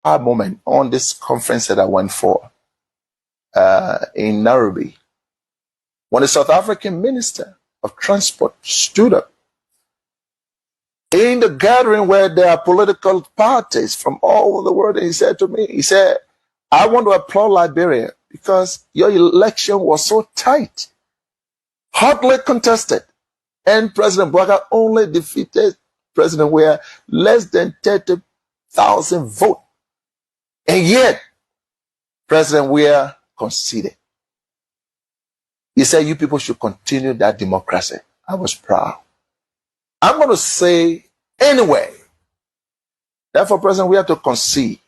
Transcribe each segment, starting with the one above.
aha moment on this conference that I went for in Nairobi, when the South African Minister of Transport stood up in the gathering where there are political parties from all over the world, and he said to me, he said, I want to applaud Liberia because your election was so tight, hotly contested, and President Boakai only defeated President Weah less than 30,000 votes. And yet, President Weah conceded. He said, you people should continue that democracy. I was proud. I'm going to say anyway, therefore, President, we have to concede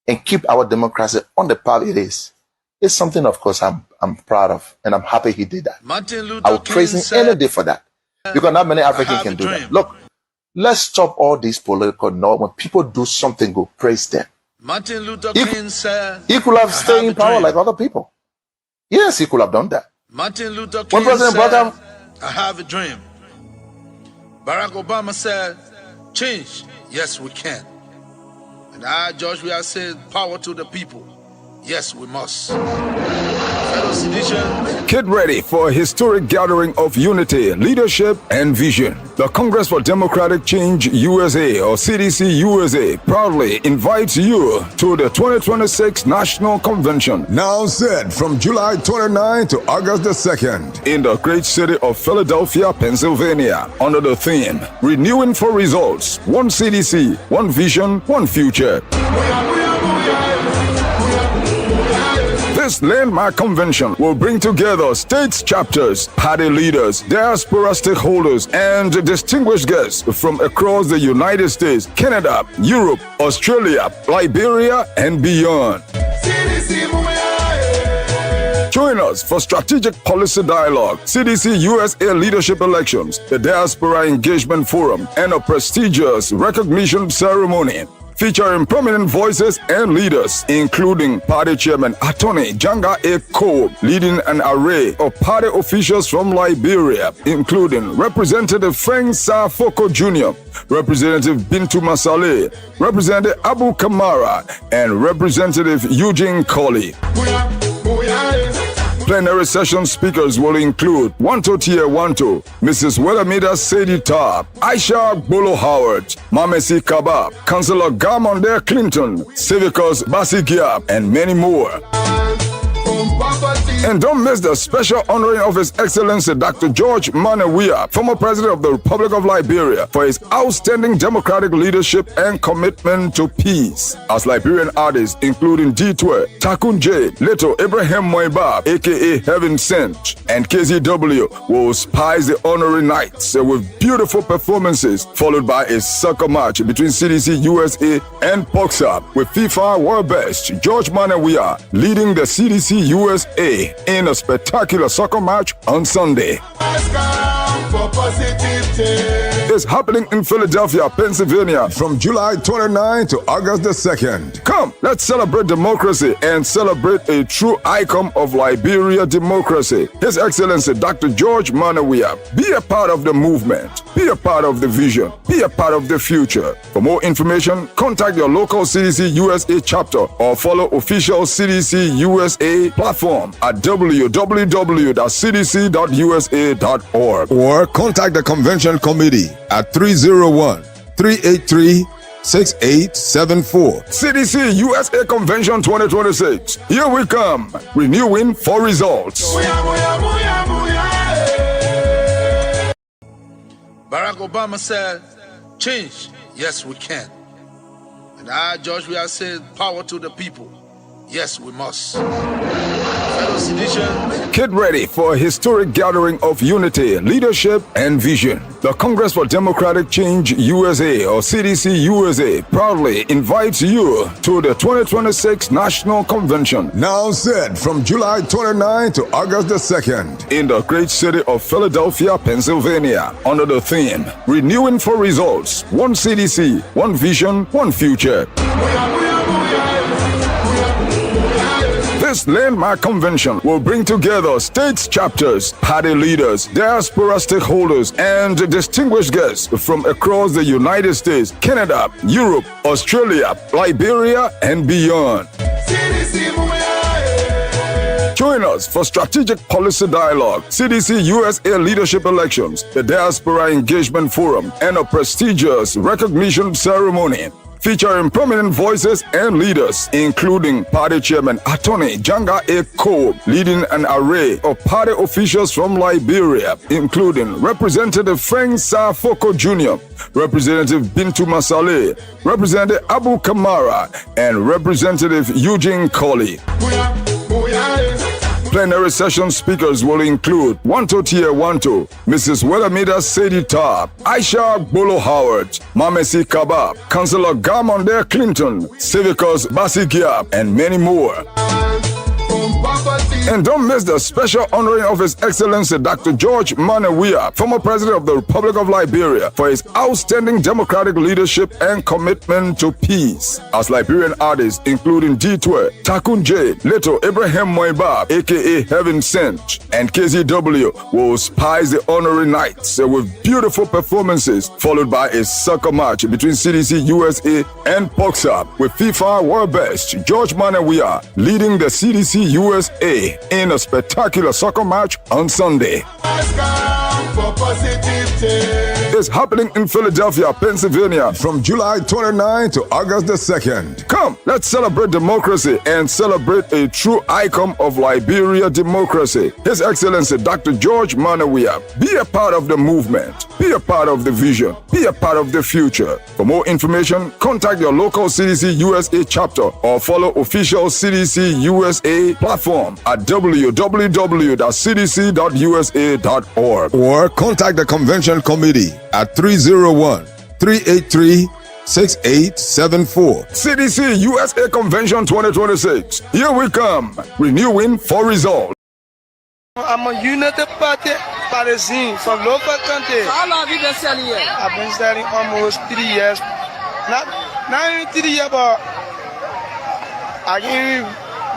and keep our democracy on the path it is. It's something, of course, I'm proud of, and I'm happy he did that. I will praise him any day for that, because not many Africans can do that. Look, let's stop all these political noise. When people do something good, praise them. Martin Luther King said, he could have stayed in power like other people. Yes, he could have done that. Martin Luther King President said, I have a dream. Barack Obama said, change, yes, we can. And I, George, we have said, power to the people. Yes, we must. Fellow citizens, get ready for a historic gathering of unity, leadership, and vision. The Congress for Democratic Change USA, or CDC USA, proudly invites you to the 2026 National Convention, now set from July 29 to August the 2nd, in the great city of Philadelphia, Pennsylvania, under the theme, Renewing for Results, One CDC, One Vision, One Future. This landmark convention will bring together states chapters, party leaders, diaspora stakeholders, and distinguished guests from across the United States, Canada, Europe, Australia, Liberia, and beyond. Join us for strategic policy dialogue, CDC USA leadership elections, the Diaspora Engagement Forum, and a prestigious recognition ceremony featuring prominent voices and leaders, including Party Chairman Attorney Janga A. Cole, leading an array of party officials from Liberia, including Representative Frank Safoko Jr., Representative Bintu Masale, Representative Abu Kamara, and Representative Eugene Colley. Plenary session speakers will include Wanto Tia Wanto, Mrs. Welamida Sadie Tar, Aisha Bolo Howard, Mamesi Kabab, Councillor Gamonde Clinton, Civicus Basigia, and many more. And don't miss the special honoring of His Excellency Dr. George Manawia, former President of the Republic of Liberia, for his outstanding democratic leadership and commitment to peace. As Liberian artists, including D12, Takun J, Leto Abraham Moibab, aka Heaven Sent, and KZW, will spice the honoring nights with beautiful performances, followed by a soccer match between CDC USA and Boxer, with FIFA World Best George Manawia leading the CDC USA in a spectacular soccer match on Sunday. It's happening in Philadelphia, Pennsylvania from July 29 to August the 2nd. Come, let's celebrate democracy and celebrate a true icon of Liberia democracy, His Excellency Dr. George Manawia. Be a part of the movement. Be a part of the vision. Be a part of the future. For more information, contact your local CDC USA chapter or follow official CDC USA platform at www.cdc.usa.org or contact the convention committee at 301-383-6874. CDC USA Convention 2026. Here we come, renewing for results. Barack Obama said, change, yes, we can. And I, George, we have said, power to the people. Yes, we must. Fellow citizens, get ready for a historic gathering of unity, leadership, and vision. The Congress for Democratic Change USA, or CDC USA, proudly invites you to the 2026 National Convention, now set from July 29 to August the 2nd, in the great city of Philadelphia, Pennsylvania, under the theme, Renewing for Results, One CDC, One Vision, One Future. This landmark convention will bring together states chapters, party leaders, diaspora stakeholders, and distinguished guests from across the United States, Canada, Europe, Australia, Liberia, and beyond. Join us for Strategic Policy Dialogue, CDC USA Leadership Elections, the Diaspora Engagement Forum, and a prestigious recognition ceremony featuring prominent voices and leaders, including Party Chairman Attorney Janga A. Cole, leading an array of party officials from Liberia, including Representative Frank Safoko Jr., Representative Bintu Masale, Representative Abu Kamara, and Representative Eugene Colley. Plenary session speakers will include Wanto Tier Wanto, Mrs. Welamida Sadie Tarp, Aisha Bolo Howard, Mamesi Kabab, Councillor Gamonde Clinton, Civicus Basigia, and many more. And don't miss the special honoring of His Excellency Dr. George Manawia, former President of the Republic of Liberia, for his outstanding democratic leadership and commitment to peace. As Liberian artists, including D12, Takun J, Leto Abraham Moibab, aka Heaven Sent, and KZW, will spice the honoring nights with beautiful performances, followed by a soccer match between CDC USA and Boxer, with FIFA World Best George Manawia leading the CDC USA in a spectacular soccer match on Sunday. It's happening in Philadelphia, Pennsylvania from July 29 to August the 2nd. Come, let's celebrate democracy and celebrate a true icon of Liberia democracy, His Excellency Dr. George Manawia. Be a part of the movement. Be a part of the vision. Be a part of the future. For more information, contact your local CDC USA chapter or follow official CDC USA platform at www.cdc.usa.org or contact the convention committee at 301-383-6874. CDC USA Convention 2026. Here we come, renewing for results. I'm a United Party Parisian from local country. So how long have you been selling here? I've been selling almost 3 years. Not even 3 years, but I can't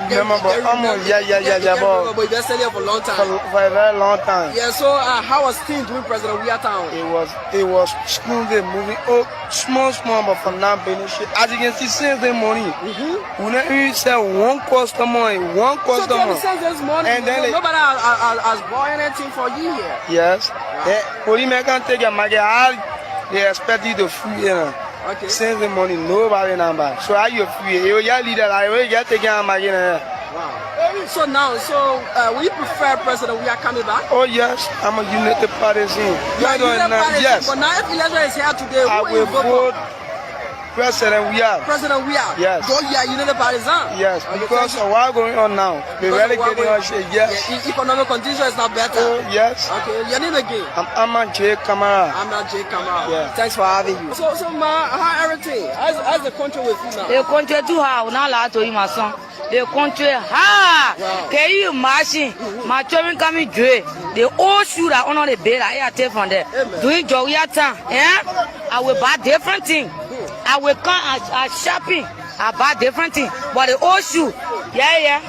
remember. But almost, yeah. But you've been selling here for a long time. For a very long time. Yeah, so how was things doing President Weah Town? It was smoothly moving. Oh, small, but for now, benefit. As you can see, since the morning, we never even sell one customer. So since this morning, and then nobody has bought anything for you here? Yes. Police can take your market. They expect you to free here. Okay. Since the morning, nobody number. So how you free? You leader, I will get taken out my Wow. So now, will you prefer President Weah coming back? Oh yes, I'm a United Partisan. Yes. But now if election is here today, I will vote President Weah. President Weah? Yes. So you are United Partisan? Yes, because of what's going on now. The really getting on shit, yes. Yeah, economic condition is not better. Oh, yes. Okay, your name again? I'm J. Kamara. I'm not J. Kamara. Yeah. Thanks for having you. So ma, how everything? How's the country with you now? The country too hard, not allowed to eat my son. The country hard. Wow. Can you imagine? My children coming dry. The old shoe that on the bed, I take from there. Doing jolly time. Yeah? I will buy different things. I will come at shopping. I buy different things. But the old shoe, yeah.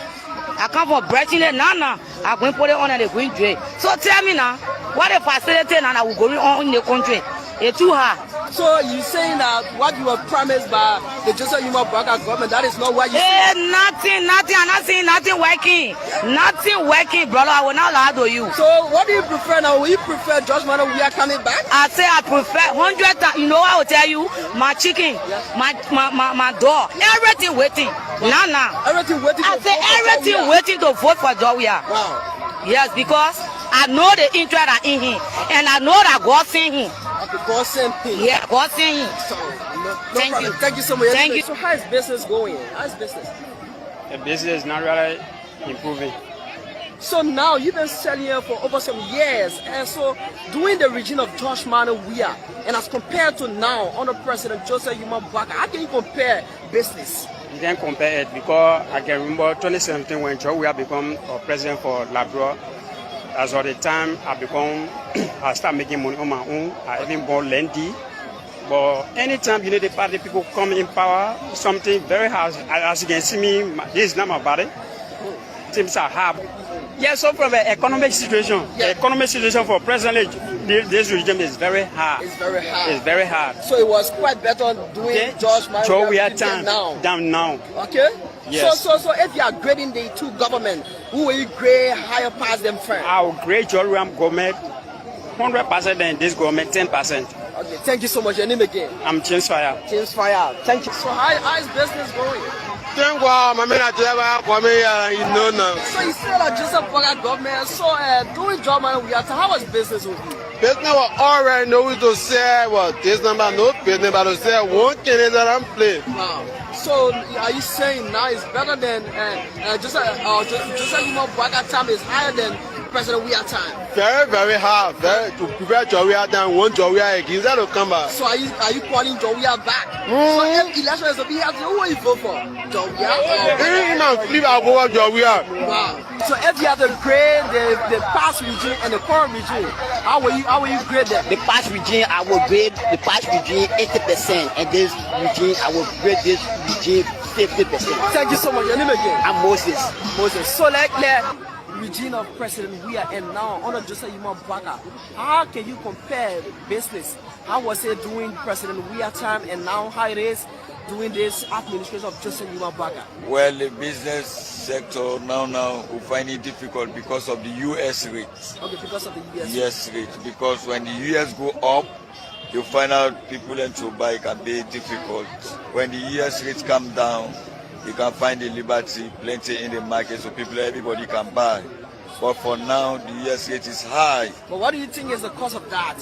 I come from Breton now. I'm going to put it on and they're going dry. So tell me now, what the facility now that will go on in the country? It's too hard. So you saying that what you were promised by the Joseph Yuma Boakai government, that is not what you say? Nothing. I'm not saying nothing working. Nothing working, brother. I will not lie to you. So what do you prefer now? Will you prefer George Manawia coming back? I say I prefer 100 times. You know what I will tell you? My chicken, my dog, everything waiting. Nah. Everything waiting. I say everything waiting to vote for Dawia. Wow. Yes, because I know the interest are in him, and I know that God sent him. Okay, God sent him. Yeah, God sent him. So, Thank you. Thank you so much. Thank you. So how is business going? How's business? The business is not really improving. So now you've been selling here for over some years, and so during the regime of George Manawia, and as compared to now under President Joseph Yuma Boakai, how can you compare business? You can't compare it because I can remember 2017 when George Weah became president for Labrador. As of the time I start making money on my own. I even bought Lendy. But anytime the party people come in power, something very hard. As you can see me, this is not my body. things are hard. Yeah, so from the economic situation, the economic situation for presently, this regime is very hard. It's very hard. It's very hard. So it was quite better doing George Manuel down now. Okay. Yes. So if you are grading the two government, who will you grade higher past them first? I will grade George government 100% and this government 10%. Okay. Thank you so much. Your name again? I'm James Fire. James Fire. Thank you. So how is business going? Thank God, my man, you know now. So you still a Joseph Boakai government. So doing George Manuel, how was business with you? Business was already know to say what this number no business, but to say one thing is that I'm playing. Wow. So are you saying now it's better than Joseph Boakai time is higher than President Weah time? Very, very hard. To prepare Joria than one Joria again. That will come back. So are you calling Joria back? So if election is to be held, who will you vote for? Joria? I vote for Joria. Wow. So if you have to grade the past regime and the current regime, how will you grade them? The past regime, I will grade the past regime 80%, and this regime, I will grade this regime 50%. Thank you so much. Your name again? I'm Moses. Moses. So like the regime of President Weah and now under Joseph Boakai, how can you compare business? How was it doing President Weah time and now how it is doing this administration of Joseph Boakai? Well, the business sector now will find it difficult because of the US rate. Okay, because of the US rate. Because when the US go up, you find out people and to buy can be difficult. When the US rates come down, you can find the liberty plenty in the market, so everybody can buy. But for now, the US rate is high. But what do you think is the cause of that?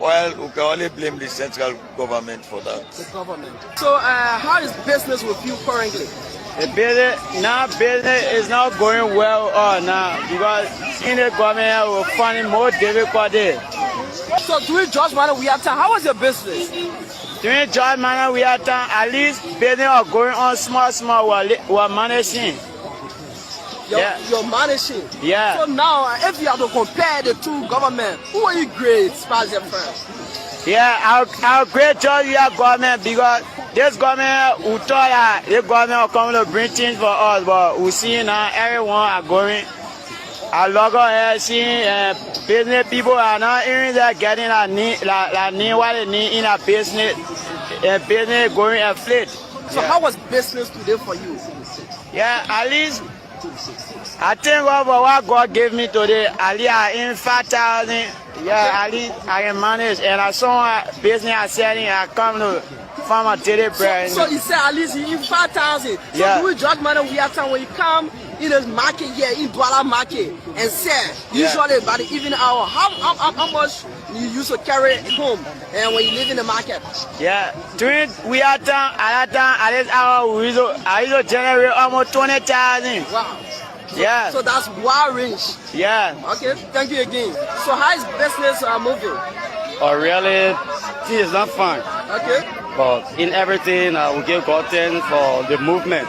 Well, we can only blame the central government for that. The government. So how is business with you currently? The business is not going well now because in the government we're finding more difficulty. So during George Manuel Weah time, how was your business? During George Manuel Weah time, at least business are going on small while managing. You're managing. Yeah. So now, if you have to compare the two governments, who are you grade as far as your friends? Yeah, I'll grade George Weah government because this government we thought that this government will come to bring things for us, but we see now everyone are going. I log on seeing business people are not even there getting what they need in a business. Business going afloat. So how was business today for you? Yeah, at least I think what God gave me today, at least I in 5,000. Yeah, at least I can manage. And I saw a business I said I come to farm a daily bread. So you said at least you in 5,000. So yeah. Do we George Manuel Weah time when you come in the market here in Douala market and sell usually by the evening hour, how much you used to carry home and when you live in the market? Yeah, during Weah time at this hour I used to generate almost 20,000. Wow. Yeah. So that's wide range. Yeah. Okay, thank you again. So how is business moving? Oh really, this is not fun. Okay. But in everything we give God thanks for the movement.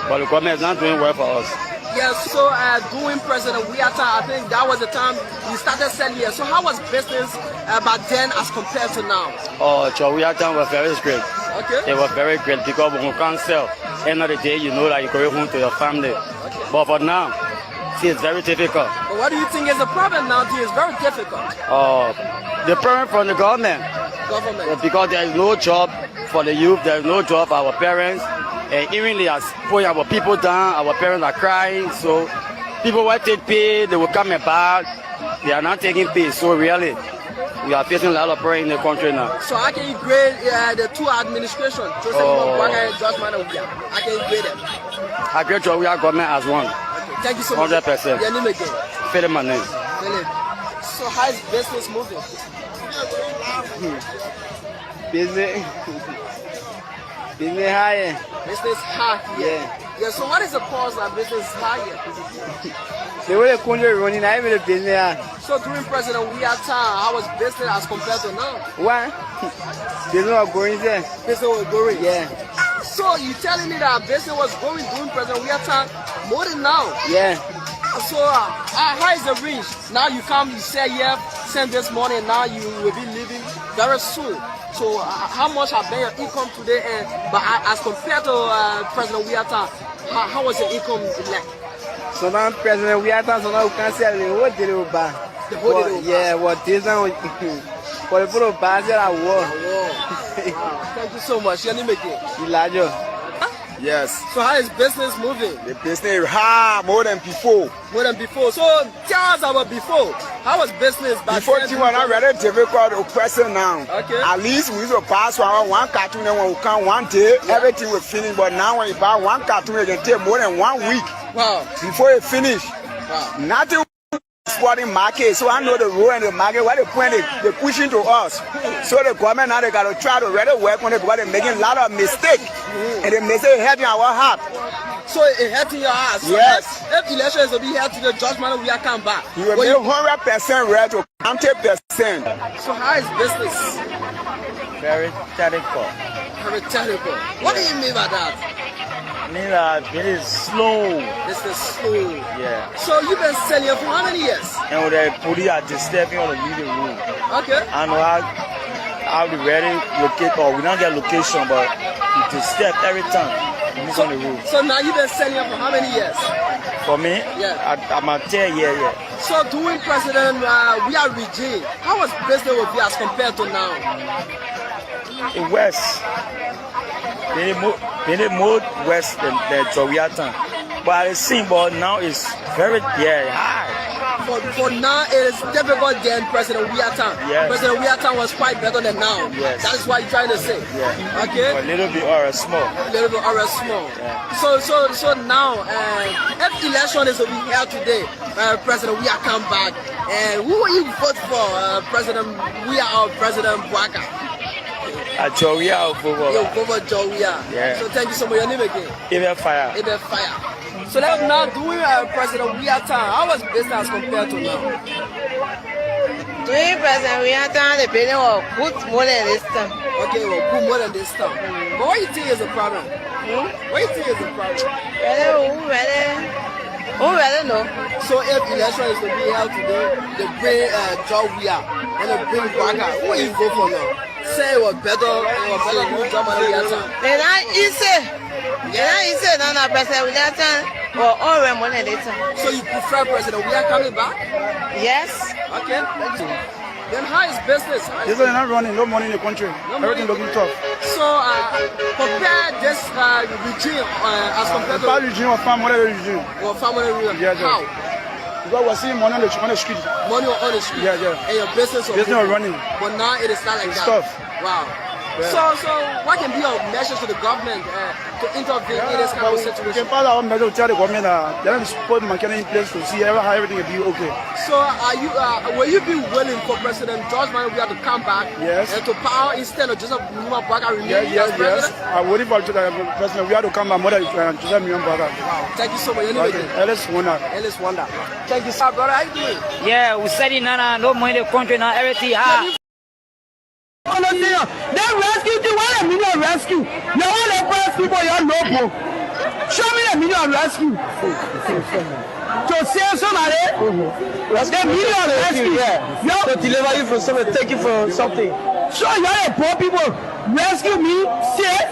But the government is not doing well for us. Yes, so doing President Weah time, I think that was the time you started selling here. So how was business back then as compared to now? Oh, Weah time was very great. Okay. It was very great because when you can't sell, end of the day you know that you go home to your family. Okay. But for now, it's very difficult. But what do you think is the problem now? It's very difficult. The problem from the government. Because there is no job for the youth, there is no job for our parents. And even they are putting our people down, our parents are crying, so people will take pay, they will come and buy, they are not taking pay, so really, we are facing a lot of pressure in the country now. So how can you grade the two administrations, Joseph Boakai and George Manuel Weah? How can you grade them? I grade George Weah government as one. Okay, thank you so much. 100%. Your name again? Philip, my name. Philip. So how is business moving? Business high. Business high here. Yeah. So what is the cause of business high here? The way the country is running, I even business. So during President Weah time, how was business as compared to now? What? Business was going there. Business was going? Yeah. So you telling me that business was going during President Weah time more than now? Yeah. So how is the range? Now you come, you say send this money, and now you will be leaving very soon. So how much have been your income today? But as compared to President Weah time, how was your income like? Sometimes President we are sometimes we can't say the whole day will buy. Yeah, what this and for the people buy I war. Thank you so much. Your name again? Elijah. Yes. So how is business moving? The business is hard more than before. More than before. So tell us about before. How was business back before then? Before was very difficult to question now. Okay. At least we used to pass one cartoon and when we come one day, everything will finish. But now when you buy one cartoon, it can take more than 1 week. Wow. Before it finish. Wow. Nothing sporting market. So I know the rule and the market, what they point they pushing to us. So the government now they got to try to really work on it because they're making a lot of mistakes. And they may say helping our heart. So it hurting your heart. So yes. If elections will be held to the judgment, we are come back. You will be 100% ready to 100%. So how is business? Very technical. Very technical. What do you mean by that? I mean that it is slow. This is slow. Yeah. So you've been selling for how many years? And with the police are disturbing on the meeting room. Okay. I know how the ready locate or we don't get location, but we disturb every time. So, on the road. So now you've been selling for how many years? For me? Yeah. I'm a 10 year. So doing president, we are regime. How was business with you as compared to now? In West. They more West than Jowiatan. But I see, but now it's very high. For now, it is difficult than President Wiatan. Yes. President Wiatan was quite better than now. Yes. That is what you're trying to say. Yeah. Okay. A little bit or small. A little bit or small. Yeah. So now, if election is to be held today, President Wia come back, and who will you vote for, President Wia or President Boakai? Jowia or Bobo. You vote for Jowia. Yeah. So thank you so much. Your name again? Even Fire. Even Fire. So let's now doing President Wiatan. How was business compared to now? Doing President Wiatan, the building was good more than this time. Okay, well, good more than this time. But what do you think is the problem? What do you think is the problem? Who really know? So if election is to be held today, they bring Jowia and they bring Boakai. Who will you vote for now? Say it was better than Wiatan. They're not easy. No, President Wiatan or all more than this time. So you prefer President Wia coming back? Yes. Okay. Then how is business? This is not running, no money in the country. Everything looking tough. So compare this regime as compared to... regime or farm money regime. Or farm money regime. Yeah, how? Because we're seeing money on the street. Money on the street? Yeah. And your business is running. But now it is not like that. Tough. Wow. Yeah. So what can be your measures to the government to intervene in this kind of situation? We can pass our measures to tell the government they have to put McKenna in place to see how everything will be okay. So will you be willing for President George Manabuya to come back and to power instead of Joseph Boakai remaining as president? I'm waiting for President Boakai to come back more than Joseph Boakai. Wow. Thank you so much. Ellis Wonder. Thank you, sir, brother. How you doing? Yeah, we said no money in the country now, everything hard. They rescue you. What a million rescue. You want to press people your local. Show me a million rescue. To save somebody. The million rescue. To deliver you from something, take you from something. So you are the poor people. Rescue me, save.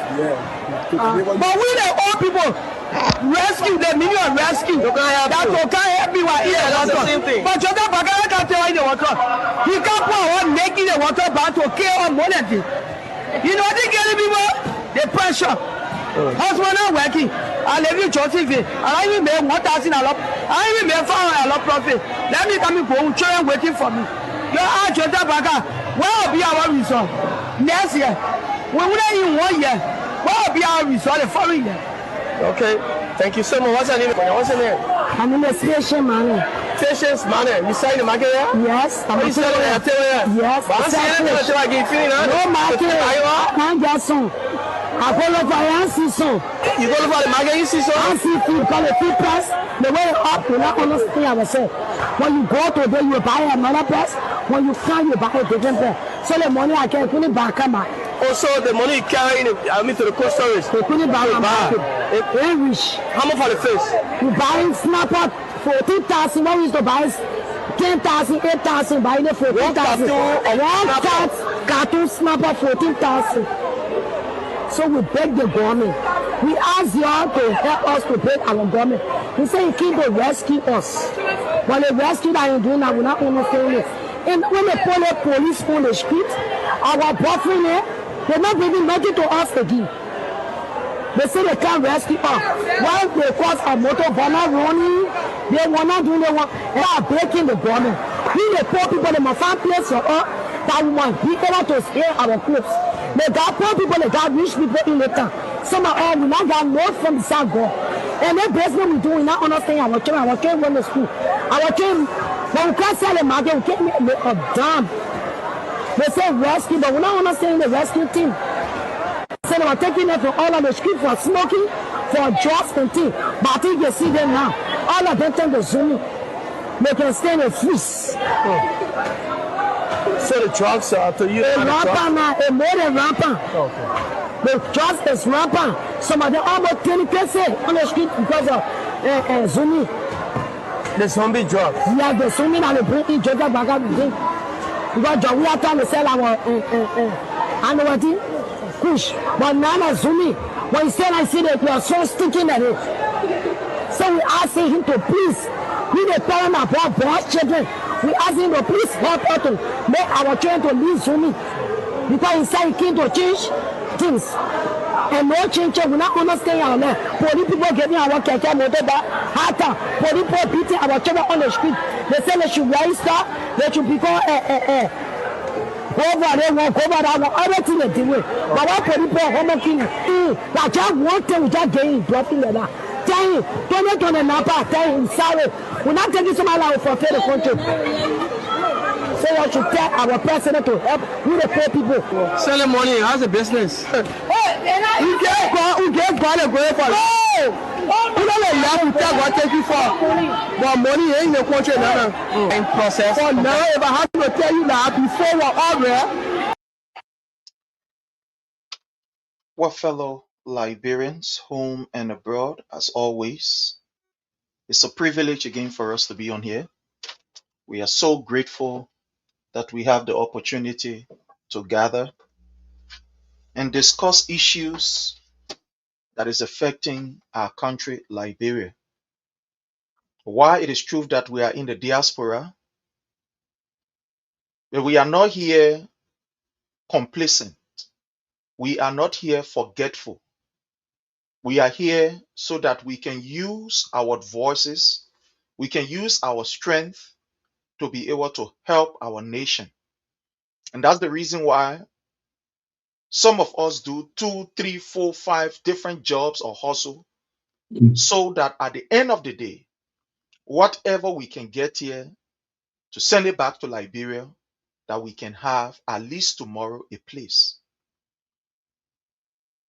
But we the old people. Rescue the million rescue. That can't help me while eating water. But you can't tell you the water. He can't put one making the water back to kill on money. You know they get people the pressure. Husband not working. I leave you Joseph. I even made 1,000 a lot. I even made 500 a lot profit. Let me come and go. Children waiting for me. You are Joseph Baga. Where will be our result next year? We wouldn't even 1 year. What will be our result the following year? Okay, thank you so much. What's your name? My name is Patience Manor. Patience Manor. You sell in the market here? Yes. What you selling at Yes. No market. Can't get some. I follow for season. You go for the market, you see so? I see food because the food price, the way up, you not understand ourselves. When you go to there, you buy another price. When you come, you buy a different price. So the money I can put it back on my. Also, the money you carry in, to the cold storage. They put it back on my. Very rich. How much for the face? You buy snapper 14,000. What is to buy 10,000, 8,000. Buy it 14,000. One cartoon snapper 14,000. So we beg the government. We ask y'all to help us to beg our government. He said he came to rescue us. But the rescue that he's doing now, we're not understanding it. And when they put the police on the street, our boyfriend here, they're not giving nothing to us again. They say they can't rescue us. While they cause a motor bomber running, they were not doing they are breaking the government. We the poor people, they must find place for us that we must be able to scale our clothes. They got poor people, they got rich people in the town. Some of us, we not got north from the south go. And that basically we do, we not understand our children went to school. Our children, when we can't sell the market, we can't make a damn. They say rescue, but we're not understanding the rescue team. So they were taking them from all of the street for smoking, for drugs and things. But I think you see them now. All of them turn to Zoom. They can stay in the freeze. So the drugs are to you? Rampant now, a more than rampant. Okay. The drugs is rampant. Some of them almost 20% on the street because of Zuni. The zombie drugs? Yeah, the Zuni that they bring in Georgia back up again. Because we are trying to sell our Kush. But now the Zuni, when he said I see that you are so sticking at it. So we asking him to please, we the parent of our boss children, we ask him to please help us to make our children to leave Zuni. Because he said he came to change things. And no change, we not understand our land. Police people getting our keke motor back, hard time. Police people beating our children on the street. They say they should register, they should become go over there, go over that one, everything they do. But what police people home killing? Like just one thing, we just getting dropping like that. Tell him, don't Napa, tell him sorry. We're not taking somebody like for the country. So you should tell our president to help with the poor people. Selling money, how's the business? We get God and go for it. You don't let that God take you for. But money ain't the country now. In process. For now, if I have to tell you that before we're over. Well, fellow Liberians, home and abroad, as always, it's a privilege again for us to be on here. We are so grateful that we have the opportunity to gather and discuss issues that is affecting our country, Liberia. Why it is true that we are in the diaspora, but we are not here complacent. We are not here forgetful. We are here so that we can use our voices, we can use our strength to be able to help our nation. And that's the reason why some of us do 2, 3, 4, 5 different jobs or hustle, so that at the end of the day, whatever we can get here to send it back to Liberia, that we can have at least tomorrow a place.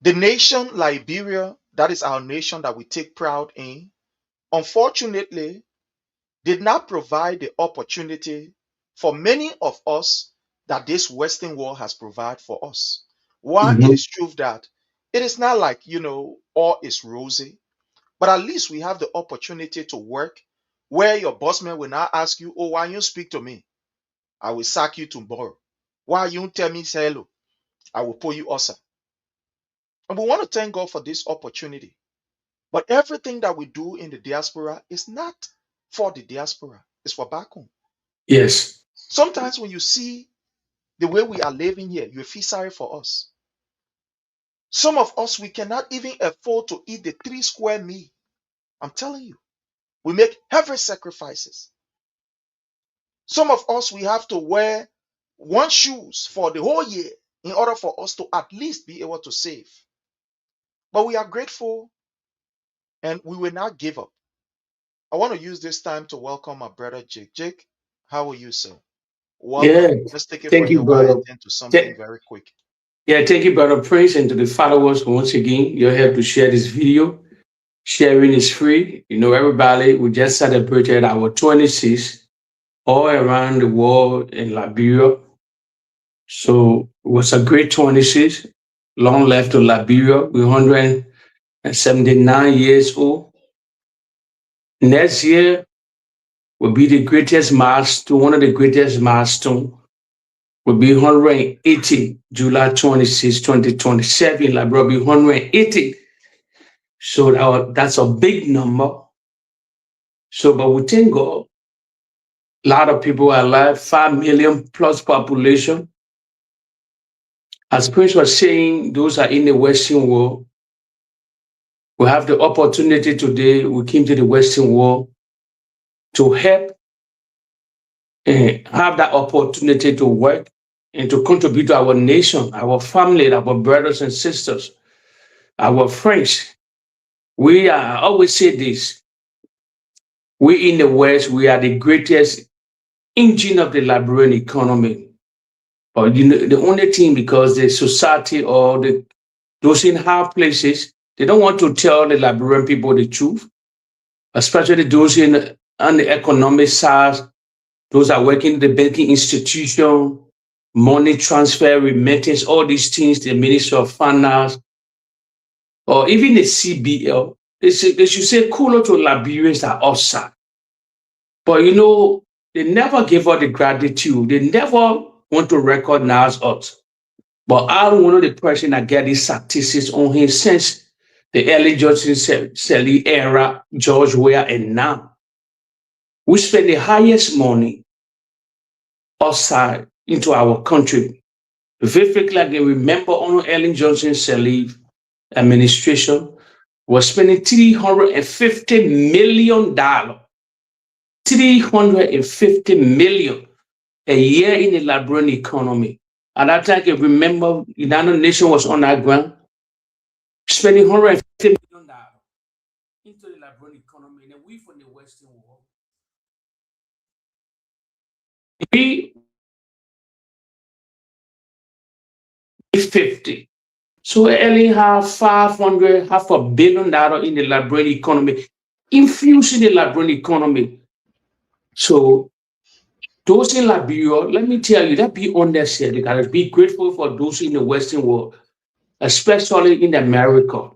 The nation Liberia, that is our nation that we take pride in, unfortunately, did not provide the opportunity for many of us that this Western world has provided for us. Why it is true that it is not like, all is rosy, but at least we have the opportunity to work where your bossman will not ask you, oh, why you speak to me? I will sack you tomorrow. Why you tell me say hello? I will pull you also. And we want to thank God for this opportunity. But everything that we do in the diaspora is not for the diaspora. It's for back home. Yes. Sometimes when you see the way we are living here, you feel sorry for us. Some of us, we cannot even afford to eat the 3 square meal. I'm telling you, we make heavy sacrifices. Some of us, we have to wear one shoes for the whole year in order for us to at least be able to save. But we are grateful and we will not give up. I want to use this time to welcome my brother Jake. Jake, how are you, sir? Welcome. Yeah. Let's take it Thank from you, your wife brother. into something very quick. Yeah, thank you, brother Prince, and to the followers once again. You're here to share this video. Sharing is free. Everybody, we just celebrated our 26th all around the world in Liberia. So it was a great 26. Long life to Liberia. We're 179 years old. Next year will be the greatest milestone, one of the greatest milestones. Will be 180, July 26, 2027. Liberia will be 180. So that's a big number. So, but we thank God, a lot of people are alive, 5 million plus population. As Prince was saying, those are in the Western world. We have the opportunity today, we came to the Western world to help and have that opportunity to work and to contribute to our nation, our family, our brothers and sisters, our friends. We are, I always say this, we in the West, we are the greatest engine of the Liberian economy. Or the only thing, because the society or those in high places, they don't want to tell the Liberian people the truth, especially those on the economic side, those are working in the banking institution, money transfer, remittance, all these things, the Ministry of Finance, or even the CBL. They should say cooler to Liberians that are outside. But they never give us the gratitude. They never want to recognize us. But I'm one of the person that get these statistics on him since the early Johnson Sally era, George Weah, and now. We spend the highest money outside into our country. Vividly, I can remember on Ellen Johnson Sirleaf administration was spending $350 million. $350 million a year in the Liberian economy. At that time, I can remember the United Nations was on that ground, spending $150 million into the Liberian economy, and we from the Western world. We 50. So we only have $500 billion in the Liberian economy, infusing the Liberian economy. So those in Liberia, let me tell you, that be honest here. They gotta be grateful for those in the Western world, especially in America.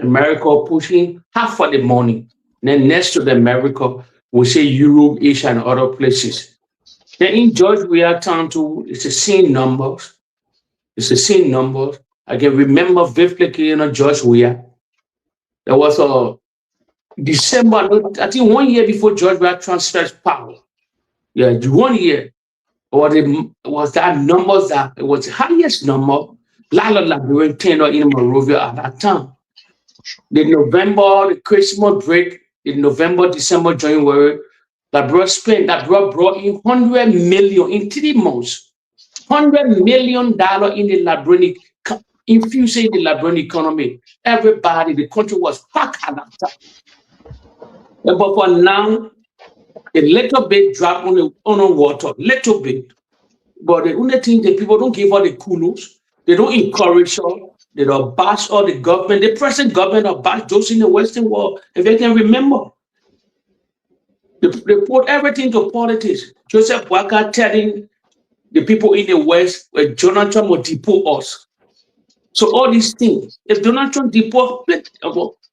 America pushing half of the money. Then next to the America, we say Europe, Asia, and other places. Then in George Weah Town too, it's the same numbers. It's the same numbers. I can remember vividly, George Weah. There was a December, I think 1 year before George Weah transferred power. Yeah, 1 year. Was that numbers that it was the highest number. Lala Liberian tenor in Monrovia at that time. The November, the Christmas break, in November, December, January, that brought in 100 million in 3 months. $100 million in the Liberian, infusing the Liberian economy. Everybody, the country was packed at that time. But for now, a little bit drop on the water, little bit. But the only thing that people don't give all the kudos, they don't encourage us, they don't bash all the government, the present government or bash those in the Western world. If you can remember, they put everything to politics. Joseph Boakai telling the people in the West, Donald Trump will deport us. So all these things, if Donald Trump deport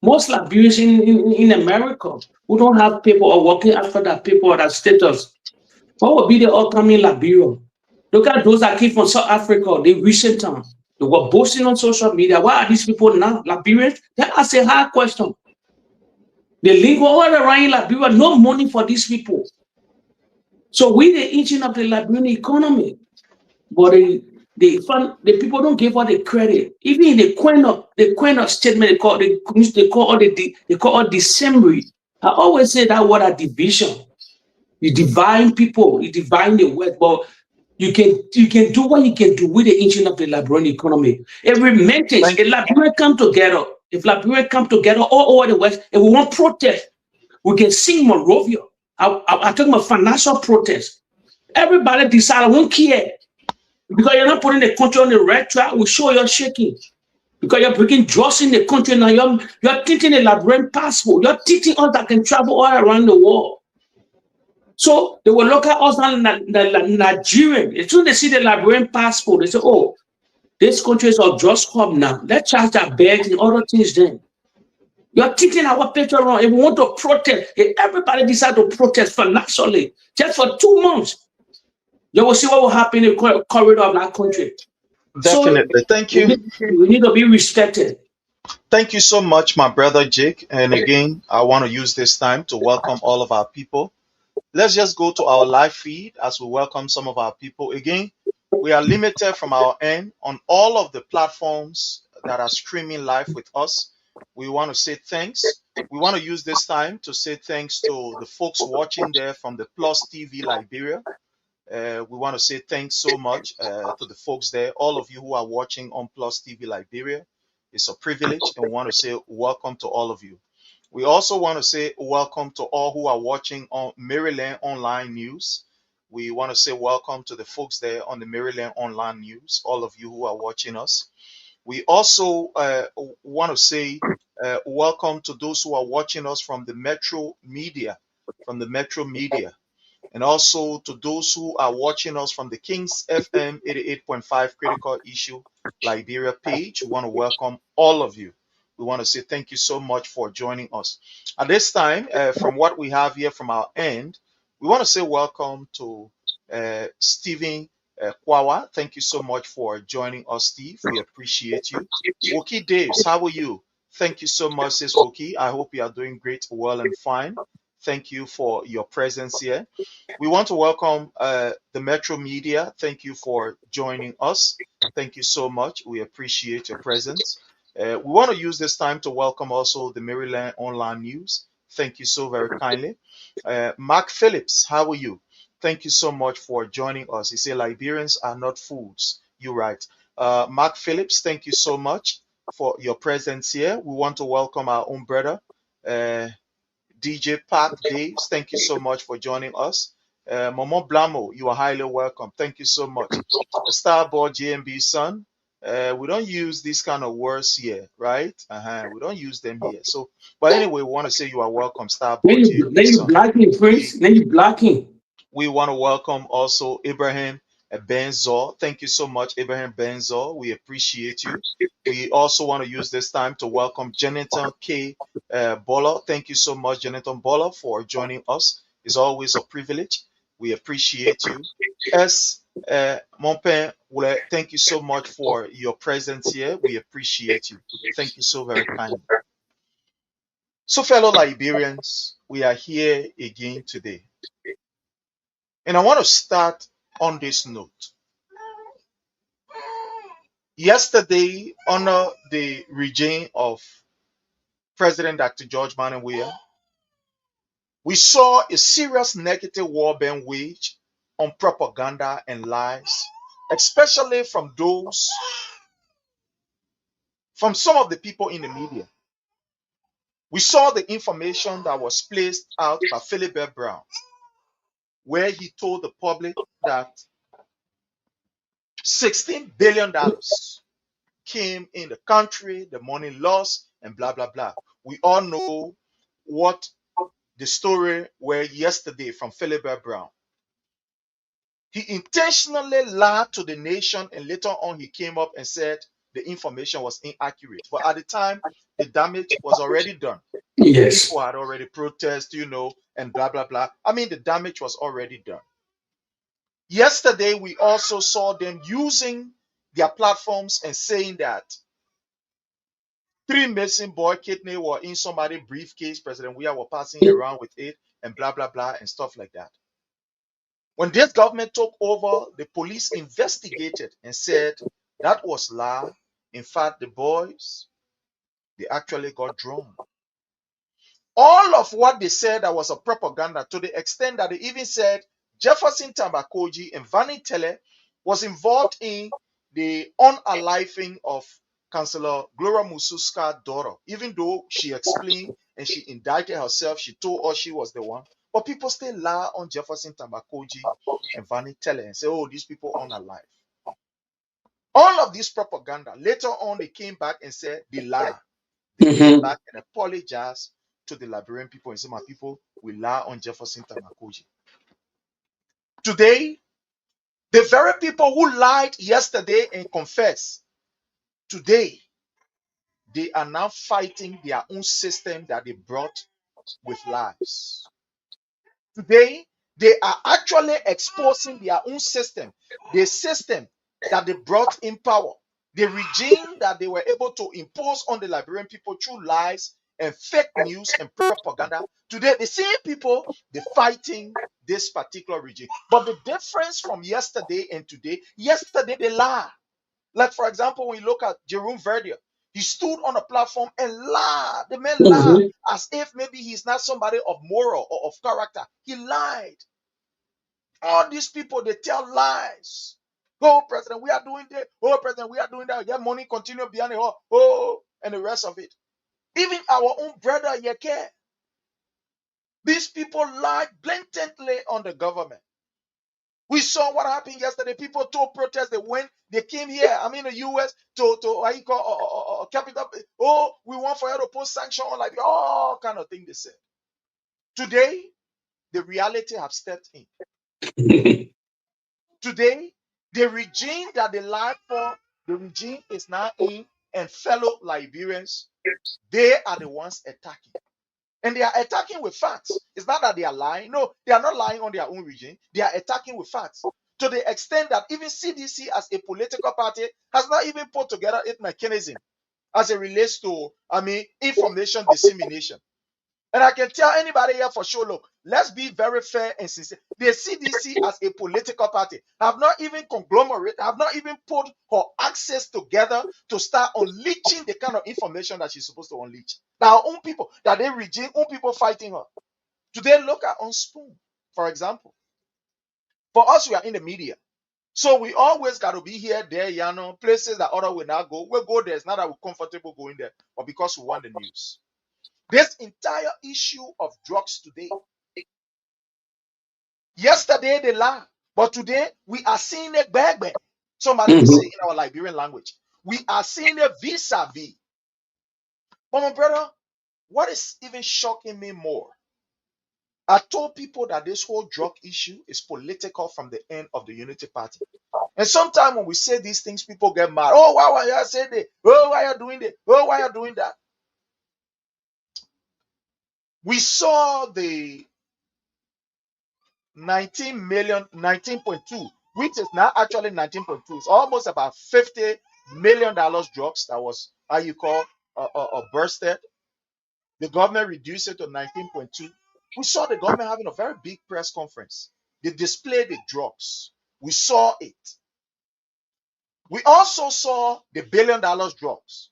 most Liberians in America who don't have people or working after that people or that status, what would be the upcoming Liberia? Look at those that came from South Africa, the recent time. They were boasting on social media. Why are these people now Liberians? That's a hard question. The link all around in Liberia, no money for these people. So we the engine of the Liberian economy. But the people don't give all the credit. Even in the coin of statement, they call all dissembly. I always say that word a division. You divine people, you divine the word, but you can do what you can do with the engine of the Liberian economy. Every message, if Liberia come together, all over the West, and we want protest, we can sing Monrovia. I'm talking about financial protest. Everybody decide I won't care. Because you're not putting the country on the right track, we show you're shaking. Because you're bringing drugs in the country now, you're teaching a Liberian passport. You're teaching us that can travel all around the world. So they will look at us as Nigerian. As soon as they see the Liberian passport, they say, oh, this country is of drugs club now. Let's charge that bags and other things then. You're teaching our picture wrong. If we want to protest, if everybody decide to protest financially, just for 2 months, you will see what will happen in the corridor of that country. Definitely. So, thank you. We need to be respected. Thank you so much, my brother Jake. And again, I want to use this time to welcome all of our people. Let's just go to our live feed as we welcome some of our people. Again, we are limited from our end on all of the platforms that are streaming live with us. We want to say thanks. We want to use this time to say thanks to the folks watching there from the Plus TV Liberia. We want to say thanks so much to the folks there, all of you who are watching on Plus TV Liberia. It's a privilege, and we want to say welcome to all of you. We also want to say welcome to all who are watching on Maryland Online News. We want to say welcome to the folks there on the Maryland Online News, all of you who are watching us. We also want to say welcome to those who are watching us from the Metro Media, from the Metro Media. And also to those who are watching us from the Kings FM 88.5 Critical Issue Liberia page, we want to welcome all of you. We want to say thank you so much for joining us. At this time, from what we have here from our end, we want to say welcome to Stephen Kwawa. Thank you so much for joining us, Steve. We appreciate you. Woki Daves, how are you? Thank you so much, says Woki. I hope you are doing great, well, and fine. Thank you for your presence here. We want to welcome the Metro Media. Thank you for joining us. Thank you so much. We appreciate your presence. We want to use this time to welcome also the Maryland Online News. Thank you so very kindly. Mark Phillips, how are you? Thank you so much for joining us. He said Liberians are not fools. You're right. Mark Phillips, thank you so much for your presence here. We want to welcome our own brother, DJ Pat Daves. Thank you so much for joining us. Momo Blamo, you are highly welcome. Thank you so much. Starboard JMB son. We don't use these kind of words here, right? We don't use them here. So, but anyway, we want to say you are welcome, Starboard JMB Then you son. blocking, Prince. Then you blocking. We want to welcome also Ibrahim Benzor. Thank you so much, Ibrahim Benzor. We appreciate you. We also want to use this time to welcome Jonathan K. Bola. Thank you so much, Jonathan Bola, for joining us. It's always a privilege. We appreciate you. S. Monpen, thank you so much for your presence here. We appreciate you. Thank you so very kindly. So, fellow Liberians, we are here again today. And I want to start on this note. Yesterday, under the regime of President Dr. George Weah, we saw a serious negative war being waged on propaganda and lies, especially from some of the people in the media. We saw the information that was placed out by Philibert Brown, where he told the public that $16 billion came in the country, the money lost, and blah, blah, blah. We all know what the story were yesterday from Philibert Brown. He intentionally lied to the nation, and later on he came up and said the information was inaccurate. But at the time, the damage was already done. Yes. People had already protested, and blah, blah, blah. I mean, the damage was already done. Yesterday, we also saw them using their platforms and saying that 3 missing boy kidney were in somebody's briefcase. President Weah were passing around with it, and blah, blah, blah, and stuff like that. When this government took over, the police investigated and said that was lie. In fact, the boys, they actually got drawn. All of what they said that was a propaganda, to the extent that they even said Jefferson Tambakoji and Vanny Tele was involved in the unaliving of Councillor Gloria Mususka's daughter, even though she explained and she indicted herself, she told us she was the one. But people still lie on Jefferson Tambakoji and Vanny Tele and say, oh, these people unalive. All of this propaganda, later on they came back and said they lie. They came back and apologized to the Liberian people and said, my people, we lie on Jefferson Tambakoji. Today, the very people who lied yesterday and confessed, today, they are now fighting their own system that they brought with lies. Today, they are actually exposing their own system, the system that they brought in power. The regime that they were able to impose on the Liberian people through lies and fake news and propaganda. Today, the same people, they're fighting this particular regime. But the difference from yesterday and today, yesterday they lie. Like, for example, when you look at Jerome Verdier, he stood on a platform and lied. The man lied as if maybe he's not somebody of moral or of character. He lied. All these people, they tell lies. Oh, President, we are doing this. Oh, President, we are doing that. Get money, continue behind it. And the rest of it. Even our own brother, Yeke. These people lied blatantly on the government. We saw what happened yesterday. People told protests they came here. I mean, the U.S. to what you call capital. Oh, we want for you to post sanction on like all kind of thing they said. Today, the reality have stepped in. Today, the regime that they lied for, the regime is now in, and fellow Liberians, they are the ones attacking. And they are attacking with facts. It's not that they are lying. No, they are not lying on their own regime. They are attacking with facts. To the extent that even CDC as a political party has not even put together its mechanism as it relates to, information dissemination. And I can tell anybody here for sure, look, let's be very fair and sincere. The CDC as a political party have not even have not even put her access together to start unleashing the kind of information that she's supposed to unleash. Now, our own people, that they regime, own people fighting her. Today, look at Unspoon, for example. For us, we are in the media. So we always got to be here, there, places that other will not go. We'll go there. It's not that we're comfortable going there, but because we want the news. This entire issue of drugs today. Yesterday they lied, but today we are seeing a bag. Somebody will say in our Liberian language, we are seeing a vis-a-vis. But my brother, what is even shocking me more? I told people that this whole drug issue is political from the end of the Unity Party. And sometimes when we say these things, people get mad. Oh, why are you saying that? Oh, why are you doing that? Oh, why are you doing that? We saw the 19.2, which is not actually 19.2. It's almost about $50 million drugs that was how you call bursted. The government reduced it to 19.2. We saw the government having a very big press conference. They displayed the drugs. We saw it. We also saw the $1 billion drugs.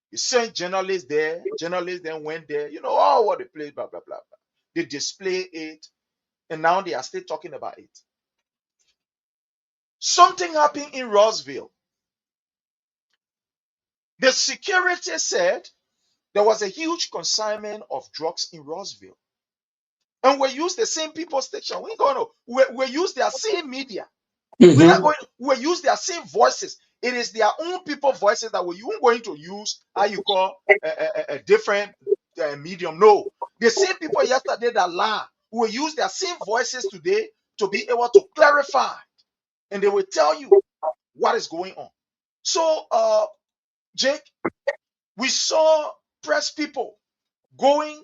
You sent journalists there. Journalists then went there. You know, all what the place, blah, blah, blah, blah. They display it. And now they are still talking about it. Something happened in Rossville. The security said there was a huge consignment of drugs in Rossville. And we use the same people station. We going to we use their same media. We're not going. We use their same voices. It is their own people voices that we're going to use. How you call a different medium? No, the same people yesterday that lie will use their same voices today to be able to clarify, and they will tell you what is going on. So, Jake, we saw press people going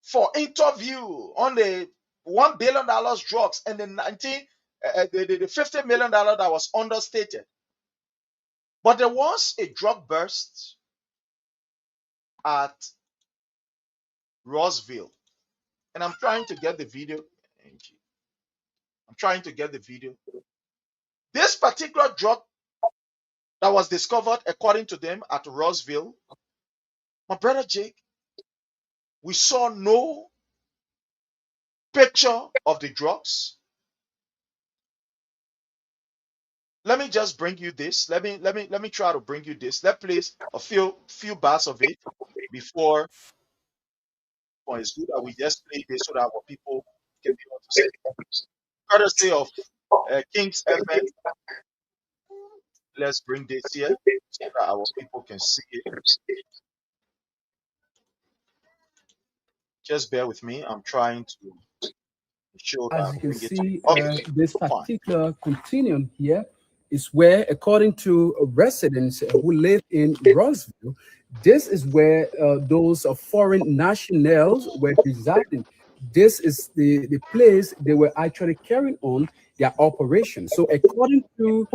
for interview on the $1 billion drugs and the $50 million that was understated. But there was a drug burst at Rossville. And I'm trying to get the video. I'm trying to get the video. This particular drug that was discovered, according to them, at Rossville, my brother Jake, we saw no picture of the drugs. Let me just bring you this. Let me try to bring you this. Let's play a few bars of it before. Well, it's good that we just play this so that our people can be able to see it. Courtesy of King's FM. Let's bring this here so that our people can see it. Just bear with me. I'm trying to show that. As you can see, this particular continuum here is where, according to residents who live in Rossville, this is where those foreign nationals were residing. This is the place they were actually carrying on, their operation. So according to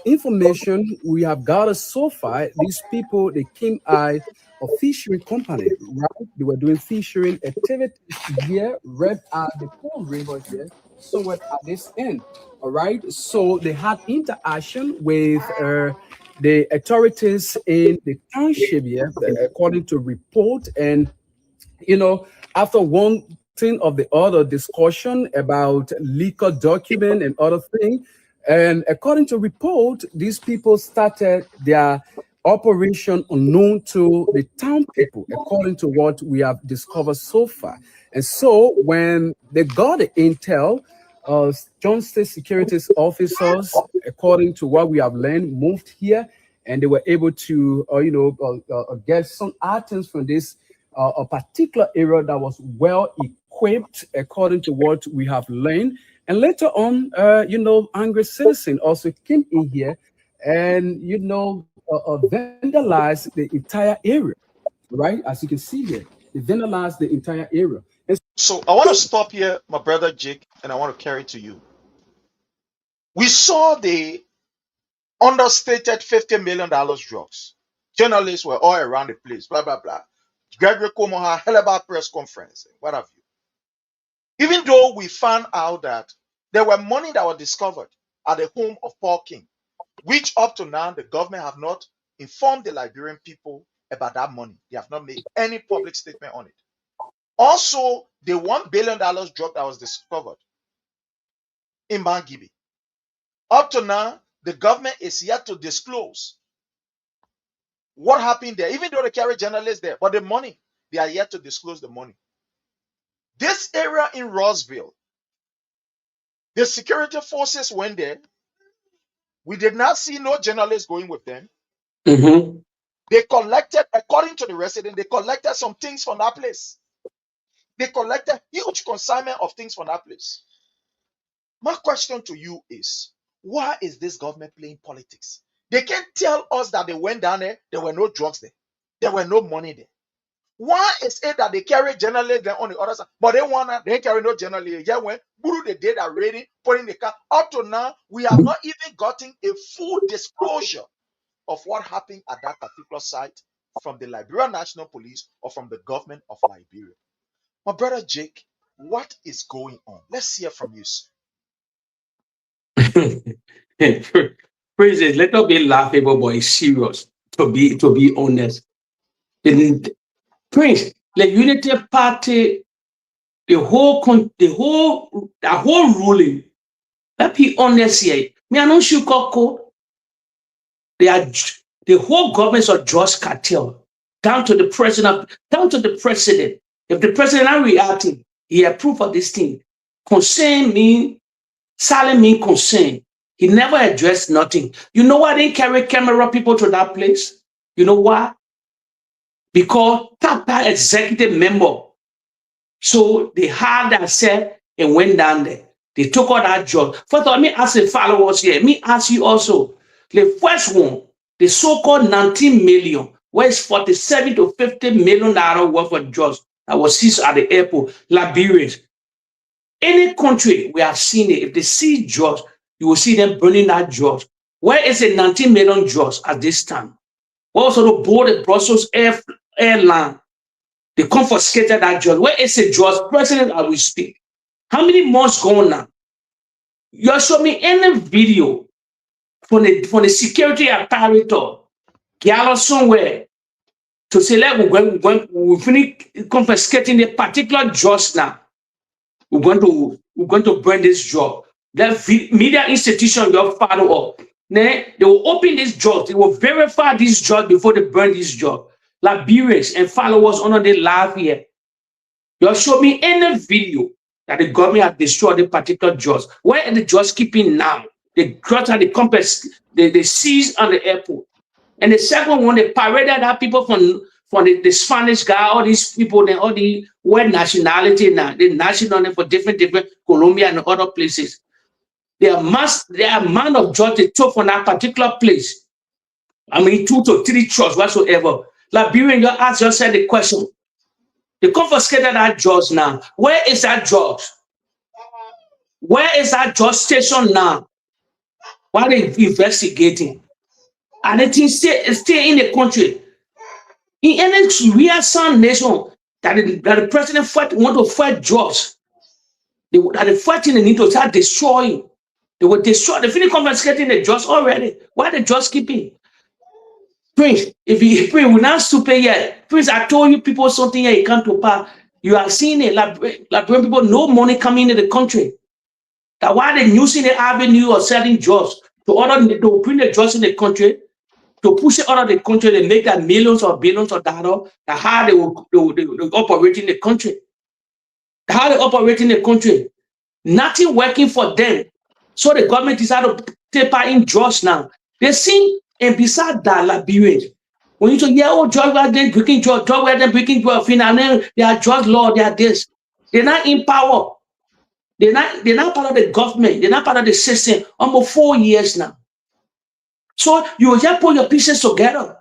information we have gathered so far, these people, they came out of fishery company, right? They were doing fishery activities here, right at the Pearl River here, somewhere at this end. All right. So they had interaction with the authorities in the township here, according to report. And after one thing of the other discussion about legal document and other thing, and according to report, these people started their operation unknown to the town people, according to what we have discovered so far. And so when they got the intel, John State securities officers, according to what we have learned, moved here, and they were able to, get some items from this a particular area that was well equipped, according to what we have learned. And later on, angry citizen also came in here and, vandalized the entire area, right? As you can see here, they vandalized the entire area. So I want to stop here, my brother Jake, and I want to carry to you. We saw the understated $50 million drugs. Journalists were all around the place, blah, blah, blah. Gregory Cuomo had a hell of a press conference, what have you. Even though we found out that there were money that was discovered at the home of Paul King, which up to now the government have not informed the Liberian people about that money. They have not made any public statement on it. Also, the $1 billion drug that was discovered in Bangibi. Up to now, the government is yet to disclose what happened there, even though they carry journalists there, but the money, they are yet to disclose the money. This area in Rossville, the security forces went there. We did not see no journalists going with them. Mm-hmm. They collected, according to the resident, they collected some things from that place. They collected huge consignment of things from that place. My question to you is, why is this government playing politics? They can't tell us that they went down there were no drugs there. There were no money there. Why is it that they carry journalists there on the other side, but they carry no journalists? Yeah, when Buru they did that raiding, putting the car. Up to now, we have not even gotten a full disclosure of what happened at that particular site from the Liberian National Police or from the government of Liberia. My brother Jake, what is going on? Let's hear from you, sir. Praise it. Let not be laughable, but it's serious. To be honest, Prince, the Unity Party, the whole ruling. Let's be honest here. Me, I know Shukoko. They are the whole governments are just cartel down to the president. If the president are reacting, he approved of this thing. Concern mean, silent mean concern. He never addressed nothing. You know why they carry camera people to that place? You know why? Because Tapa executive member. So they had that set and went down there. They took all that job. First of all, me ask the followers here. Me ask you also. The first one, the so-called 19 million, where is 47 to 50 million dollar worth of drugs that was seized at the airport, Liberia. Any country we have seen it, if they see drugs, you will see them burning that drugs. Where is the 19 million drugs at this time? We also board the Brussels airline. They confiscated that drugs. Where is the drugs? President, I will speak. How many months gone now? You show me any video from the security apparatus, gather somewhere to say, like, when we finish confiscating the particular drugs now, we're going to burn this drug. The media institution will follow up. They will open this drug. They will verify this drug before they burn this drug. Liberians and followers under the live here. You show me any video that the government has destroyed the particular drugs. Where are the drugs keeping now? The drugs are the compass, they seized on the airport. And the second one, they paraded out people from the Spanish guy, all these people, all the white nationality now, the national for different Colombia and other places. There are amount of drugs they took from that particular place. I mean, 2 to 3 trucks whatsoever. Liberian, you ask yourself the question. They confiscated that drugs now. Where is that drugs? Where is that judge station now? Why they investigating? And they think stay in the country. In any real sound nation that the president want to fight judges, that the fighting they need to start destroying. They will destroy. They finish confiscating the judges already. Why the judges keeping? Prince, if you Prince, we not stupid yet. Prince, I told you people something here you can't to pass. You are seeing it like people no money coming into the country. That why they using the avenue of selling jobs to bring the jobs in the country, to push it out of the country, they make that millions or billions of dollars. That how they will operate in the country. How they operate in the country. Nothing working for them. So the government decided to taper in jobs now. They see and beside that Liberians. When you say, yeah, oh, jobs were then breaking jobs, were then breaking jobs, they are just law, they are this. They're not in power. They're not part of the government. They're not part of the system. Almost 4 years now. So you just put your pieces together.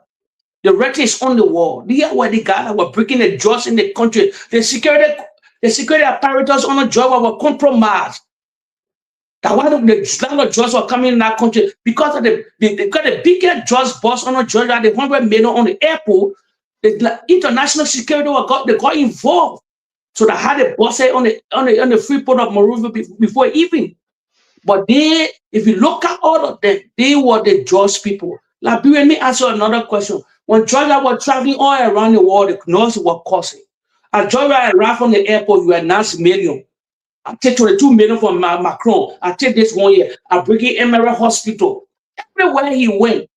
The record is on the wall. They are where the guys were breaking the jobs in the country. The security apparatus on the job were compromised. That why the jobs were coming in that country because of the biggest jobs boss on the judge that the 100 million on the airport. The international security they got involved. So they had a boss on the free port of Monrovia before even. But if you look at all of them, they were the judge people. Like, let me ask you another question. When Georgia was traveling all around the world, the nurse were causing. As Georgia arrived from the airport, you announced million. I take 22 million from Macron. I take this 1 year. I bring in Emirate Hospital. Everywhere he went,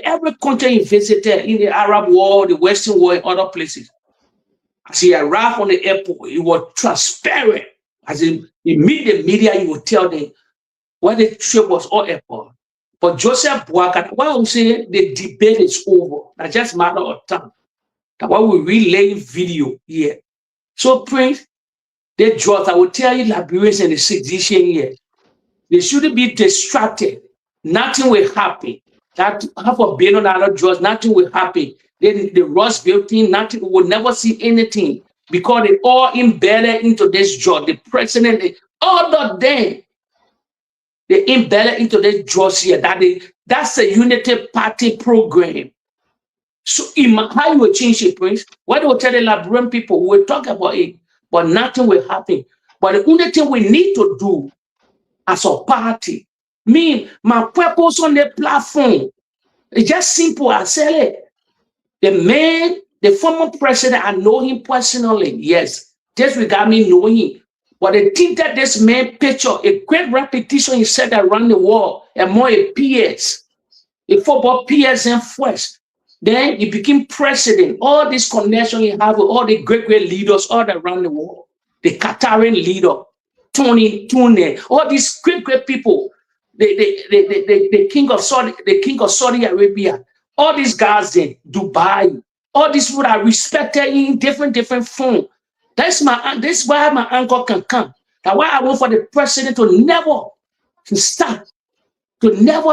every country he visited in the Arab world, the Western world, other places. As he arrived on the airport, he was transparent. As he meet the media, he would tell them where the trip was all airport. But Joseph Boakai, why I would say the debate is over. That's just a matter of time. That's why we relay video here. So, Prince, the judge, I will tell you, Liberians and the sedition here, they shouldn't be distracted. Nothing will happen. That $500 million judge, nothing will happen. The Ross building, nothing, will never see anything because they all embedded into this judge. The president, all of them, they embedded into this judge here. That's a unity party program. So how you will change it, Prince? What will tell the Liberian people? We'll talk about it, but nothing will happen. But the only thing we need to do as a party, my purpose on the platform, it's just simple. I said it. The former president, I know him personally. Yes, just regard me knowing him. But they think that this man picture a great repetition he said around the world, and more a PS, a football PS and first. Then he became president. All this connection he have with all the great leaders all around the world. The Qatarian leader, Tony, all these great people. The king of Saudi Arabia. All these guys in Dubai. All these people are respected in different forms. That's why my uncle can come. That's why I want for the president to never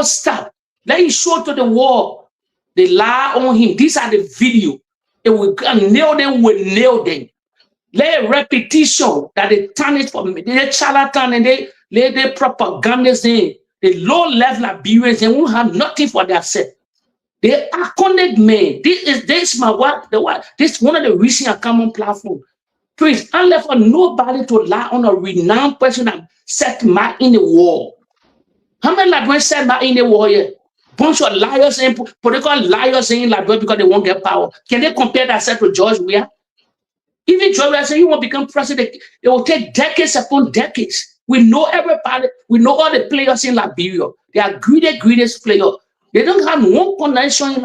stop. Let him show to the world. They lie on him. These are the video. It will nail them, Let a repetition that they turn it for me. They charlatan and they lay their propagandists in. The low-level Liberians, they won't have nothing for themselves. They are connected men. This is one of the reasons I come on platform. Please, unless for nobody to lie on a renowned person that set mark in the war. How many Liberians set mark in the war here? Bunch of liars and political liars in Liberia because they won't get power. Can they compare that set to George Weah? Even George Weah said, you won't become president. It will take decades upon decades. We know everybody. We know all the players in Liberia. They are greatest players. They don't have one connection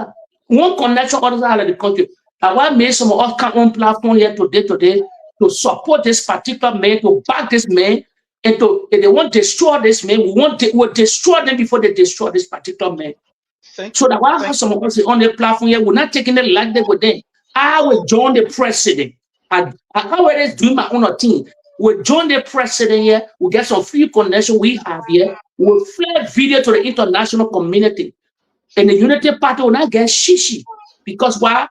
other side of the country. That's why I made some of us come on platform here today to support this particular man, to back this man, and if they want to destroy this man, we'll destroy them before they destroy this particular man. So that's why I have some of us on the platform here. We're not taking it like that with them. I will join the president. I already doing my own thing. We'll join the president here. We'll get some free connection we have here. We'll flare video to the international community. And the Unity Party will not get shishi. Because why?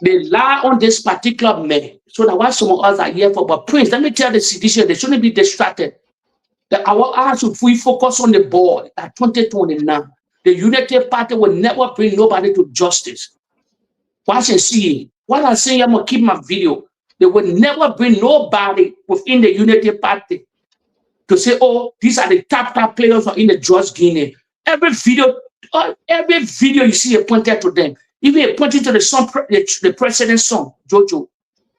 They lie on this particular man. So that's why some of us are here for. But Prince, let me tell the citizen, they shouldn't be distracted. That our eyes should we focus on the board at 2029. The United Party will never bring nobody to justice. Watch and see. What I'm saying, I'm gonna keep my video. They will never bring nobody within the United Party to say, oh, these are the top players in the George Guinea. Every video you see a pointed to them. Even a pointing to the son, the president's son, Jojo.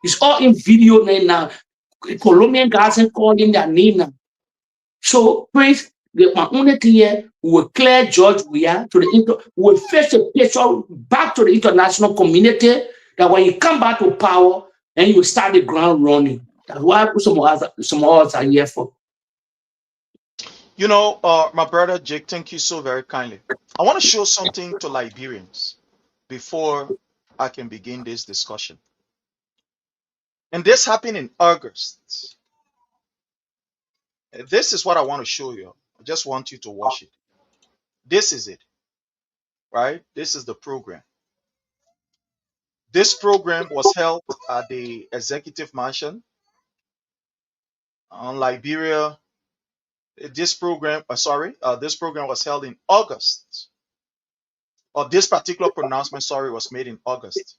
It's all in video now. Colombian guys are calling their name now. So, Prince, my only thing here, we will clear George Weah to we will face a picture back to the international community that when you come back to power and you will start the ground running. That's why some of us are here for. You know, my brother Jake, thank you so very kindly. I want to show something to Liberians before I can begin this discussion. And this happened in August. This is what I want to show you. I just want you to watch it. This is it, right? This is the program. This program was held at the Executive Mansion on Liberia. This program was held in August. Or this particular pronouncement, was made in August.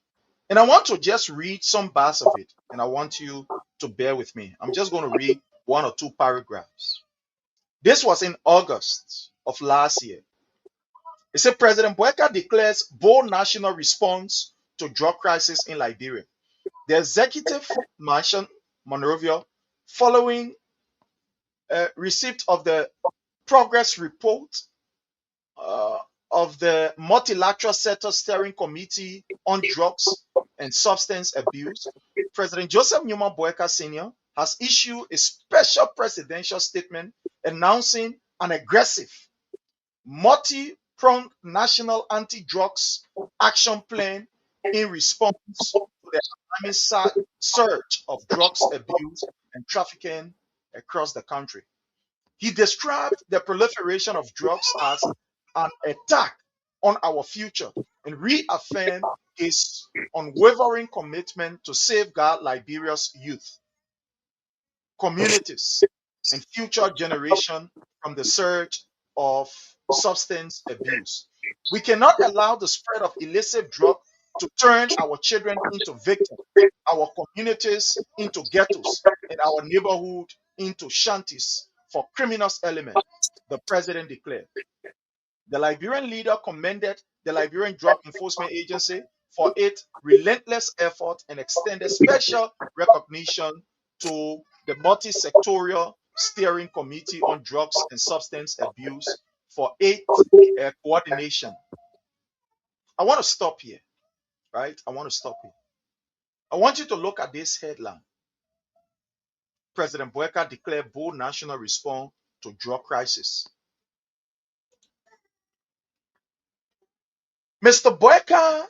And I want to just read some parts of it, and I want you to bear with me. I'm just going to read one or two paragraphs. This was in August of last year. It said President Boakai declares bold national response to drug crisis in Liberia. The Executive Mansion, Monrovia, following receipt of the progress report of the Multilateral Sector Steering Committee on Drugs and Substance Abuse, President Joseph Newman Boakai Sr. has issued a special presidential statement announcing an aggressive, multi-pronged national anti-drugs action plan in response to the alarming surge of drugs abuse and trafficking across the country. He described the proliferation of drugs as an attack on our future and reaffirmed his unwavering commitment to safeguard Liberia's youth, communities, and future generation from the surge of substance abuse. We cannot allow the spread of illicit drugs to turn our children into victims, our communities into ghettos, and our neighborhood into shanties for criminals element, the president declared. The Liberian leader commended the Liberian Drug Enforcement Agency for its relentless effort and extended special recognition to the multi-sectorial steering committee on drugs and substance abuse for its coordination. I want to stop here, right? I want to stop here. I want you to look at this headline. President Boakai declared bold national response to drug crisis. Mr. Boakai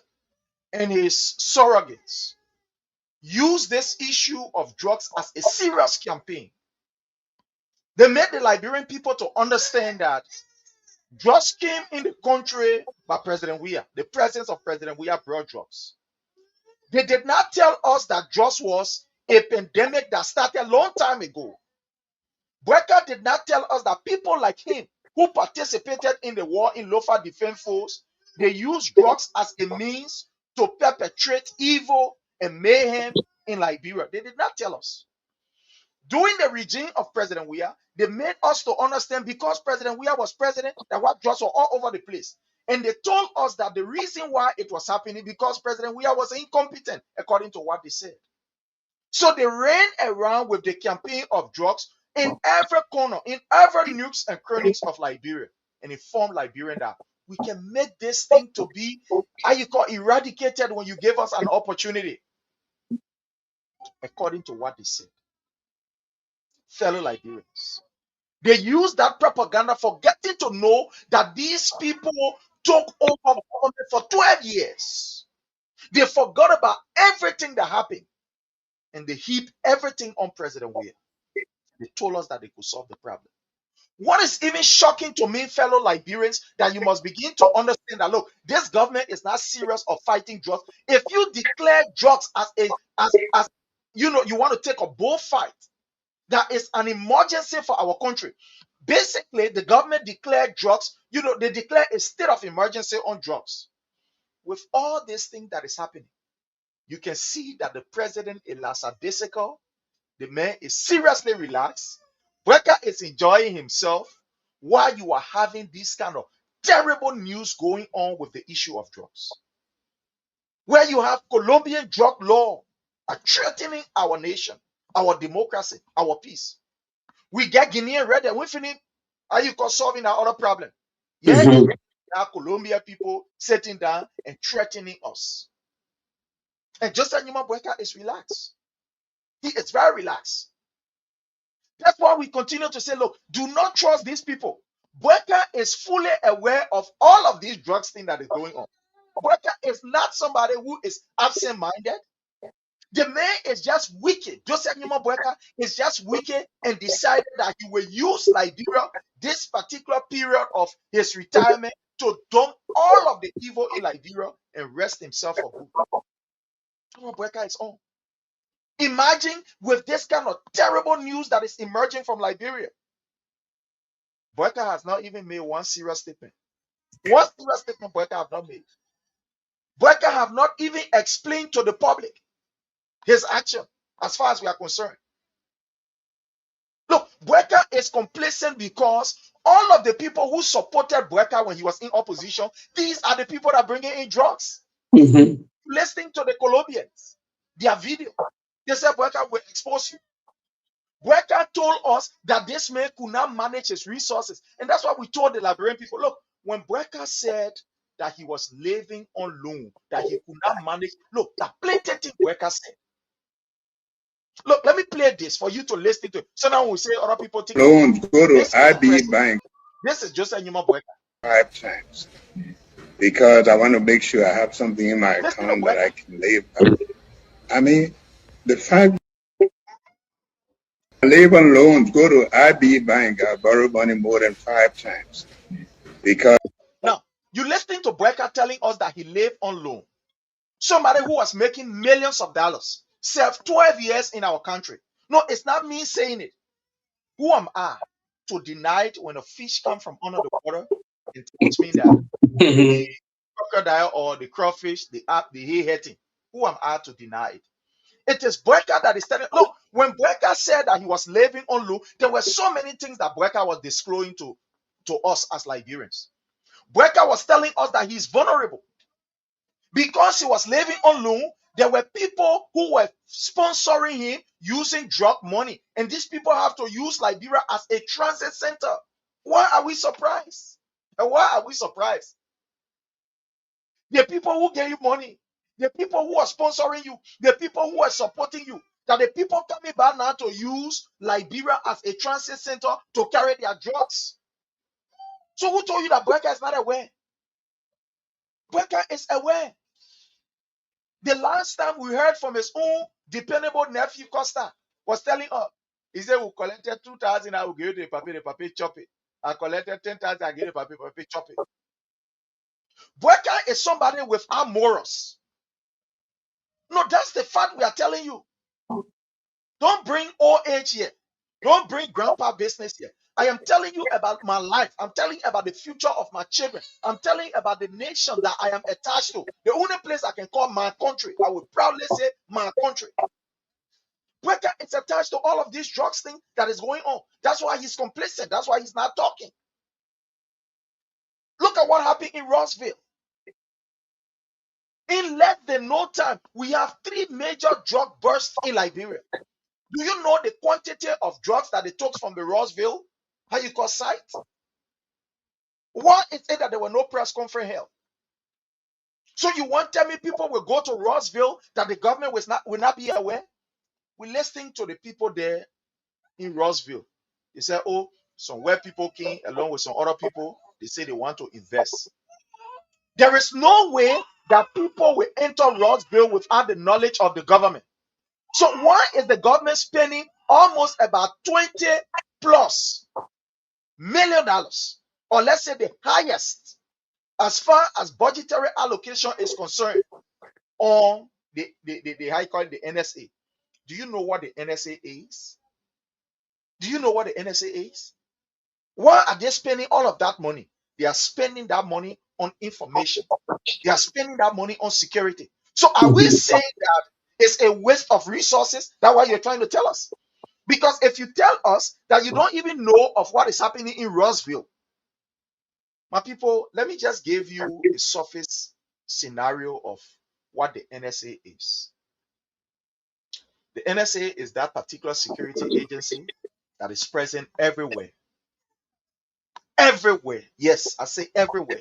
and his surrogates use this issue of drugs as a serious campaign. They made the Liberian people to understand that drugs came in the country by President Weah. The presence of President Weah brought drugs. They did not tell us that drugs was a pandemic that started a long time ago. Boakai did not tell us that people like him who participated in the war in Lofa Defense Force, they used drugs as a means to perpetrate evil and mayhem in Liberia. They did not tell us. During the regime of President Weah, they made us to understand because President Weah was president that what drugs were all over the place. And they told us that the reason why it was happening because President Weah was incompetent, according to what they said. So they ran around with the campaign of drugs in every corner, in every nooks and crannies of Liberia, and informed Liberians that we can make this thing to be, how you call, eradicated when you give us an opportunity, according to what they said. Fellow Liberians, they used that propaganda for getting to know that these people took over government for 12 years. They forgot about everything that happened, and they heaped everything on President Weah. They told us that they could solve the problem. What is even shocking to me, fellow Liberians, that you must begin to understand that look, this government is not serious of fighting drugs. If you declare drugs as you know, you want to take a bullfight, that is an emergency for our country. Basically, the government declared drugs, you know, they declare a state of emergency on drugs. With all this thing that is happening, you can see that the president is lackadaisical. The man is seriously relaxed. Brecker is enjoying himself while you are having this kind of terrible news going on with the issue of drugs. Where you have Colombian drug law are threatening our nation, our democracy, our peace. We get Guinean red and we finish. Are you solving our other problem? Yeah, Mhm. our Colombia people sitting down and threatening us. And Joseph Newman Brecker is relaxed. He is very relaxed. That's why we continue to say, look, do not trust these people. Brecker is fully aware of all of these drugs thing that is going on. Brecker is not somebody who is absent-minded. The man is just wicked. Joseph Newman Brecker is just wicked and decided that he will use Liberia this particular period of his retirement to dump all of the evil in Liberia and rest himself for good. Newman Brecker is on. Imagine with this kind of terrible news that is emerging from Liberia. Brecker has not even made one serious statement. One serious statement Brecker have not made. Brecker have not even explained to the public his action as far as we are concerned. Look, Brecker is complacent because all of the people who supported Brecker when he was in opposition, these are the people that bring in drugs. Mhm. Listening to the Colombians, their video, they said Brecker will expose you. Brecker told us that this man could not manage his resources. And that's why we told the Liberian people, look, when Brecker said that he was living on loan, that he could not manage, look, the blatant thing Brecker said. Look, let me play this for you to listen to. So now we say other people think Loans go to this is the IB president. Bank This is Joseph Newman Brecker. 5 times because I want to make sure I have something in my Listen to account that Brecker. I can live by. I mean, the fact I live on loans go to IB Bank, I borrow money more than 5 times because Now, you listen to Brecker telling us that he lived on loan. Somebody who was making millions of dollars, served 12 years in our country. No, it's not me saying it. Who am I to deny it when a fish comes from under the water and tells me that the crocodile or the crawfish, the hay-hitting? Who am I to deny it? It is Brecker that is telling. Look, when Brecker said that he was living on loan, there were so many things that Brecker was disclosing to us as Liberians. Brecker was telling us that he's vulnerable. Because he was living on loan, there were people who were sponsoring him using drug money. And these people have to use Liberia as a transit center. Why are we surprised? And why are we surprised? The people who gave you money, the people who are sponsoring you, the people who are supporting you, that the people coming back now to use Liberia as a transit center to carry their drugs. So who told you that Brecker is not aware? Brecker is aware. The last time we heard from his own dependable nephew Costa was telling us, he said, we collected 2,000, I will give you the papi chop it. I collected 10,000, I give you the papi chop it. Brecker is somebody without morals. No, that's the fact we are telling you. Don't bring old age here. Don't bring grandpa business here. I am telling you about my life. I'm telling you about the future of my children. I'm telling you about the nation that I am attached to. The only place I can call my country. I would proudly say my country. Brecker is attached to all of these drugs thing that is going on. That's why he's complicit. That's why he's not talking. Look at what happened in Rossville. In less than no time, we have 3 major drug bursts in Liberia. Do you know the quantity of drugs that they took from the Rossville, how you call site? Why is it that there were no press conference held? So you want to tell me people will go to Rossville that the government will not be aware? We're listening to the people there in Rossville. They say, oh, some white people came along with some other people. They say they want to invest. There is no way that people will enter Rossville without the knowledge of the government. So why is the government spending almost about 20 plus million, or let's say the highest as far as budgetary allocation is concerned on the how you call it, the NSA. Do you know what the NSA is? Do you know what the NSA is? Why are they spending all of that money? They are spending that money on information. They are spending that money on security. So are we saying that it's a waste of resources? That's what you're trying to tell us. Because if you tell us that you don't even know of what is happening in Roseville, my people, let me just give you a surface scenario of what the NSA is. The NSA is that particular security agency that is present everywhere. Everywhere. Yes, I say everywhere.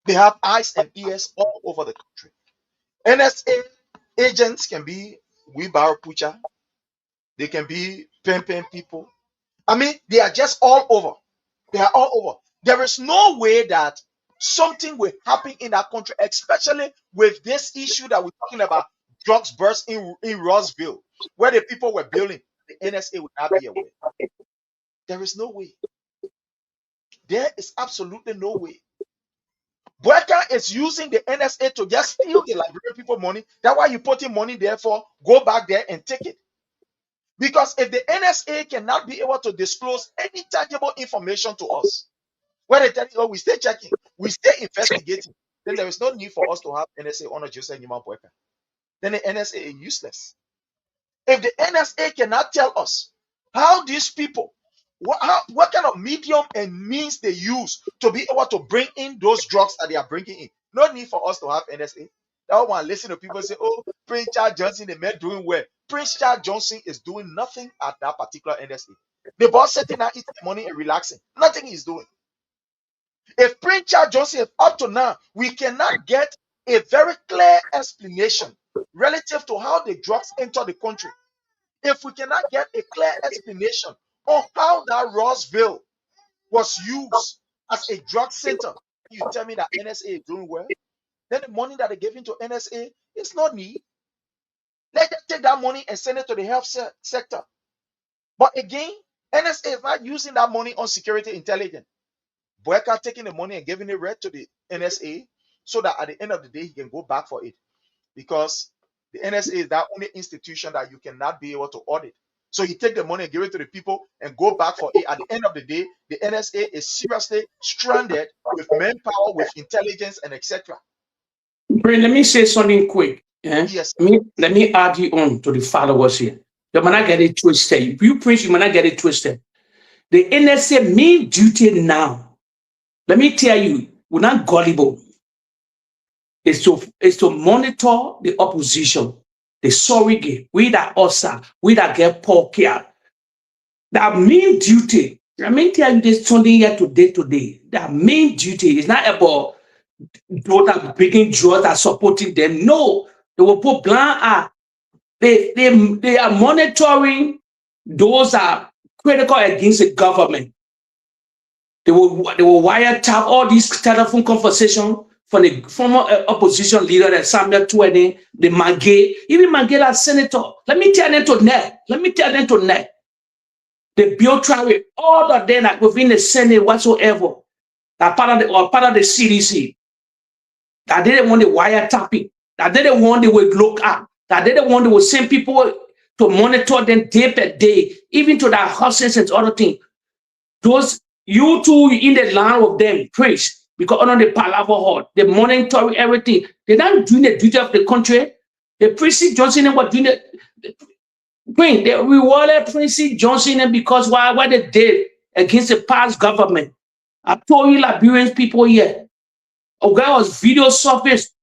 They have eyes and ears all over the country. NSA agents can be wheelbarrow pusher. They can be pen people. I mean, they are just all over. They are all over. There is no way that something will happen in that country, especially with this issue that we're talking about, drugs burst in Roseville, where the people were building. The NSA would not be aware. There is no way. There is absolutely no way. Boakai is using the NSA to just steal the Liberian people money. That's why you put in money there for. Go back there and take it. Because if the NSA cannot be able to disclose any tangible information to us, where they tell you, oh, we stay checking, we stay investigating, then there is no need for us to have NSA on Joseph Newman Boakai. Then the NSA is useless. If the NSA cannot tell us how these people, what kind of medium and means they use to be able to bring in those drugs that they are bringing in, no need for us to have NSA. That one, listen to people say, oh, Prince Charles Johnson, the man doing well. Prince Charles Johnson is doing nothing at that particular NSA. The boss sitting there eating money and relaxing. Nothing he's doing. If Prince Charles Johnson is up to now, we cannot get a very clear explanation relative to how the drugs enter the country. If we cannot get a clear explanation on how that Roseville was used as a drug center, you tell me that NSA is doing well, then the money that they gave into NSA is not need. Let them take that money and send it to the health sector. But again, NSA is not using that money on security intelligence. Boakai taking the money and giving it right to the NSA so that at the end of the day, he can go back for it. Because the NSA is that only institution that you cannot be able to audit. So you take the money and give it to the people and go back for it. At the end of the day, the NSA is seriously stranded with manpower, with intelligence, and etc. Let me say something quick. Yes. Let me add you on to the followers here. You might not get it twisted. If you preach, you might not get it twisted. The NSA main duty now, let me tell you, we're not gullible. Is to monitor the opposition, the surrogate, we that OSA, we that get poor care. That main duty, I mean, tell you this something here today. That main duty is not about those that bringing drugs that supporting them. No, they will put blind eye. They are monitoring those that are critical against the government. They will wiretap all these telephone conversations from the former opposition leader, the Samuel Twede, the Mange, even Mange as senator. Let me tell them to net. The Biotrari, all of them that within the Senate whatsoever, that part of the CDC, that they didn't want the wiretapping, that they didn't want they would look at, that they didn't want they would send people to monitor them day by day, even to their houses and other things. Those you two in the line of them, praise. Because under the palaver hall, they monitoring everything. They're not doing the duty of the country. The Prince Johnson was doing it. They rewarded Prince Johnson because what they did against the past government. I told you Liberian people here. A guy was video surfaced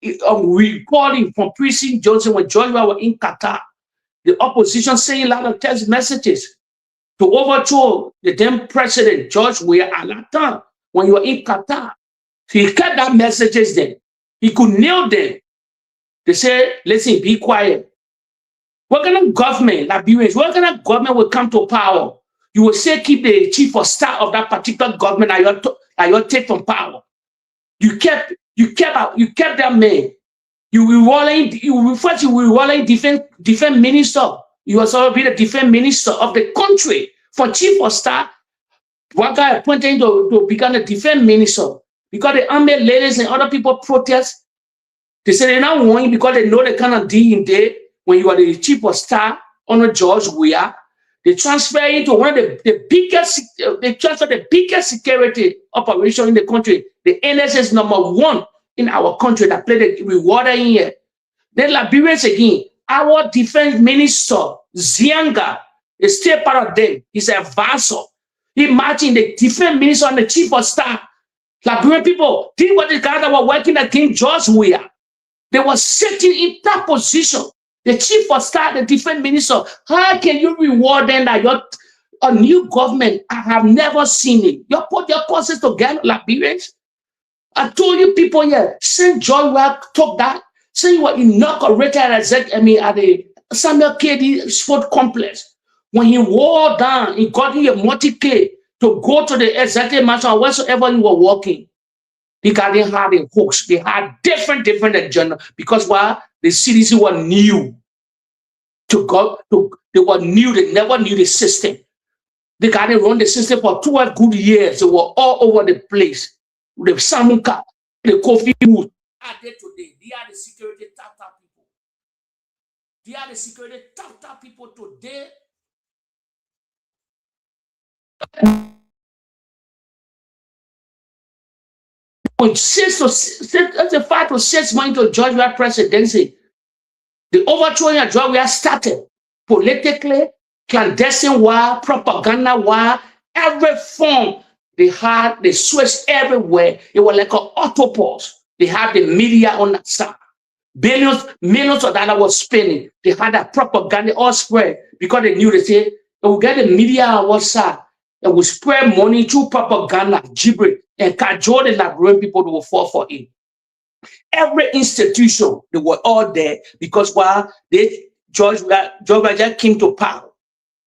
recording from Prince Johnson when Georgia was in Qatar. The opposition saying a lot of text messages to overthrow the then president, George Weah at that time. When you were in Qatar, so he kept that messages there. He could nail them. They say, listen, be quiet. What kind of government, Liberians, what kind of government will come to power? You will say, keep the chief of staff of that particular government that you take from power. You kept that man. You were rolling defense minister. You was already the defense minister of the country for chief of staff Boakai appointed him to become the defense minister because the army ladies and other people protest. They say they not want you because they know the kind of deal in there when you are the chief of staff under George Weah. They transfer you to one of the biggest, they transfer the biggest security operation in the country. The NSS #1 in our country that play the rewarder in here. Then Liberians again, our defense minister, Zianga, is still part of them. He's a vassal. Imagine the defense minister and the chief of staff. Liberian people, these were the guys that were working against George Weah. They were sitting in that position. The chief of staff, the defense minister, how can you reward them that you're a new government? I have never seen it. You put your courses together, Liberians. I told you people here, since George Weah took that, since you were inaugurated at the Samuel K.D. Sport Complex, when he wore down, he got you a multi-K to go to the executive mansion or wheresoever you were working. Because they had a hoax. They had different agenda. Because why? The CDC were new to go. They were new. They never knew the system. They got to run the system for 12 good years. They were all over the place. The Samuka, the Kofi Wood. Are there today? They are the security top people. They are the security top people today. With 5 to 6 months to George Weah presidency, the overthrowing of George Weah started politically, clandestine war, propaganda war, every form they had, they switched everywhere. It was like an autopause. They had the media on that side. Millions of dollars was spending. They had that propaganda all spread because they knew they say, we'll get the media on one side and we spread money through propaganda, gibberish, and cajole the Liberian people will fall for it. Every institution, they were all there because while George Weah came to power,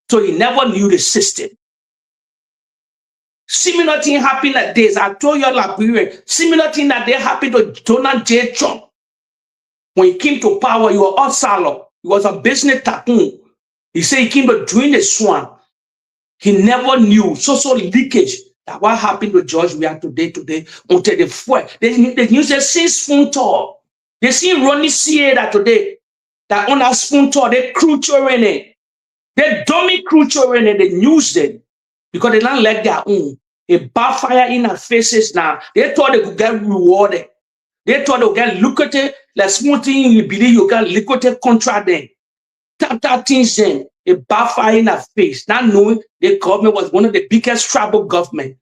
so he never knew the system. Similar thing happened like this. I told you, Liberian, similar thing that they happened to Donald J. Trump. When he came to power, he was all salo. He was a business tycoon. He said he came to drain the swamp. He never knew social leakage that what happened to George Weah today until the fuel. They use the same spoon tall. They see Ronnie C.A. that today, that on that spoon tall, they crew children it. They dummy crew children it, they use them because they don't like their own. They backfire in our faces now. They thought they could get rewarded. They thought they would get lucrative, like small thing you believe you get lucrative contract then. That things then, a backfire in our face. Not knowing the government was one of the biggest tribal government.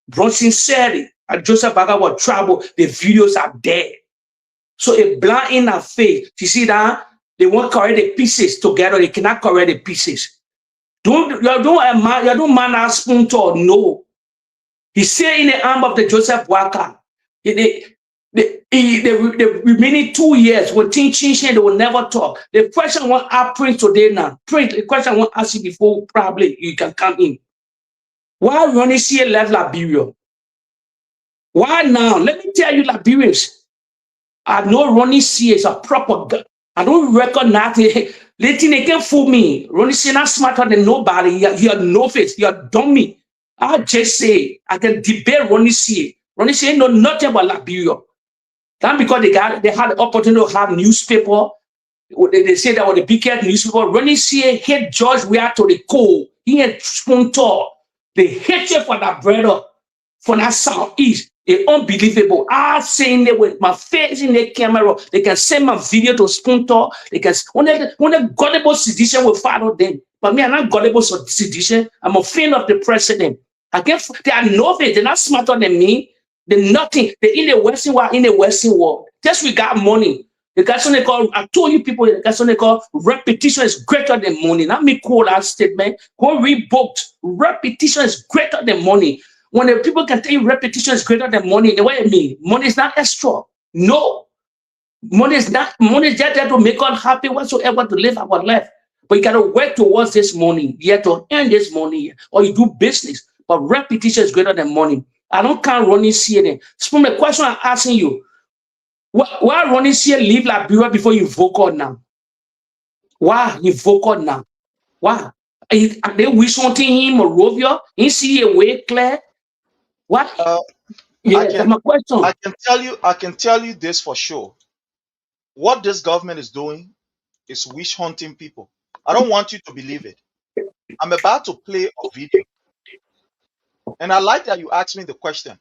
Bronson said it, and Joseph Baga was tribal. The videos are there. So a blind in our face. You see that? They won't carry the pieces together. They cannot carry the pieces. You don't man that spoon tall. No. He said in the arm of the Joseph Boakai, the remaining 2 years when things change, they will never talk. The question I want to ask Prince today now. Prince, the question I want to ask you before probably you can come in. Why Ronnie C.A. left Liberia? Why now? Let me tell you, Liberians. I know Ronnie C.A. is a proper guy. I don't recognize it. They think they can fool me. Ronnie C.A. not smarter than nobody. You're no face. You're dummy. I just say I can debate Ronnie C.A. Ronnie C.A. know nothing about Liberia. That's because they had the opportunity to have newspaper. They say that was the biggest newspaper. Ronnie C.A. hate George Weah to the core. He had spoon tall. They hate you for that brother, for that southeast. It's unbelievable. I saying it with my face in the camera. They can send my video to spoon tall. They can when the gullible sedition will follow them. But me, I'm not gullible sedition. I'm a fan of the president. They are novice. They're not smarter than me. They're nothing. They're in the Western world. Just we got money. The guys they call, I told you people, the guys they call repetition is greater than money. Not me call that statement. Go read books. Repetition is greater than money. When the people can tell you repetition is greater than money, the way I mean, money is not extra. No. Money is just there to make us happy whatsoever to live our life. But you gotta work towards this money. You have to earn this money, or you do business. But repetition is greater than money. I don't count Ronnie C.A. So the question I'm asking you, why Ronnie C.A. leave Liberia before you vote on now? Why you vote on now? Why? Are they wish wanting him Morovia? He see a way clear? What? Yeah, that's my question. I can tell you this for sure. What this government is doing is wish hunting people. I don't want you to believe it. I'm about to play a video. And I like that you asked me the question.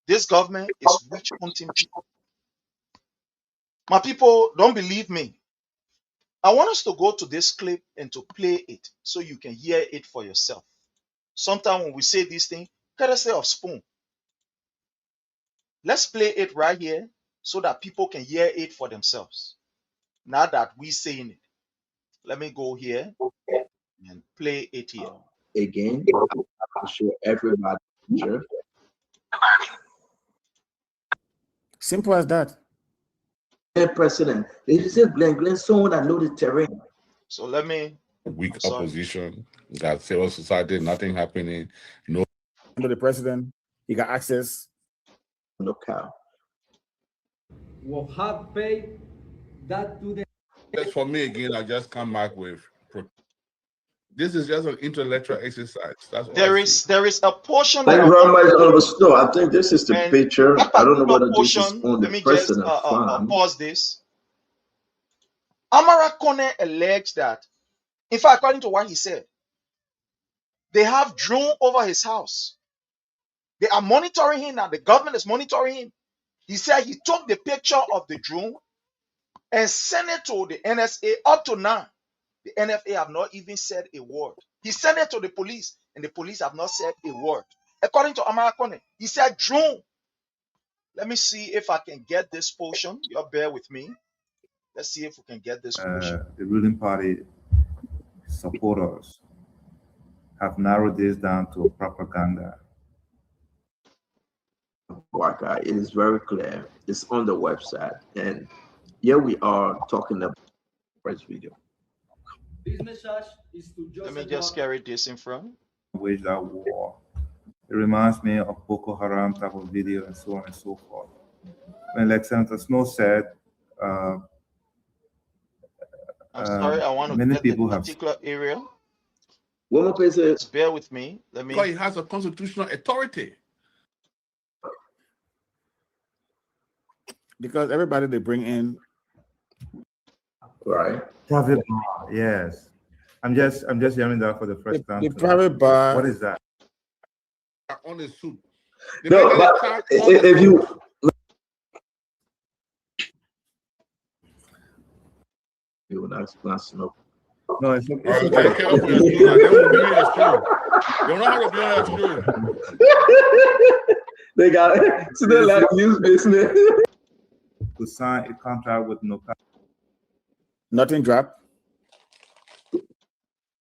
This government is witch hunting people. My people, don't believe me. I want us to go to this clip and to play it so you can hear it for yourself. Sometimes when we say these things, courtesy of spoon. Let's play it right here so that people can hear it for themselves. Now that we saying it. Let me go here and play it here. Again, I'm sure everybody. Sure. Simple as that. President, they just said Glenn, someone that knows the terrain. So let me. Weak opposition, got civil society, nothing happening. No. Under the president, he got access. No cow. Will have paid that to the. As for me again, I just come back with. This is just an intellectual exercise. That's all there is a portion. Thank you very much on the store. I think this is the picture. I don't know whether this is on the president farm. Pause this. Amara Kone alleged that, in fact, according to what he said, they have drone over his house. They are monitoring him now. The government is monitoring him. He said he took the picture of the drone and sent it to the NSA. Up to now, the NFA have not even said a word. He sent it to the police, and the police have not said a word. According to Amara Kone, he said drone. Let me see if I can get this portion. You bear with me. Let's see if we can get this portion. The ruling party supporters have narrowed this down to propaganda. Boakai, it is very clear. It's on the website, and here we are talking about the first video. This message is to Let me just carry this in front. Wage that war. It reminds me of Boko Haram type of video and so on and so forth. When, like Senator Snow said, I'm sorry, I want to many get people the particular area. Just bear with me. Let me. Because he has a constitutional authority. Because everybody they bring in, right? Private bar, yes. I'm just hearing that for the first time. The private bar. What is that? On the suit. No, but if you. You will not explain smoke. No, it's okay. Be careful, you don't know how to play that. They got it. So they like news business. To sign a contract with no. Nothing dropped.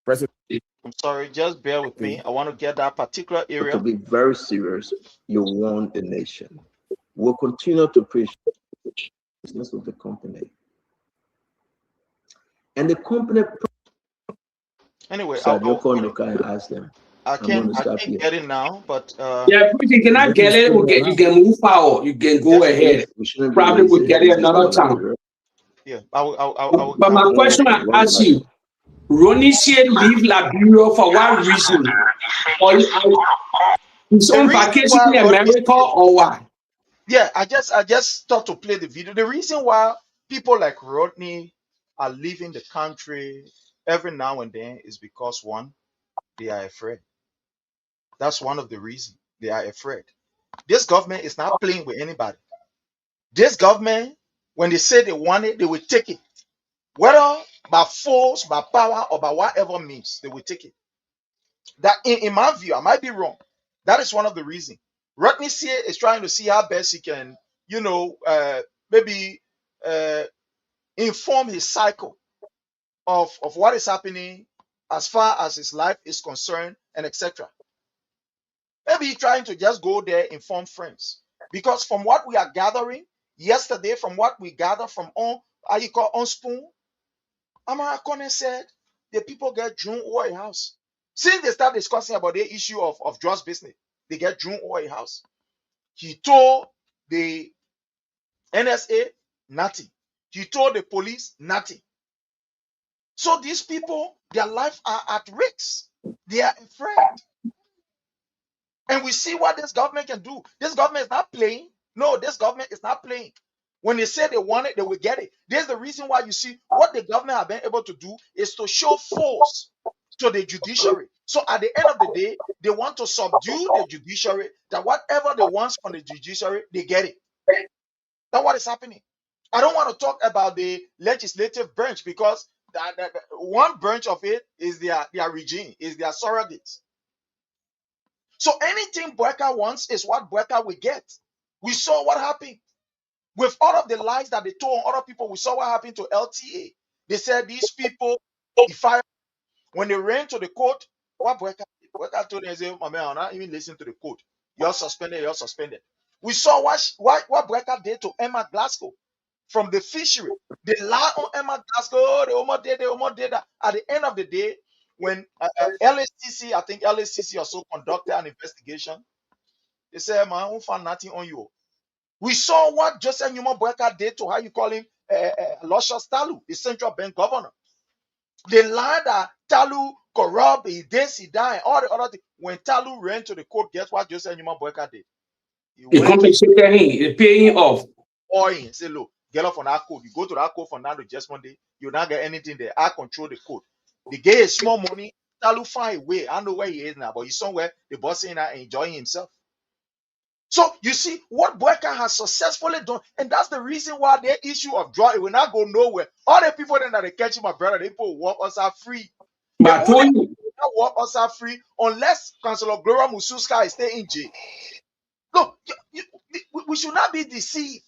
President. I'm sorry, just bear with me. I want to get that particular area. To be very serious, you want the nation. We'll continue to preach business of the company. And the company. Anyway, so I'll call Noka and ask them. I can't get it now, but yeah, if you cannot get it, you can move forward. You can go ahead. Probably we'll get it another time. Yeah, I will. But my question I ask you, Ronnie said leave Liberia for what reason? Or he's on vacation in America or what? Yeah, I just thought to play the video. The reason why people like Rodney are leaving the country every now and then is because one, they are afraid. That's one of the reasons they are afraid. This government is not playing with anybody. This government, when they say they want it, they will take it. Whether by force, by power, or by whatever means, they will take it. That, in my view, I might be wrong. That is one of the reasons. Rodney is trying to see how best he can, maybe inform his cycle of what is happening as far as his life is concerned and etc. Maybe he's trying to just go there, inform friends. Because from what we are gathering yesterday, from what we gather from on Spoon, Amara Kone said the people get drone over a house. Since they start discussing about the issue of drugs business, they get drone over a house. He told the NSA nothing. He told the police nothing. So these people, their life are at risk. They are afraid. And we see what this government can do. This government is not playing. No, this government is not playing. When they say they want it, they will get it. There's the reason why you see what the government have been able to do is to show force to the judiciary. So at the end of the day, they want to subdue the judiciary, that whatever they want from the judiciary, they get it. That's what is happening. I don't want to talk about the legislative branch because one branch of it is their regime, is their surrogates. So anything Boakai wants is what Boakai will get. We saw what happened with all of the lies that they told other people. We saw what happened to LTA. They said these people, if I when they ran to the court, what Boakai told them, they said, "My man, I'm not even listening to the court. You're suspended. You're suspended." We saw what Boakai did to Emma Glasgow from the fishery. They lie on Emma Glasgow. They almost did that. At the end of the day, when LACC, I think LACC also conducted an investigation, they said, "Man, we found nothing on you." We saw what Joseph Newman Boakai did to, how you call him, Luscious Talu, the central bank governor. They lied that Talu corrupt, he this, he died, all the other things. When Talu ran to the court, guess what Joseph Newman Boakai did? He compensated him, he pay him off. Or he say, "Look, get off on that code. You go to that code for now to just one day, you'll not get anything there. I control the code." They gave small money. Talu find a way. I don't know where he is now, but he's somewhere. The boss in there enjoying himself. So you see what Boakai has successfully done, and that's the reason why the issue of drug, it will not go nowhere. All the people then that they catch my brother, they people walk us out free. But I told you, not walk us out free unless Councillor Gloria Mususka is staying in jail. Look, we should not be deceived.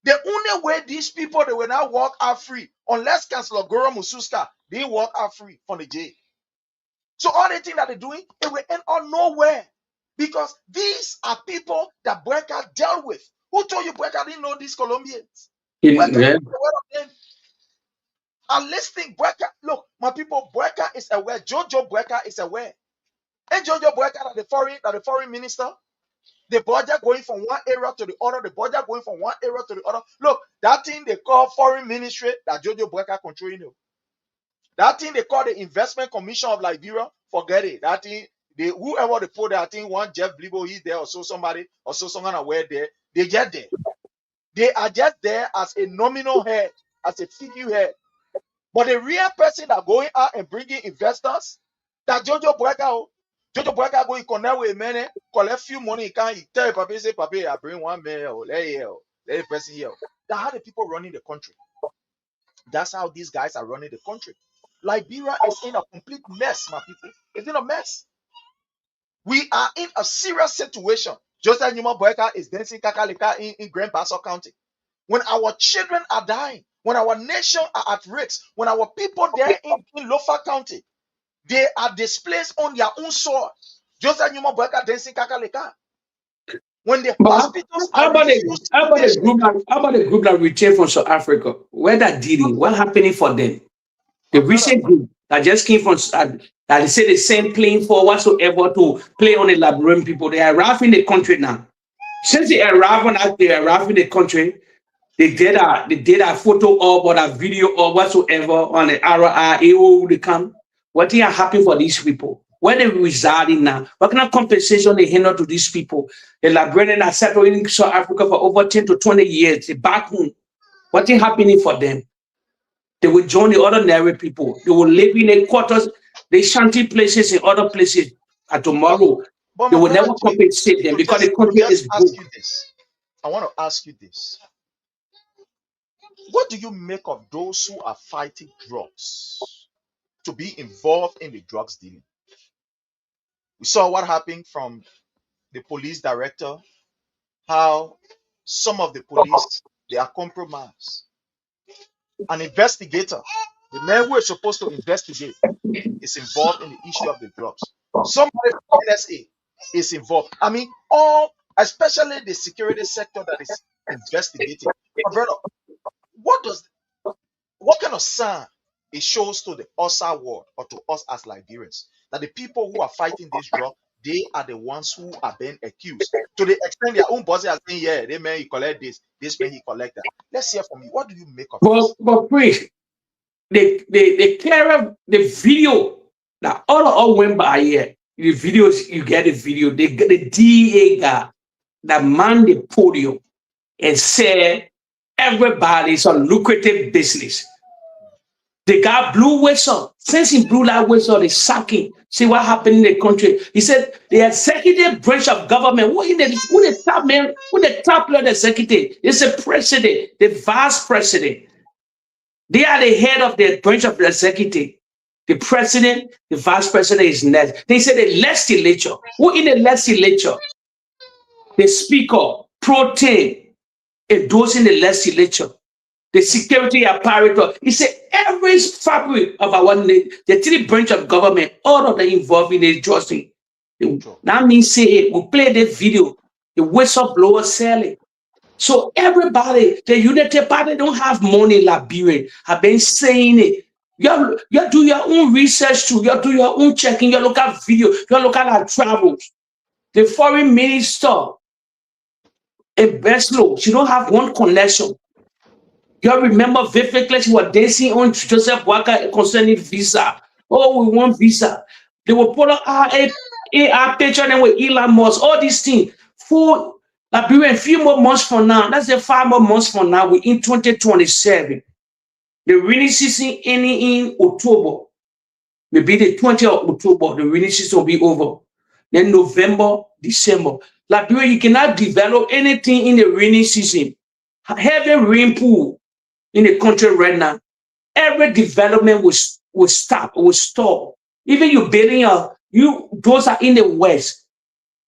The only way these people, they will not walk out free unless Councillor Gloria Mususka, they walk out free from the jail. So all the things that they're doing, it will end up nowhere. Because these are people that Boakai dealt with. Who told you Boakai didn't know these Colombians? Boakai is aware of them. I'm listening, Boakai. Look, my people, Boakai is aware. Jojo Boakai is aware. And Jojo Boakai, the foreign minister, the budget going from one area to the other, the budget going from one area to the other. Look, that thing they call foreign ministry, that Jojo Boakai controlling you. That thing they call the Investment Commission of Liberia, forget it. That thing, whoever they put there, I think one Jeff Blibo, he's there, or so somebody, or so someone aware there, they get there. They are just there as a nominal head, as a figurehead. But the real person that going out and bringing investors, that Jojo Boakai. Jojo Boakai go, he connect with a man, collect few money, he can't, he tell your papa, say, "Papa, I bring 1 million, let the person here." That's how the people running the country. That's how these guys are running the country. Liberia is in a complete mess, my people. It's in a mess. We are in a serious situation. Joseph Newman Boakai is dancing kakalika in Grand Bassa County. When our children are dying, when our nation are at risk, when our people there in Lofa County, they are displaced on their own soil. Joseph Newman Boakai dancing kakalika. When the hospitals how are about refused, the group that returned from South Africa? Where that dealing? What happening for them? The recent group that just came from that they say the same plane for whatsoever to play on the Liberian people. They arrive in the country now. Since they arrive in the country, they did a photo or a video or whatsoever on the RIAO they come. What they are happy for these people? Where they residing now? What kind of compensation they handle to these people? The Liberians are settled in South Africa for over 10 to 20 years. They back home. What is happening for them? They will join the ordinary people. They will live in the quarters, the shanty places and other places. And tomorrow, they will never compensate them because the country is broke. I want to ask you this. What do you make of those who are fighting drugs to be involved in the drugs dealing? We saw what happened from the police director, how some of the police, they are compromised. An investigator, the man who is supposed to investigate, is involved in the issue of the drugs. Somebody from NSA is involved. I mean, especially the security sector that is investigating. My brother, what kind of sign it shows to the outside world or to us as Liberians that the people who are fighting this drug, they are the ones who are being accused to the extent their own bosses are saying, "Yeah, they may he collect this man he collect that." Let's hear from you. What do you make of this? But please, they clear up the video that all went by here. The videos, you get the video. They get the DA guy that man the podium and said everybody's a lucrative business. The guy blew whistle. Since he blew that whistle, they sack him. See what happened in the country. He said the executive branch of government, who the top man, who the top level executive? It's the president, the vice president. They are the head of the branch of the executive. The president, the vice president is next. They say the legislature. Who in the legislature? The speaker, pro tem, and those in the legislature. The security apparatus. He said every fabric of our nation, the three branch of government, all of them involved in the justice. That means say we play the video, the whistleblower selling. So everybody, the United Party don't have money in Liberia. I've been saying it. You do your own research too. You do your own checking. You look at video. You look at our travels. The foreign minister in Beslow, she don't have one connection. You remember vividly she was dancing on Joseph Boakai concerning visa. Oh, we want visa. They will put our picture and with Elon Musk, all these things. For Liberia, a few more months from now, that's the 5 more months from now, we're in 2027. The rainy season ending in October. Maybe the 20th of October, the rainy season will be over. Then November, December. Liberia, you cannot develop anything in the rainy season. Heavy rainfall in the country right now. Every development will stop, will stop. Even you building those are in the West.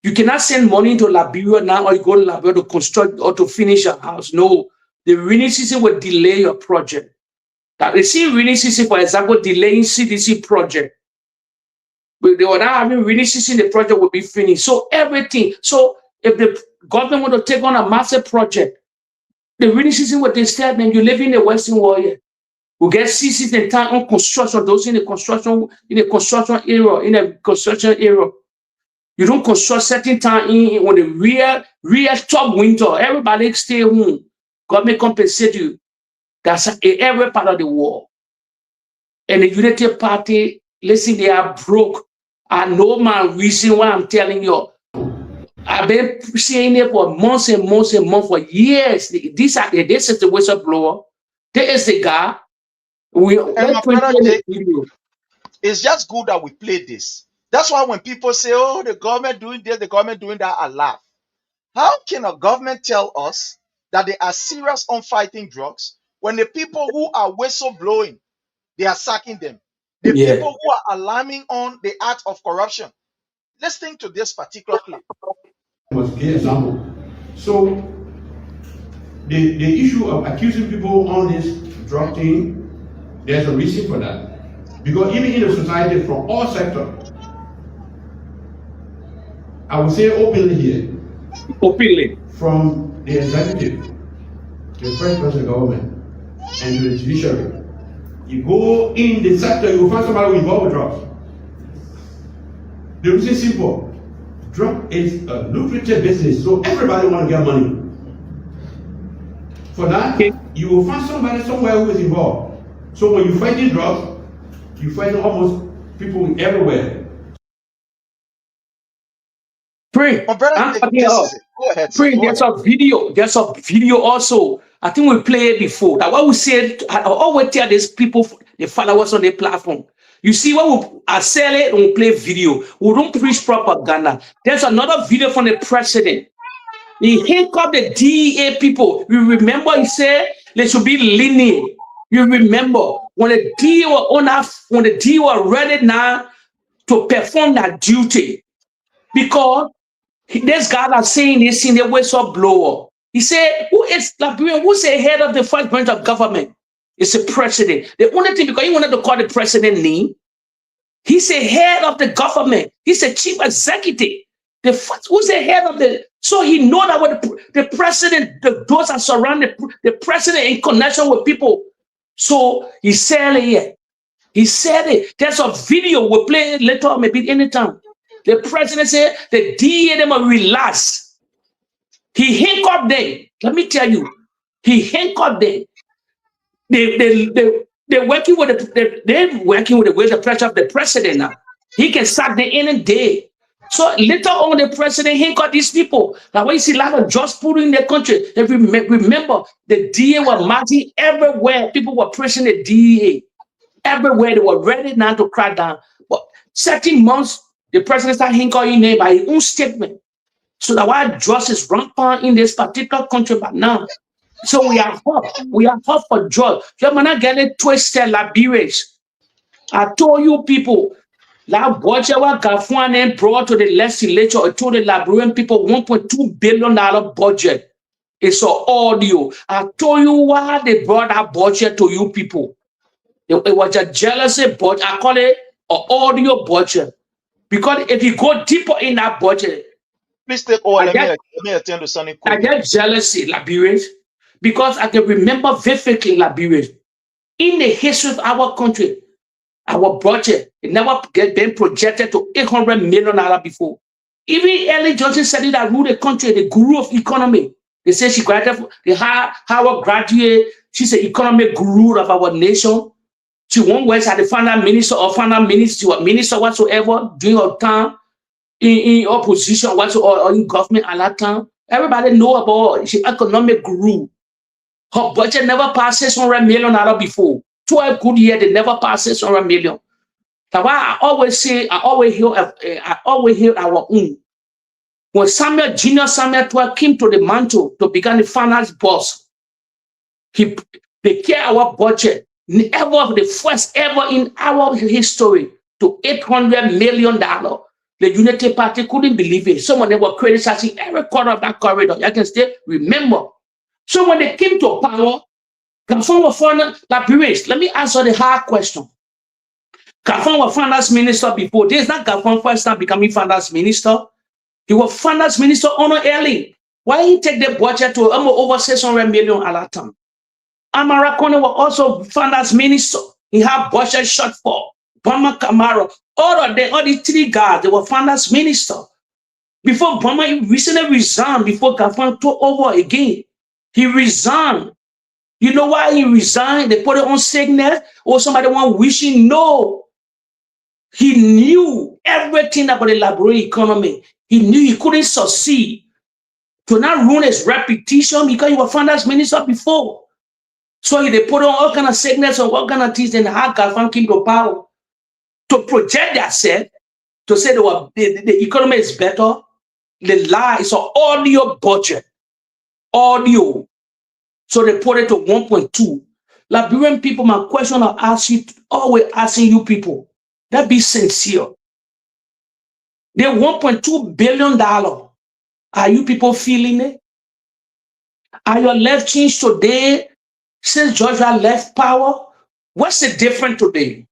You cannot send money to Liberia now or you go to Liberia to construct or to finish a house. No, the rainy season will delay your project. That you see rainy season, for example, delaying CDC project. But they were not having rainy season, the project will be finished. So everything. So if the government want to take on a massive project, the rainy season will disturb them. You live in the Western world. We get seasons and time on construction. Those in the construction era. You don't construct certain time when the real top winter. Everybody stay home. Government compensate you. That's in every part of the world. And the Unity Party, listen, they are broke. I know my reason why I'm telling you. I've been saying it for months and months and months, for years. This is the whistleblower. This is the guy. And my brother Jake, it's just good that we play this. That's why when people say, oh, the government doing this, the government doing that, I laugh. How can a government tell us that they are serious on fighting drugs when the people who are whistleblowing, they are sacking them? The people who are alarming on the act of corruption. Listen to this particular clip. Example. So the issue of accusing people on this drug thing, there's a reason for that. Because even in the society, from all sectors, I would say openly here, from the executive, the first person government, and to the judiciary, you go in the sector, you will find somebody who involved with drugs. The reason is simple. Drug is a lucrative business, so everybody want to get money. For that, you will find somebody somewhere who is involved. So when you fight these drugs, you find almost people everywhere. Pray. Go ahead. There's a video also. I think we played before. That what we said, I always tell these people, the followers on the platform. You see, when I sell it, we play video. We don't preach propaganda. There's another video from the president. He handcuffed the DEA people. You remember he said they should be lenient. You remember when the DEA were ready now to perform that duty. Because this guy that's saying this in the whistleblower. He said, who's the head of the first branch of government? It's the president. The only thing, because he wanted to call the president name, he's the head of the government. He's the chief executive. Who's the head of the... So he know that what the president, those are surrounding the president in connection with people. So he said it here. He said it. There's a video. We'll play it later, maybe anytime. The president said the DA them will relax. He handcuffed them. Let me tell you. He handcuffed them. They're working with the pressure of the president now. He can sack them any day. So later on, the president, he got these people. Now, when you see a lot of jobs put in the country, if you remember, the DA were marching everywhere. People were pressing the DA. Everywhere they were ready now to crack down. But 13 months, the president started hinkering name by his own statement. So that why drugs is rampant in this particular country but now. So we are hot. We are hot for drugs. You are not getting twisted like B-race. I told you people, that budget what Gafuan brought to the legislature or to the Liberian people $1.2 billion budget. It's an audio. I told you why they brought that budget to you people. It was a jealousy budget. I call it an audio budget. Because if you go deeper in that budget, please take over. Let me attend to Sonny. I get jealousy, Liberians, because I can remember vividly, Liberians, in the history of our country, our budget, it never been projected to $800 million before. Even Ellie Johnson said it that ruled the country, the guru of economy. They say she graduated, the Howard graduate, she's the economic guru of our nation. She won't work as the finance minister or finance minister or minister whatsoever during her time in opposition or in government at that time. Everybody know about her. She's economic guru. Her budget never passed $600 million before. 12 good years, they never passed $600 million. That's why I always say, I always hear our own. When Samuel 12 came to the mantle to become the finance boss, he became our budget, the first ever in our history, to $800 million. The Unity Party couldn't believe it. Some of them were criticizing every corner of that corridor. You can still remember. So when they came to power, Gafon was foreign Liberians. Let me answer the hard question. Gafon was finance minister before. This is not Gafon first time becoming finance minister. He was finance minister on early. Why he take the budget to over $600 million at that time? Amara Kone was also finance minister. He had budget shortfall. Bama Kamara, all the three guys, they were finance minister. Before Bama, he recently resigned before Gafon took over again. He resigned. You know why he resigned? They put it on sickness or somebody want wishing? No. He knew everything about the Liberian economy. He knew he couldn't succeed. To not ruin his reputation because he was finance minister before. So they put on all kind of sickness and all kind of things and how Gafon came to power. To project themselves, to say the economy is better, the lie is an audio budget. Audio. So they put it to 1.2. Liberian people, my question I ask you, always asking you people, that be sincere. The $1.2 billion, are you people feeling it? Are your left changed today since Georgia left power? What's the difference today?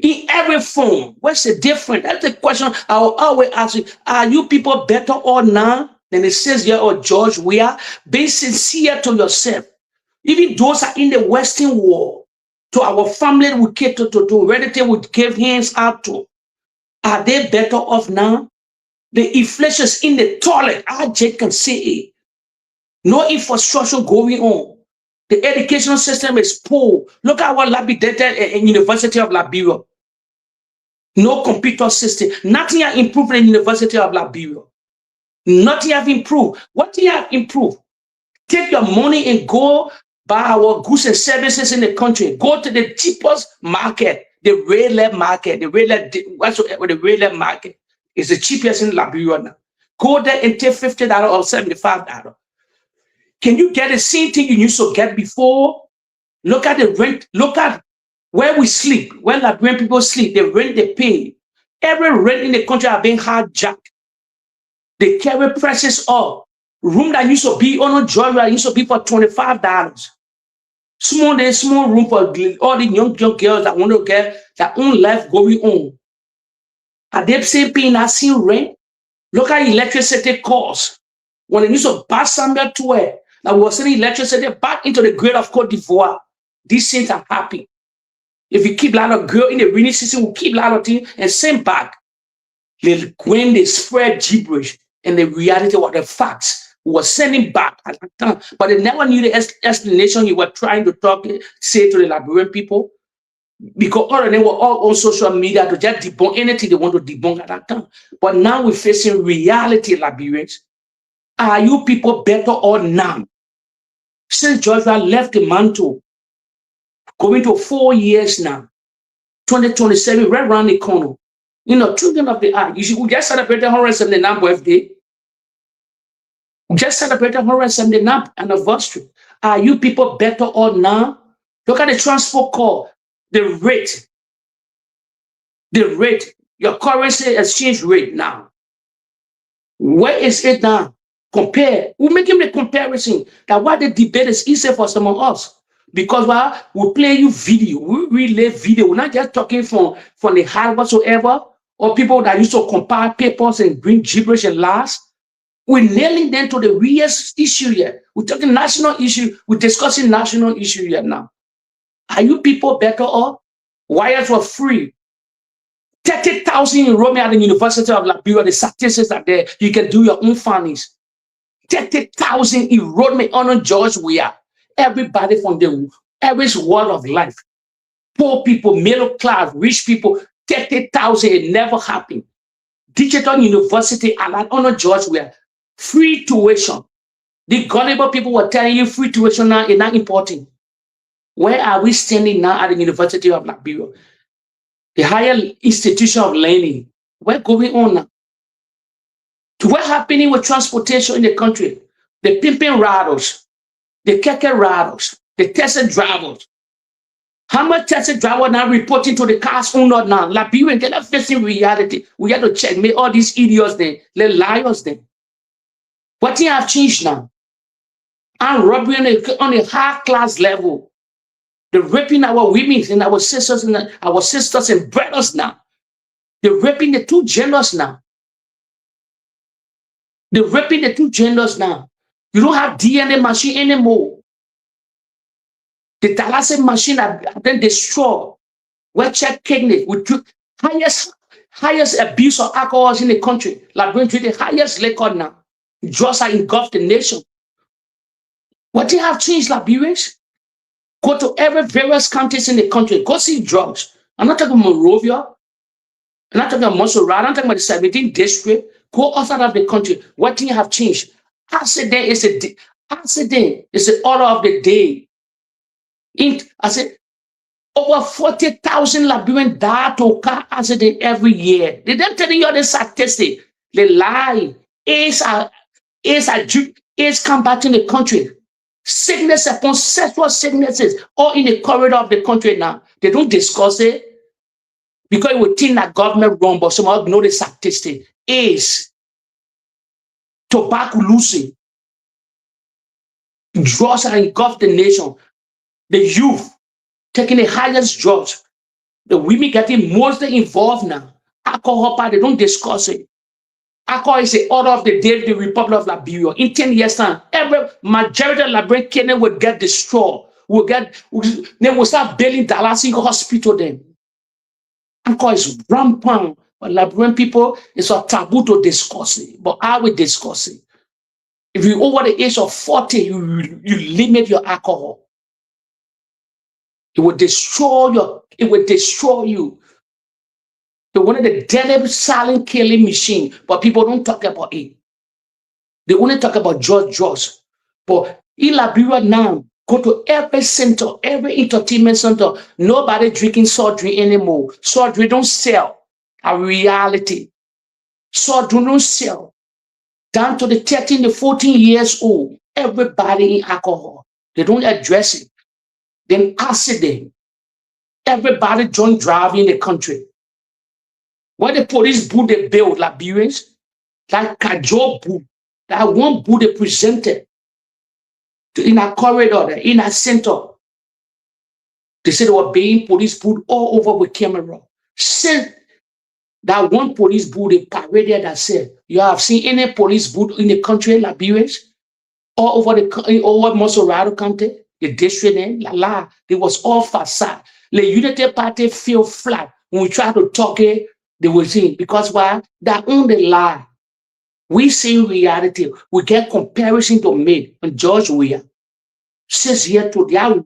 In every form, what's the difference? That's the question I will always ask you. Are you people better or not? Than it says here, or George, we are being sincere to yourself. Even those are in the Western world, to our family we cater to relative we give hands out to. Are they better off now? The inflation is in the toilet. I just can say it. No infrastructure going on. The educational system is poor. Look at what Liberia University of Liberia. No computer system. Nothing has improved in the University of Liberia. Nothing have improved. What do you have improved? Take your money and go buy our goods and services in the country. Go to the cheapest market, the regular market. The regular market is the cheapest in Liberia now. Go there and take $50 or $75. Can you get the same thing you used to get before? Look at the rent. Look at where we sleep. Where Liberian people sleep, the rent they pay. Every rent in the country have been hijacked. They carry prices up. Room that used to be on Georgia used to be for $25. Small room for all the young girls that want to get their own life going on. Are they still paying that same rent? Look at electricity costs. When they used to pass somewhere to where now we were sending electricity back into the grid of Cote d'Ivoire. These things are happy. If you keep a lot of girl in the rainy season, we'll keep a lot of things and send back. When they spread gibberish and the reality what the facts, was sending back at that time, but they never knew the explanation you were trying to say to the Liberian people, because all of them were all on social media to just debunk anything they want to debunk at that time. But now we're facing reality, Liberians. Are you people better or now? Since Joshua left the mantle, going to 4 years now, 2027, right around the corner. You know, children of the eye. We just celebrated 179th birthday. We just celebrated 179th anniversary. Are you people better or now? Look at the transport call, the rate, your currency exchange rate now. Where is it now? Compare. We're making the comparison that why the debate is easier for some of us. Because we play you video, we relay video. We're not just talking from the heart whatsoever, or people that used to compare papers and bring gibberish and lies. We're nailing them to the real issue here. We're talking national issue. We're discussing national issue here now. Are you people better off? Wires were free. 30,000 enrollment at the University of Liberia. The statistics are there. You can do your own findings. 30,000 enrollment on George Weah. Everybody from the average world of life. Poor people, middle class, rich people, 30,000, it never happened. Digital University allowed on George Weah. Free tuition. The gullible people were telling you free tuition now is not important. Where are we standing now at the University of Liberia? The higher institution of learning. What's going on now? What's happening with transportation in the country? The pimping riders, the keke riders, the taxi drivers. How much taxi driver now reporting to the cars owner now? Liberian, they're not facing reality. We have to checkmate all these idiots, the liars then. What things have changed now? And robbery on a high class level. They're raping our women and our sisters and brothers now. They're raping the two genders now. They're raping the two genders now. You don't have DNA machine anymore. The dialysis machine have been destroyed. Well, check kidney with highest abuse of alcohol in the country. Liberian to the highest record now. Drugs are engulfed the nation. What do you have changed, Liberians? Go to every various counties in the country. Go see drugs. I'm not talking about Monrovia. I'm not talking about Montserrat. I'm talking about the 17th district. Go outside of the country. What things have changed? Accident is the order of the day. I said, over 40,000 Liberians die to car accident every year. They don't tell you the statistic. They lie. AIDS come back in the country. Sickness upon sexual sicknesses, all in the corridor of the country now. They don't discuss it because it would think that government wrong, but some of know the statistic. AIDS, tuberculosis, drugs are engulfed the nation. The youth taking the highest drugs. The women getting mostly involved now. Alcohol, they don't discuss it. Alcohol is the order of the day of the Republic of Liberia. In 10 years' time, every majority of Liberian Kenyan will get destroyed. They will start building dollars in hospital then. Alcohol is rampant. But Liberian people, it's a taboo to discuss it. But I will discuss it. If you're over the age of 40, you limit your alcohol. It will destroy you. They're one of the deadly silent killing machine, but people don't talk about it. They only talk about drugs. But in Liberia now, go to every center, every entertainment center, nobody drinking soft drink anymore. Soft drink don't sell. A reality. Soft drink don't sell. Down to the 13 to 14 years old, everybody in alcohol. They don't address it. Then accident. Everybody drunk driving in the country. When the police boot they build Liberians, like Kajo boot, that one boot they presented in a corridor, in a center. They said they were being police boot all over with camera. Since that one police boot they paraded that said, you have seen any police boot in the country, Liberians, all over Montserrat County, the district name, it was all facade. The Unity Party fell flat when we try to talk it. They will see because why? That only lie. We see reality. We get comparison to make and George Weah. 6 years to the hour.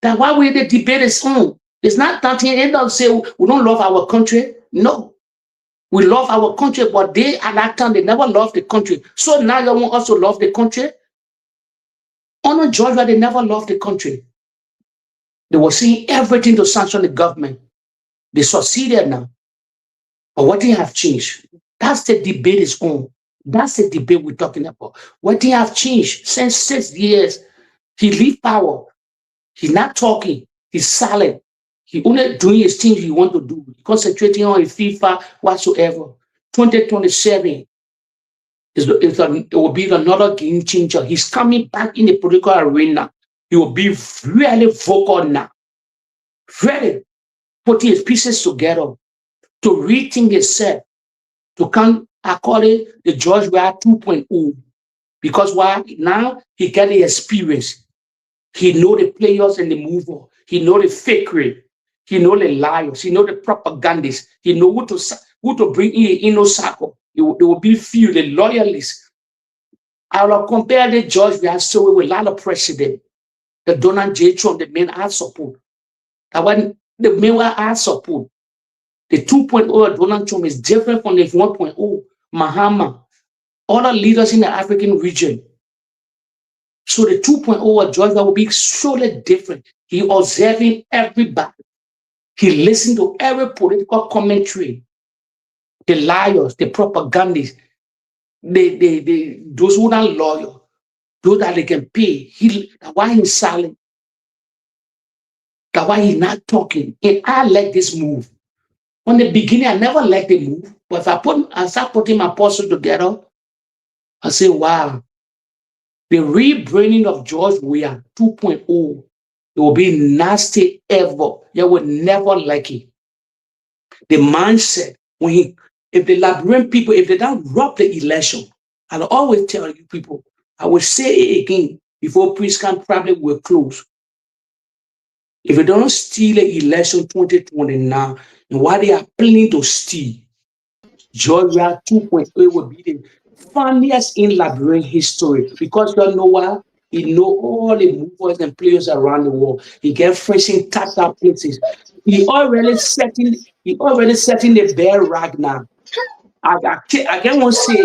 That's why we the debate is on. It's not nothing. It doesn't say we don't love our country. No. We love our country, but they at that time they never loved the country. So now they want us to love the country. On Georgia, they never loved the country. They were seeing everything to sanction the government. They succeeded now. But what they have changed? That's the debate is on. That's the debate we're talking about. What they have changed since 6 years. He leave power. He's not talking. He's silent. He only doing his things he want to do. Concentrating on his FIFA whatsoever. 2027 it will be another game changer. He's coming back in the political arena. He will be really vocal now. Really putting his pieces together to rethink himself. To come, I call it the George Weah 2.0. Because why? Now he get the experience. He know the players and the mover. He know the fakery. He know the liars. He know the propagandists. He know who to bring in the inner circle. There will be few, the loyalists. I will compare the George Weah story with a lot of president. The Donald J. Trump, the men I support. That one, the men I support. The 2.0 of Donald Trump is different from the 1.0. Mahama, other leaders in the African region. So the 2.0 of Georgia will be solely different. He observing everybody. He listened to every political commentary. The liars, the propagandists, those who are loyal, those that they can pay. That's why he's silent. That's why he's not talking. And I like this move. From the beginning, I never liked the move. But if I start putting my puzzle together, I say, wow. The rebranding of George Weah 2.0, it will be nasty ever. You will never like it. The mindset, if the Liberian people, if they don't rob the election, I'll always tell you people, I will say it again before priest camp probably will close. If they don't steal the election 2029, and why they are planning to steal, George Weah 2.0 will be the funniest in Liberian history because you know what? He know all the movers and players around the world. He get friends in tata places. He already setting the bear rag now. I can't want to say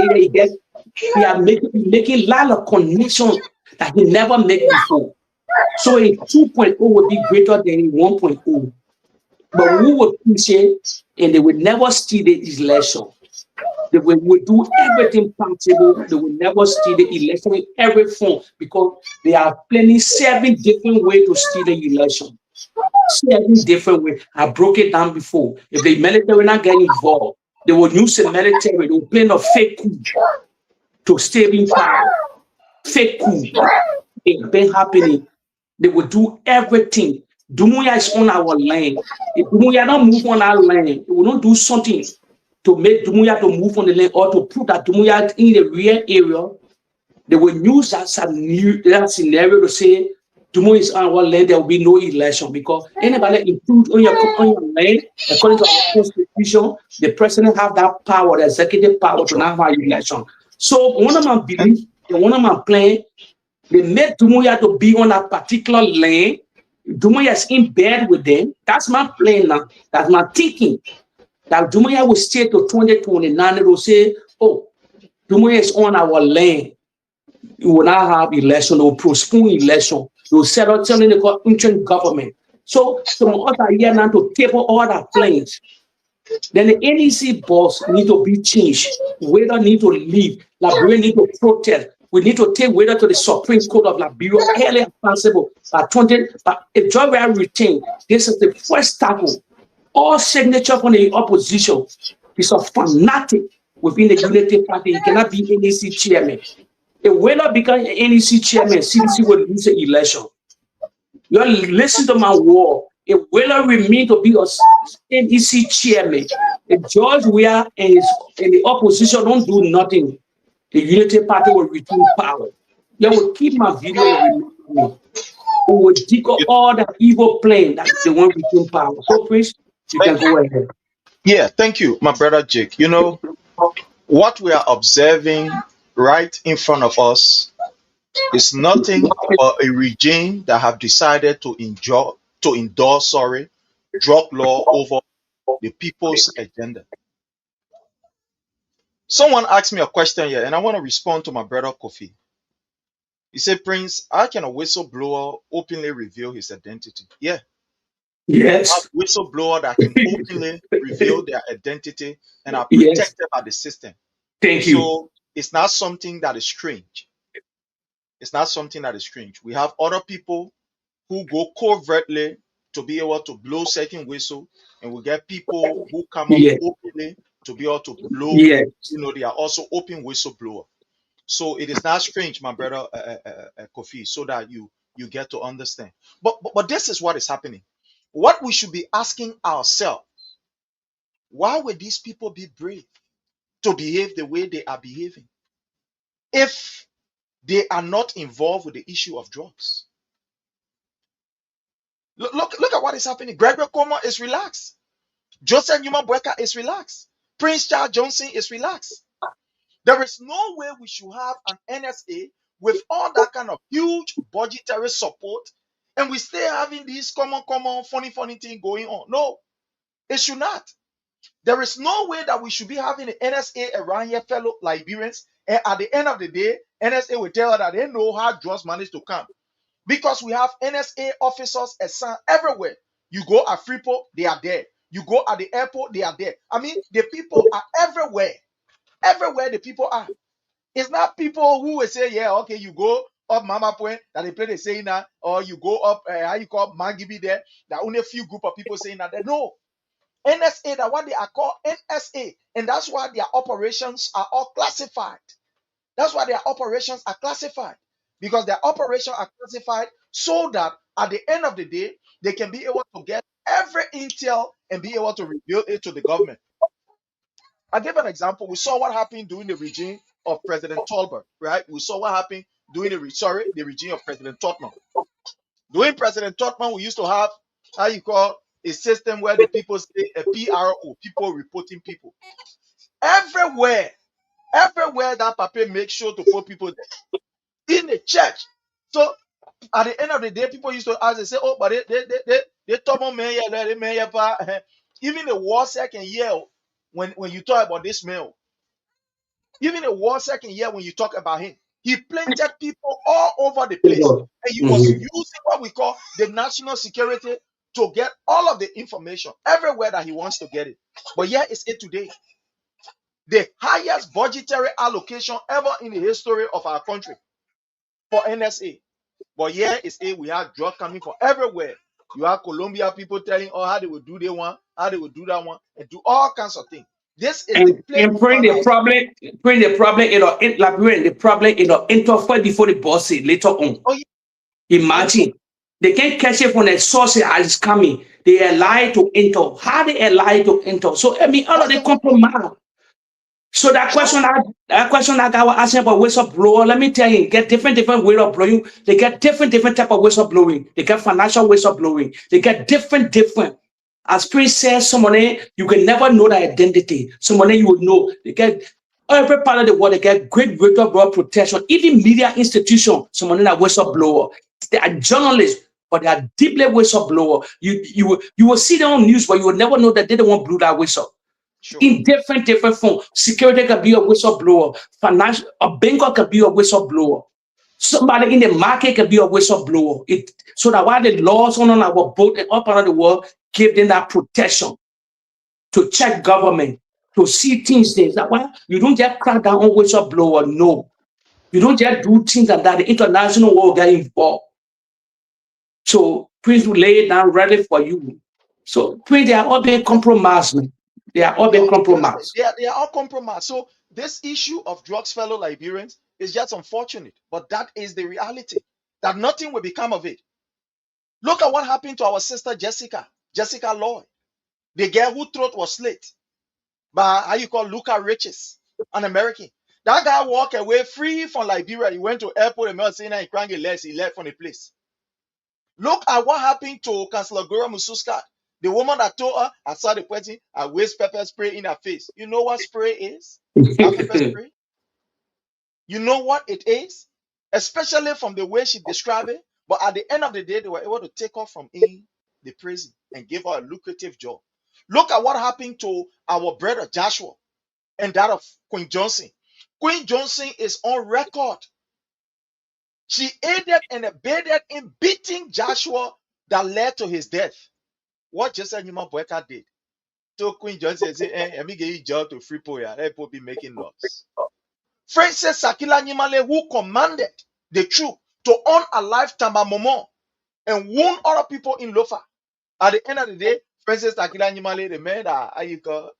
he are making a lot of connections that he never made before. So a 2.0 will be greater than 1.0. But who will push it and they will never steal the election. They will do everything possible. They will never steal the election in every form because they are planning 7 different ways to steal the election. 7 different ways. I broke it down before. If the military not get involved, they will use the military. They will plan a fake coup to stay in power. Fake coup. It's been happening. They will do everything. Dumuya is on our land. If Dumuya don't move on our land, it will not do something to make Dumuya to move on the land or to put that Dumuya in the real area. They will use that scenario to say Dumuya is on our land, there will be no election because anybody intrude on your land, according to our constitution, the president have that power, the executive power to not have election. So one of my beliefs and one of my plans, they made Dumuya to be on a particular land. Dumuya is in bed with them. That's my plan now. That's my thinking. That Dumuya will stay to 2029. They will say, oh, Dumuya is on our land. You will not have election. They will postpone election. They will set up telling the interim government. So some of us are here now to table all our plans. Then the NEC boss need to be changed. Whether need to leave, Liberia need to protest. We need to take whether to the Supreme Court of Liberia early as possible. But if George Weah retain, this is the first tackle. All signature from the opposition is a fanatic within the Unity Party. He cannot be NEC chairman. If Weah become NEC chairman, CDC will lose the election. You listen to my word. If Weah remain to be a NEC chairman, if George Weah and the opposition don't do nothing, the Unity Party will retain power. They will keep my video and remember me. We will dig up all the evil plan that they want to retain power. So, please, you can go ahead. Yeah, thank you, my brother Jake. You know, What we are observing right in front of us is nothing but a regime that have decided to endorse drug law over the people's agenda. Someone asked me a question here, and I want to respond to my brother Kofi. He said, Prince, how can a whistleblower openly reveal his identity? Yeah, have Yes. whistleblower that can openly reveal their identity and are Yes. protected by the system. Thank you. So it's not something that is strange. It's not something that is strange. We have other people who go covertly to be able to blow certain whistle, and we get people who come up Yeah. openly to be able to blow. Yes. They are also open whistleblower. So it is not strange, my brother Kofi, so that you get to understand. But this is what is happening. What we should be asking ourselves: why would these people be brave to behave the way they are behaving if they are not involved with the issue of drugs? Look at what is happening. Gregory Coma is relaxed. Joseph Newman Boakai is relaxed. Prince Charles Johnson is relaxed. There is no way we should have an NSA with all that kind of huge budgetary support, and we still having these common, funny thing going on. No, it should not. There is no way that we should be having the NSA around here, fellow Liberians, and at the end of the day, NSA will tell us that they know how drugs manage to come. Because we have NSA officers assigned everywhere. You go at Freeport, they are there. You go at the airport, they are there. I mean, the people are everywhere. Everywhere the people are. It's not people who will say, yeah, okay, you go up Mama Point that they play the saying that, or you go up how you call Mangibi there. That only a few group of people saying that. No, NSA, that what they are called NSA, and that's why their operations are all classified. That's why their operations are classified, because their operations are classified so that at the end of the day, they can be able to get every intel and be able to reveal it to the government. I give an example. We saw what happened during the regime of President Tolbert, right? We saw what happened during the regime of President Totman. During President Totman, we used to have how you call a system where the people say a PRO, people reporting people. Everywhere that Papa makes sure to put people in the church. So at the end of the day, people used to ask, they say, oh, but they talk about man, yeah, they man, yeah, even the war second year when you talk about this man, even the war second year when you talk about him, he planted people all over the place, and he was Mhm. using what we call the national security to get all of the information everywhere that he wants to get it. But here is it today. The highest budgetary allocation ever in the history of our country for NSA. But here is it, we have drugs coming from everywhere. You have Colombia people telling how they will do they want, how they will do that one, and do all kinds of things. This is the place And we bring find the ourselves. problem in Liberian, the problem interfere before the boss it later on. Oh, yeah. Imagine they can't catch it from the source as it's coming. They lie to enter. How they lie to enter? So I mean, all of the compromise. So that question that guy was asking about whistleblower, let me tell you, get different way of blowing. They get different type of whistleblowing. They get financial whistleblowing. They get different. As Prince says, someone you can never know their identity. Someone you would know. They get every part of the world. They get great whistleblower protection. Even media institution, someone that whistleblower. They are journalists, but they are deeply whistleblower. You will see them on news, but you will never know that they don't want blow that whistle. In different form. Security can be a whistleblower. Financial, a banker can be a whistleblower. Somebody in the market can be a whistleblower. So that while the laws on our boat and up around the world give them that protection to check government, to see things there. That why you don't just crack down on whistleblower. No. You don't just do things like that. The international world get involved. So Prince will lay it down ready for you. So Prince, they are all being compromised, man. They are all being compromised. They are all compromised. So this issue of drugs, fellow Liberians, is just unfortunate, but that is the reality. That nothing will become of it. Look at what happened to our sister Jessica Lloyd, the girl whose throat was slit by how you call Luca Riches, an American. That guy walked away free from Liberia. He went to airport and saying he crying he left from the place. Look at what happened to Councillor Gora Mususka, The woman that told her, I saw the person, I waste pepper spray in her face. You know what spray is? That pepper spray? You know what it is? Especially from the way she described it. But at the end of the day, they were able to take her from in the prison and give her a lucrative job. Look at what happened to our brother Joshua and that of Queen Johnson. Queen Johnson is on record. She aided and abetted in beating Joshua that led to his death. What Joseph Newman Boakai did. So Queen Johnson said, let me get you job to free Poya. Let people be making noise. Francis Sakila Nyimale, who commanded the troop to unalive Tamba Momo and wound other people in Lofa. At the end of the day, Francis Sakila Nyimale, the man that you call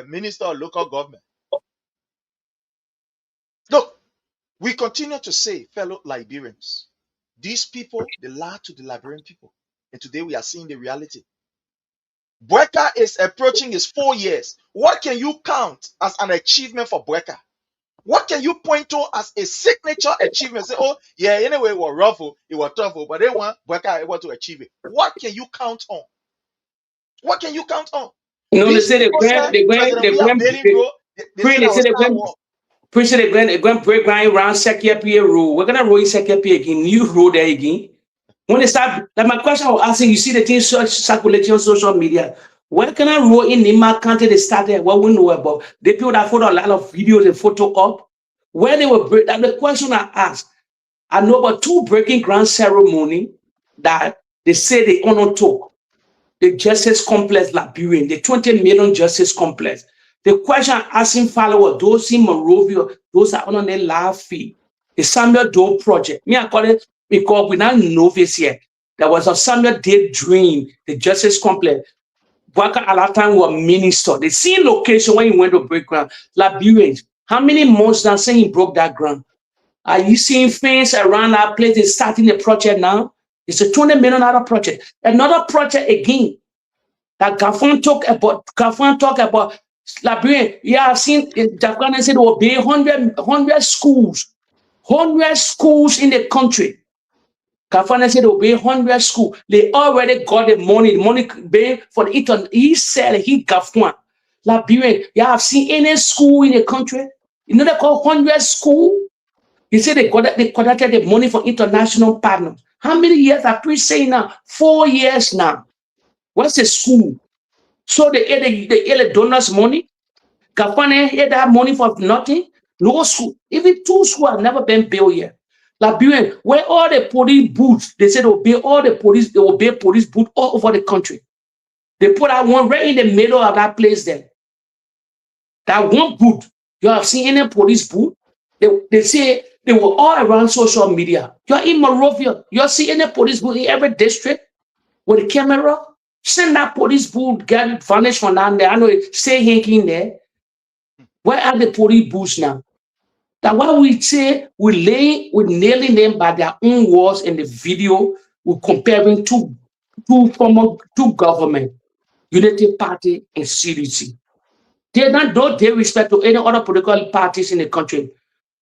minister of local government. Look, we continue to say, fellow Liberians, these people, they lie to the Liberian people. And today we are seeing the reality. Boakai is approaching his 4 years. What can you count as an achievement for Boakai? What can you point to as a signature achievement? Say, oh, yeah, anyway, it was rough, it was tough, but they want Boakai able to achieve it. What can you count on? What can you count on? You know, they These say people said, President, we are building road. They said I was start war. Preach they going break ground around Sekepie Road. We're gonna roll Sekepie again, new road there again. When they start, like my question I was asking, you see the things circulating on social media. Where can I roll in Nima County they started? What we know about? They people that photo a lot of videos and photo up. Where they were break, that the question I asked, I know about 2 breaking ground ceremony that they say they honor took. The Justice Complex Liberian, the 20 million Justice Complex. The question I'm asking followers, those in Monrovia, those are on their live feed. The Samuel Doe Project. Me, I call it because we not know this yet. There was a Samuel Day dream, the Justice Complex. Boakai at that time was minister. The same location when he went to break ground. Liberians, how many months now saying he broke that ground? Are you seeing things around that place? They're starting the project now. It's a $20 million project. Another project again that Gafon talk about Liberian. Yeah, I've seen Japan said there will be 100 schools. 100 schools in the country. Gafon said there will be 100 schools. They already got the money being for the internet. He said he Gafon. Liberian. Yeah, I've seen any school in the country. You know they call 100 school. He said they collected the money for international partners. How many years are we saying now? 4 years now. What's the school? So they ate the donors' money. Gafane ate that money for nothing. No school. Even 2 schools have never been built yet. Liberian, where all the police booths, they said they will build all the police, they will build police booths all over the country. They put that one right in the middle of that place there. That one booth. You have seen any police booth? They say they were all around social media. You're in Monrovia. You're seeing any police booth in every district with a camera. Send that police booth, get it vanished from down there. I know it stay hanging there. Where are the police booths now? That what we say we're nailing them by their own words in the video. We're comparing two government, Unity Party and CDC. They not do they respect to any other political parties in the country,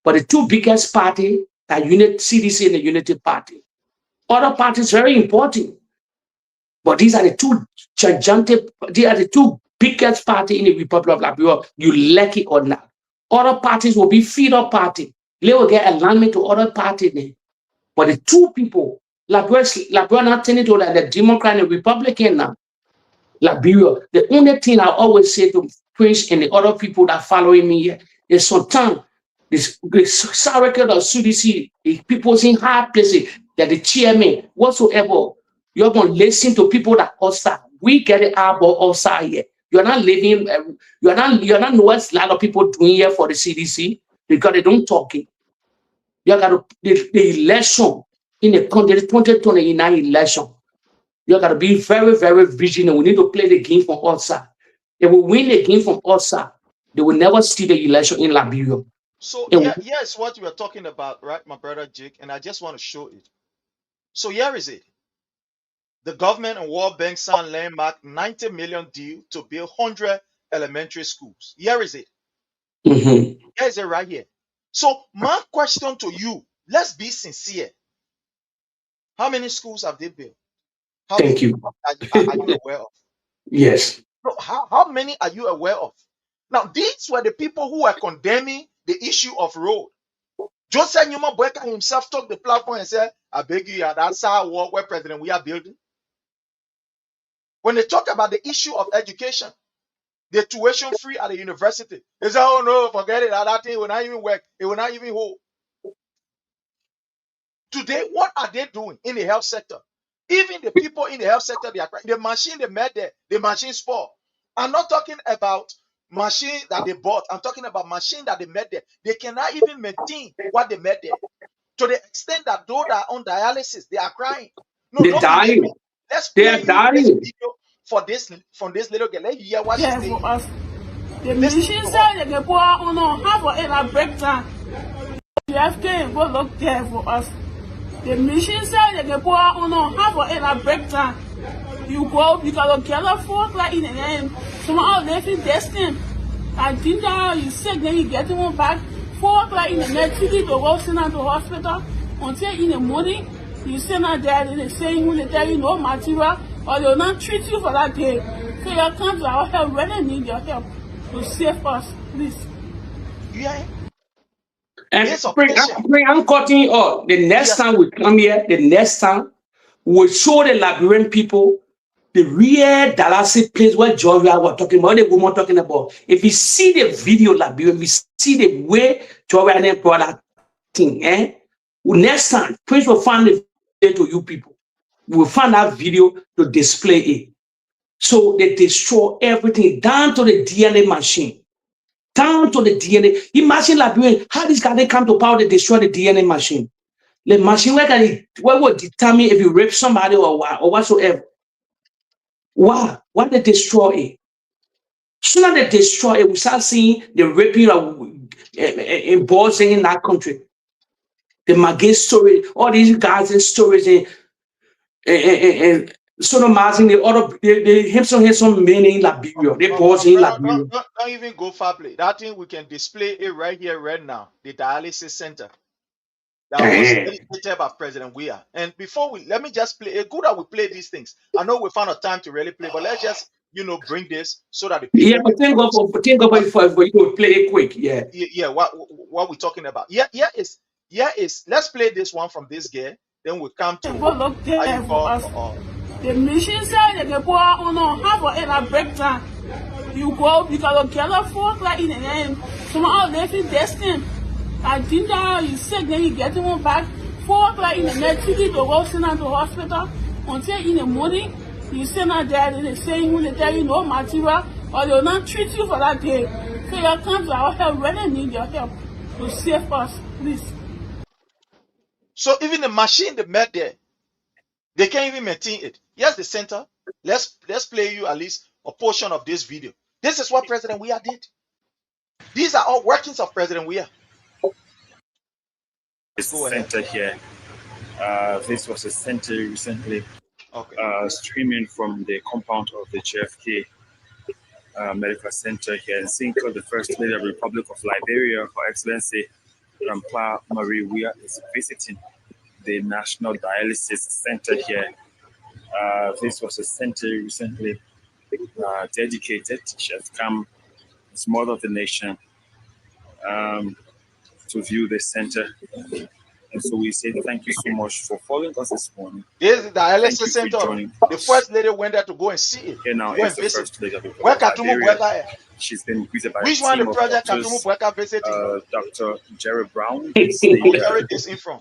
but the 2 biggest party are CDC and the Unity Party. Other parties very important, but these are the 2 gigantic. They are the 2 biggest party in the Republic of Liberia. You like it or not, other parties will be feeder party. They will get alignment to other parties. But the 2 people, Liberia not turning to like the Democrat and Republican now. Liberia. The only thing I always say to Prince and the other people that following me here is sometimes this circle of CDC, the people in high places, that the chairman, whatsoever, you're going to listen to people that outside. We get it out outside here. You're not living, you're not know what a lot of people doing here for the CDC because they don't talk it. You got the election in the country, the 2029 election. You got to be very, very vigilant. We need to play the game from outside. If we win the game from outside, they will never see the election in Liberia. So here's what we are talking about, right, my brother Jake, and I just want to show it. So here is it. The government and World Bank signed landmark 90 million deal to build 100 elementary schools. Here is it. Here is it right here. So my question to you, let's be sincere. How many schools have they built? How Thank many you. are you aware of? Yes. No, how many are you aware of? Now, these were the people who were condemning the issue of road. Joseph Newman Boakai himself took the platform and said, I beg you, that's our work where President we are building. When they talk about the issue of education, the tuition free at the university, they say, oh no, forget it, that thing will not even work, it will not even hold. Today, what are they doing in the health sector? Even the people in the health sector, they are crying. The machine they made there, the machine spoil. I'm not talking about machine that they bought. I'm talking about machine that they made there. They cannot even maintain what they made there. To the extent that those that are on dialysis, they are crying. No, They're don't believe dying. me. Let's They play are you this dying. video for this from this little girl. Let's hear what she's There saying. for us. The Listen machine to her. said they can pour on half of it a breakdown. You have to go look there for us. The machine said they can pour on half of it a breakdown. You go because you get a fork like in the end. Someone left in destined. I think that you sick, then you get them back. 4 o'clock in the night, you need to go send out to hospital. Until in the morning, you send out there and they say you will tell you no material or they will not treat you for that day. So you come to our help, really need your help to save us, please. Yeah. And This operation. I'm cutting you off. The next Yes. time we come here, the next time we'll show the Liberian people the real Dallas place where Georgia was talking about, the woman talking about. If you see the video, Liberian, we see the way Georgia and brought that thing, well, next time, Prince will find the video to you people. We'll find that video to display it. So they destroy everything down to the DNA machine. Down to the DNA. Imagine Liberian, how this guy they come to power to destroy the DNA machine. The machine where will determine if you rape somebody or what or whatsoever. Why? Why they destroy it? Sooner they destroy it, we start seeing the raping of in boys in that country. The Magay story, all these guys and stories and sodomizing the other they handsome men in Liberia, they boys in Brother, Liberia. don't even go far play. That thing we can display it right here, right now. The dialysis center that was initiated by President Weah. And before let me just play. It's good that we play these things. I know we found a time to really play, but let's just bring this so that the Yeah, people but can understand thank God for you to play it quick. Yeah. yeah, what we're talking about. Let's play this one from this girl. Then we come to Go look how there you for us. call The machine said they can pour on half of it a breakdown. You go because you get a fork like in the end. Someone left in destined. I think that you sick, then you get them back. 4 o'clock in the night, you need to go send out to hospital. Until in the morning, you send out there and they say you will tell you no material or they will not treat you for that day. So you come to our help, really need your help to save us, please. So even the machine they made there, they can't even maintain it. Here's the center. Let's play you at least a portion of this video. This is what President Weah did. These are all workings of President Weah. This Go ahead. center here. This was a center recently streaming from the compound of the JFK Medical Center here in Cinco. The First Lady of the Republic of Liberia, Her Excellency Rampa Marie Weah, is visiting the National Dialysis Center here. This was a center recently dedicated. She has come as mother of the nation to view the center. And so we say thank you so much for following us this morning. This is the Thank dialysis you for center. joining The us. First Lady went there to go and see it. Here now Go is and the visit. First Lady of the Where Republic of Katumu Liberia. Boakai? She's been greeted by Which a one team the of project doctors. Katumu Boakai visiting? Dr. Jerry Brown is Who the carried this in from?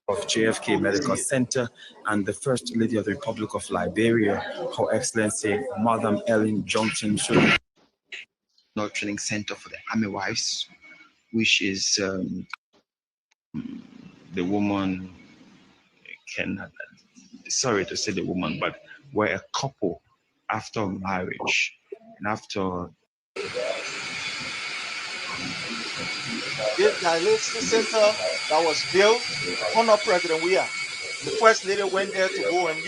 of JFK Medical Center, and the First Lady of the Republic of Liberia, Her Excellency Madam Ellen Johnson Sirleaf. Training Center for the Army Wives, which is the woman sorry to say the woman, but we're a couple after marriage and after. This dialysis center that was built under President Weah. The First Lady went there to go and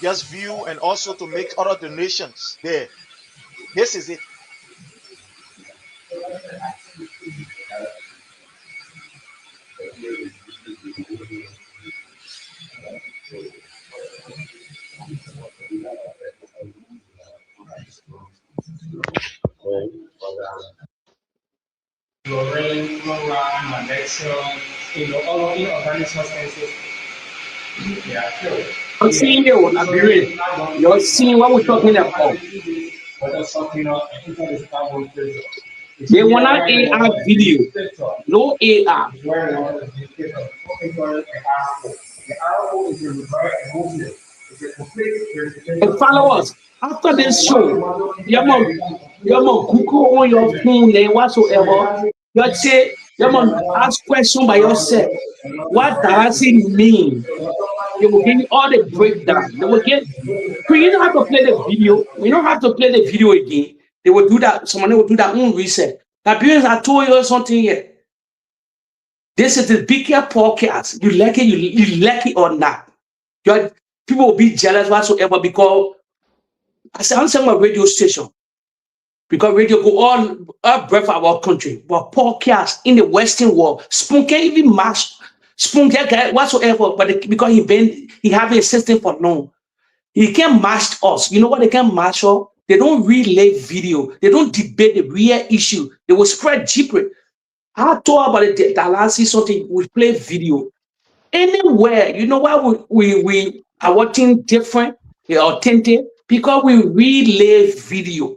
just view and also to make other donations there. This is it. election, all inorganic substances. Yeah, sure. You're seeing it, Liberian. You're seeing what we're talking about. They want an AR video, no AR. And followers, after this show, you're gonna Google on your phone and whatsoever. You say, you're gonna ask questions by yourself. What does it mean? They will give you all the breakdown. They will get. You don't have to play the video. We don't have to play the video again. They will do that. Someone will do their own research. Liberians, I told you something here. This is the bigger podcast. You like it, you like it or not. People will be jealous whatsoever because I say I'm saying my radio station. Because radio go all breath of our country. But podcast in the Western world, Spoon can't even match. Spoon can't whatsoever, but because he have a system for long. He can't match us. You know what they can match us? They don't relay video. They don't debate the real issue. They will spread gibberish. I told about it that last see something, we play video. Anywhere, you know why we are watching different, authentic? Because we relay video.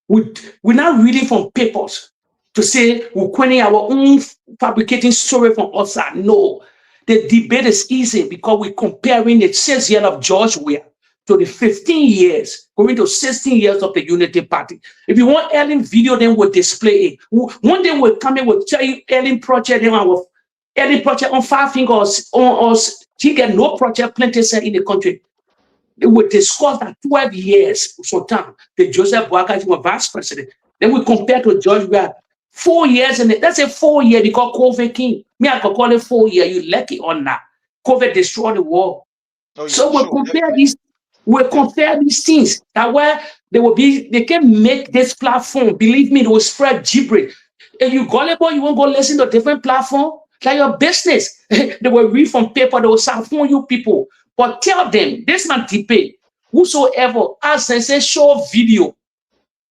We're not reading from papers to say we're quoting our own fabricating story from outside. No. The debate is easy because we're comparing the 6 years of George Weah to the 15 years, going to 16 years of the Unity Party. If you want Ellen video, then we'll display it. One day we'll come in, we'll tell you Ellen project, then our Ellen project on 5 fingers, on us, she get no project plenty set in the country. They will discuss that 12 years, sometime, the Joseph Boakai was vice president. Then we compare to George Weah. 4 years in it. That's a 4 year because COVID came. Me, I could call it 4 years. You like it or not? COVID destroyed the world. Oh, yeah, so we'll compare these. We'll compare these things. That where they can make this platform. Believe me, they will spread gibberish. If you gullible, you won't go listen to a different platform. Like your business. They will read from paper. They will phone you people. But tell them this not debate. Whosoever ask and say show video.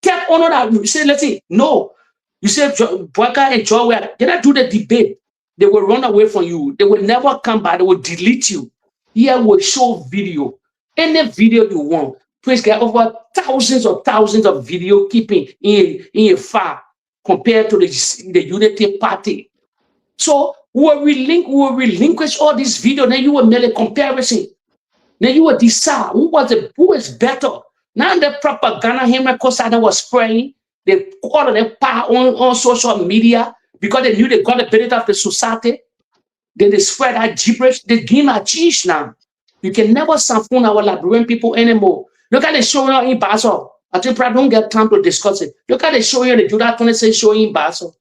Tell honor that you say let's see no. You say Boakai and Joy, they not do the debate. They will run away from you. They will never come back. They will delete you. Here will show video. Any video you want. Please get over thousands of video keeping in a file compared to the Unity Party. So we will relinquish all this video. Then you will make a comparison. Then you will decide who is better. Now the propaganda him that was spreading. They call them power on social media because they knew they got the benefit of the society. Then they spread that gibberish. They game a cheese now. You can never sample our Liberian people anymore. Look at the show in Basel. I think I don't get time to discuss it. Look at the show here, the Judah 26 show in Basel.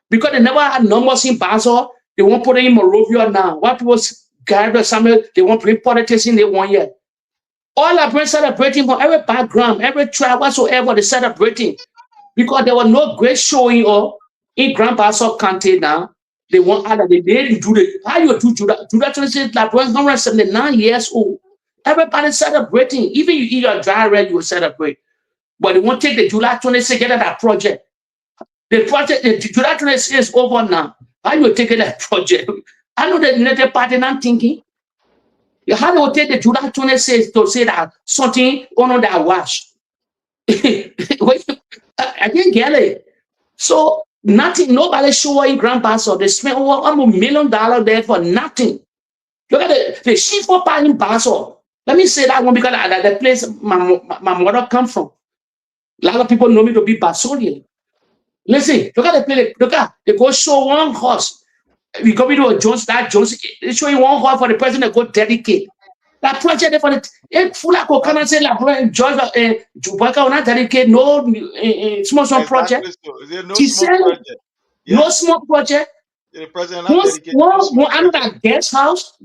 Because they never had numbers in Basel, they won't put it in Morovia now. What was Gareth Samuel? They won't bring politics in the 1 year. All Liberians celebrating from every background, every tribe, whatsoever, they celebrating. Because there was no great showing or in Grand Basel County now. They want other. They didn't do the how you do Judah. Judah 26 like 179 years old. Everybody celebrating. Even you eat your dry red, you will celebrate. But they won't take the July 26 get that project. The project, the July 26 is over now. How you take that project? I know the United Party not thinking. How they will take the July 26 to say that something on that wash. I didn't get it. So nothing, nobody show in Grand Basel. They spent over $1 million there for nothing. Look at the sheep for part in Basel. Let me say that one because that's the place my mother come from. A lot of people know me to be Basolian. Listen, look at the place. Look at they go show one horse. We go to a Jones, that Jones, they show you one horse for the president to go dedicate. That project for the full of coconut say la George Boakai will not dedicate no small project. No She small said project. no small project. The president not dedicate no small I know that guest house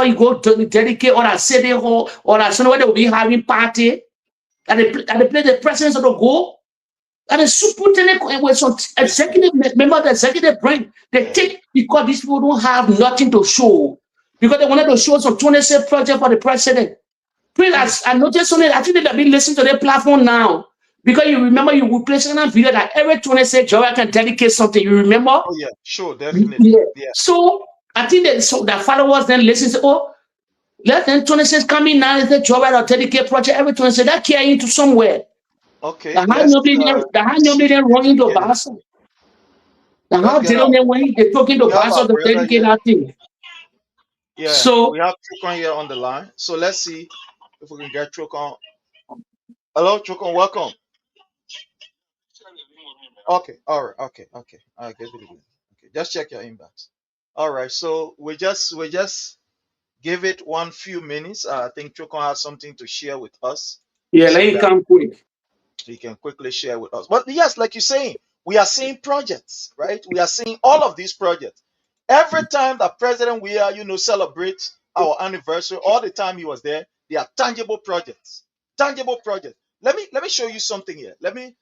you go to dedicate or that city hall or that somewhere they will be having party and they play the president of the go. And the superintendent with some executive member of the executive branch, they take because these people don't have nothing to show. Because they wanted to show some 26 project for the president. Please, I noticed something. I think they've been listening to their platform now. Because you remember you were placing a video that every 26 Joel can dedicate something. You remember? Oh yeah, sure, definitely. Yeah. Yeah. So I think that so the followers then listen to, oh, let them 26 come in now, the Joel or dedicate project every 26 that carry into somewhere. Okay, The let's high see normally if then we run can into get it. Basa. The Let's how get they our don't know when they talking to we have our Basa to brother dedicate here. that thing. Yeah, So we have Chukon here on the line. So let's see if we can get Chukon. Hello, Chukon, welcome. Okay, all right, okay. All right, good, good, good. Okay, just check your inbox. All right, so we just give it one few minutes. I think Chukon has something to share with us, yeah, let so him that come quick. he can quickly share with us. But yes, like you're saying, we are seeing projects, right? We are seeing all of these projects. Every time that President we are, celebrates our anniversary, all the time he was there, they are tangible projects. Tangible projects. Let me show you something here. Let me.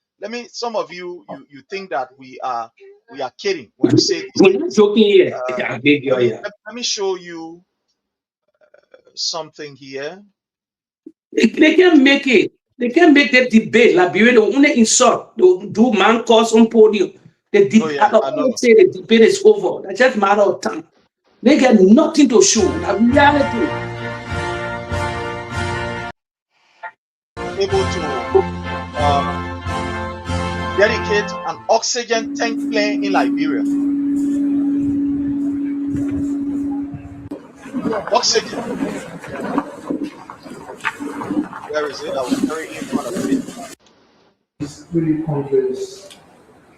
Some of you think that we are kidding when we say this We're thing. not joking here. Uh, Yeah, big let girl, me yeah. let me show you something here. They can make it. They can make that debate. Liberia, they only insult. They do man calls on podium. Oh I yeah, don't I want know. to say the debate is over. That's just a matter of time. They get nothing to show. The reality. Able to uh, dedicate an oxygen tank plane in Liberia. Oxygen. Where is it? I was very in front of it. It's pretty complex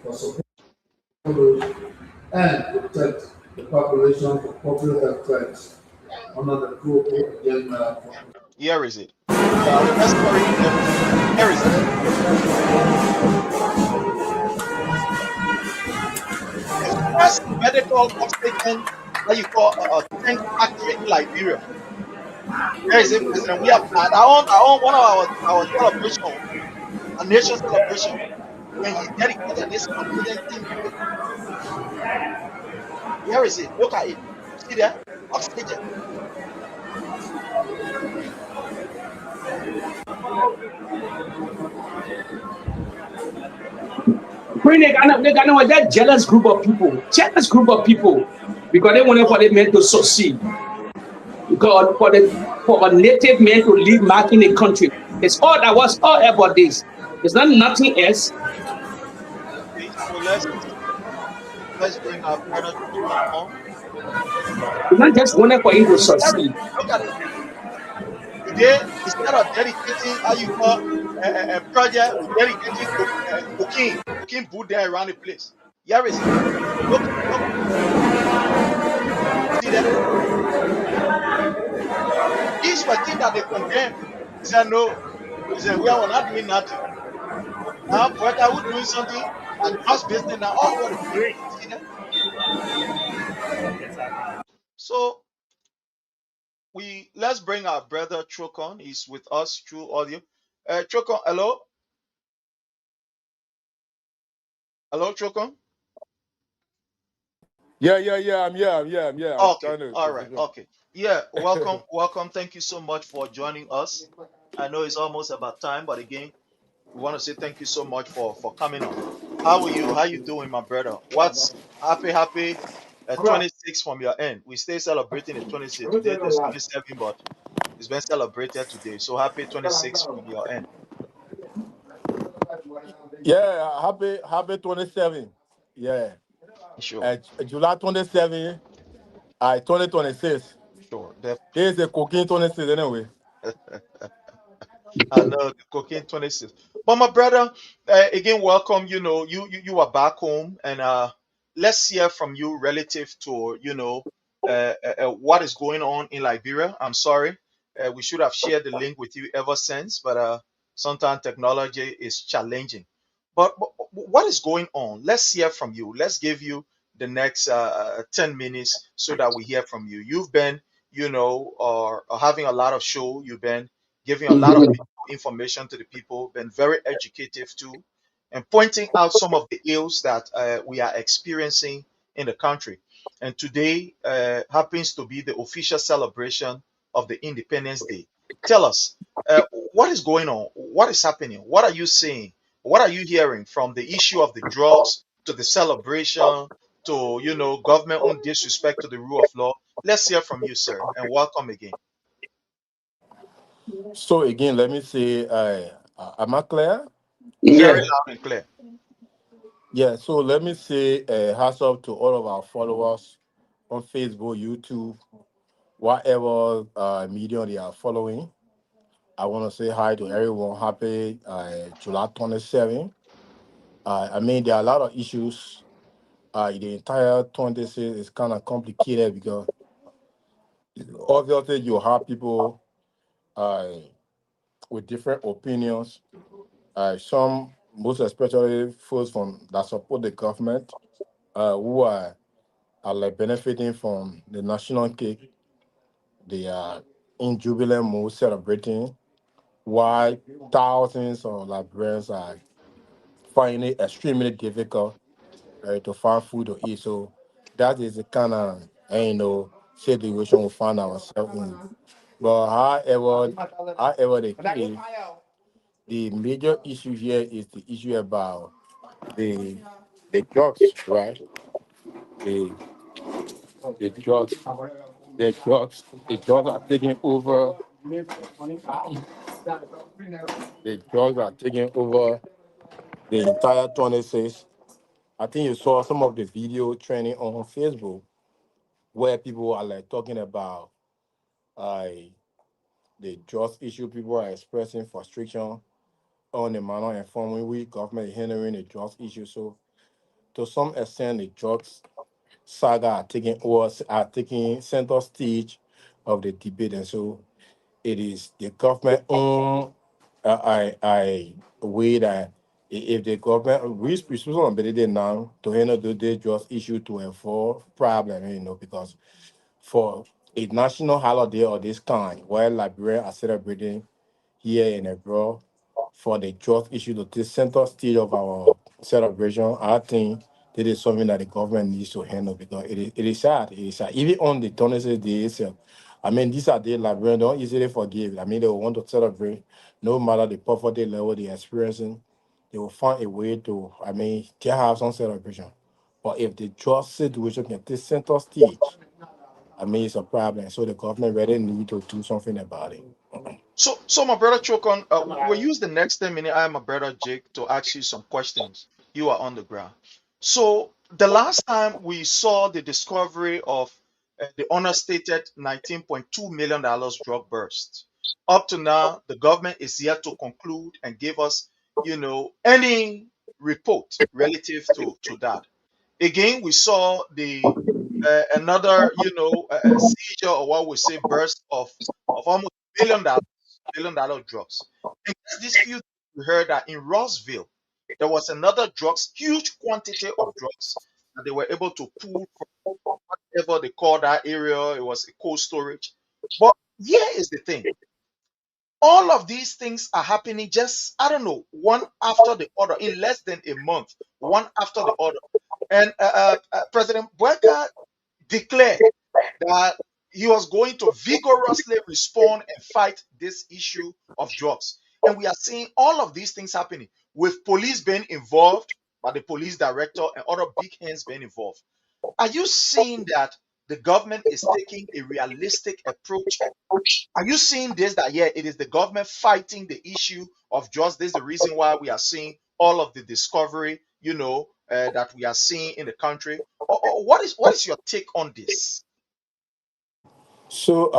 for support and protect the population from popular health threats under the global agenda for Here is it. Let's carry here. Here is it. The first medical oxygen that you call a tank factory in Liberia. There is it, President. We have I want one of our celebration, a nation celebration, when he dedicated this oxygen tank plane. Here is it. Look at it. See there? Oxygen. Bring they got that jealous group of people. Jealous group of people. Because they want for the men to succeed. Because for a native man to leave marking the country. It's all that was all about this. It's not nothing else. Okay, so let's bring our brother Chukon on. It's not just wanting for him to Here is succeed. it. Look at it. Today, instead of dedicating how you call a project, we dedicating cooking boot there around the place. Here is it. Look, see that? These were things that they condemned. He said, no. He said, we are not doing nothing. Now, Boakai, who doing something that us business now, all what is great. See that? So let's bring our brother Chokon. He's with us through audio. Chokon, hello? Hello, Chokon? Yeah. I'm Okay, trying to. all right, okay. Yeah, welcome. Thank you so much for joining us. I know it's almost about time, but again, we want to say thank you so much for coming on. How are you? How you doing, my brother? What's happy 26 from your end? We stay celebrating the 26. Today is 27, but it's been celebrated today. So happy 26 from your end. Yeah, happy 27. Yeah. Sure, July 27, 2026. sure, This is a cooking 26 anyway. definitely. I know the cocaine 26. But my brother, again, welcome. You are back home, and let's hear from you relative to what is going on in Liberia. I'm sorry, we should have shared the link with you ever since, but sometimes technology is challenging. But what is going on? Let's hear from you. Let's give you the next 10 minutes so that we hear from you. You've been, or having a lot of show. You've been giving a lot of Mhm. information to the people, been very educative too, and pointing out some of the ills that we are experiencing in the country. And today happens to be the official celebration of the Independence Day. Tell us, what is going on? What is happening? What are you seeing? What are you hearing from the issue of the drugs to the celebration to, government own disrespect to the rule of law? Let's hear from you, sir, and welcome again. So again, let me say, am I clear? Very loud and clear. Yeah. So let me say, hats off to all of our followers on Facebook, YouTube, whatever medium they are following. I want to say hi to everyone. Happy July 27. I mean, there are a lot of issues. The entire 26 is kind of complicated because obviously you have people uh, with different opinions. Some, most especially folks from that support the government, who are like benefiting from the national cake. They are in jubilant mood celebrating, while thousands of Liberians are finding it extremely difficult to find food to eat. So that is the kind of situation we find ourselves in. But however the case, the major issue here is the issue about the the drugs, right? The the drugs, the drugs are taking over. The drugs are taking over the entire 26. I think you saw some of the video trending on Facebook where people are like talking about uh, the drugs issue. People are expressing frustration on the manner and form in which government is handling the drugs issue. So to some extent, the drugs saga are taking center stage of the debate, and so it is the government own I way that if the government we responsibility now to handle the drugs issue to enforce problem, because for a national holiday of this kind, where Liberians are celebrating here in abroad for the drug issue to take center stage of our celebration, I think that is something that the government needs to handle because it is sad. It is sad. Even on the 26th day itself, I mean, these are the Liberians don't easily forgive. I mean, they will want to celebrate no matter the poverty level they're experiencing. They will find a way to, I mean, can have some celebration. But if the drug situation can take center stage, I mean, it's a problem. So the government really need to do something about it. So my brother Chokon, we'll use the next 10 minutes. I am my brother Jake to ask you some questions. You are on the ground. So the last time we saw the discovery of the understated $19.2 million drug burst, up to now, the government is yet to conclude and give us, any report relative to that. Again, we saw the another, seizure or what we say burst of almost $1 billion drugs. And just this few days, we heard that in Rossville, there was another drugs, huge quantity of drugs that they were able to pull from whatever they call that area. It was a cold storage. But here is the thing. All of these things are happening just, I don't know, one after the other in less than a month, one after the other. And President Boakai declared that he was going to vigorously respond and fight this issue of drugs. And we are seeing all of these things happening with police being involved, by the police director and other big hands being involved. Are you seeing that the government is taking a realistic approach? Are you seeing this that, yeah, it is the government fighting the issue of drugs? This is the reason why we are seeing all of the discovery, that we are seeing in the country. Or what is your take on this? So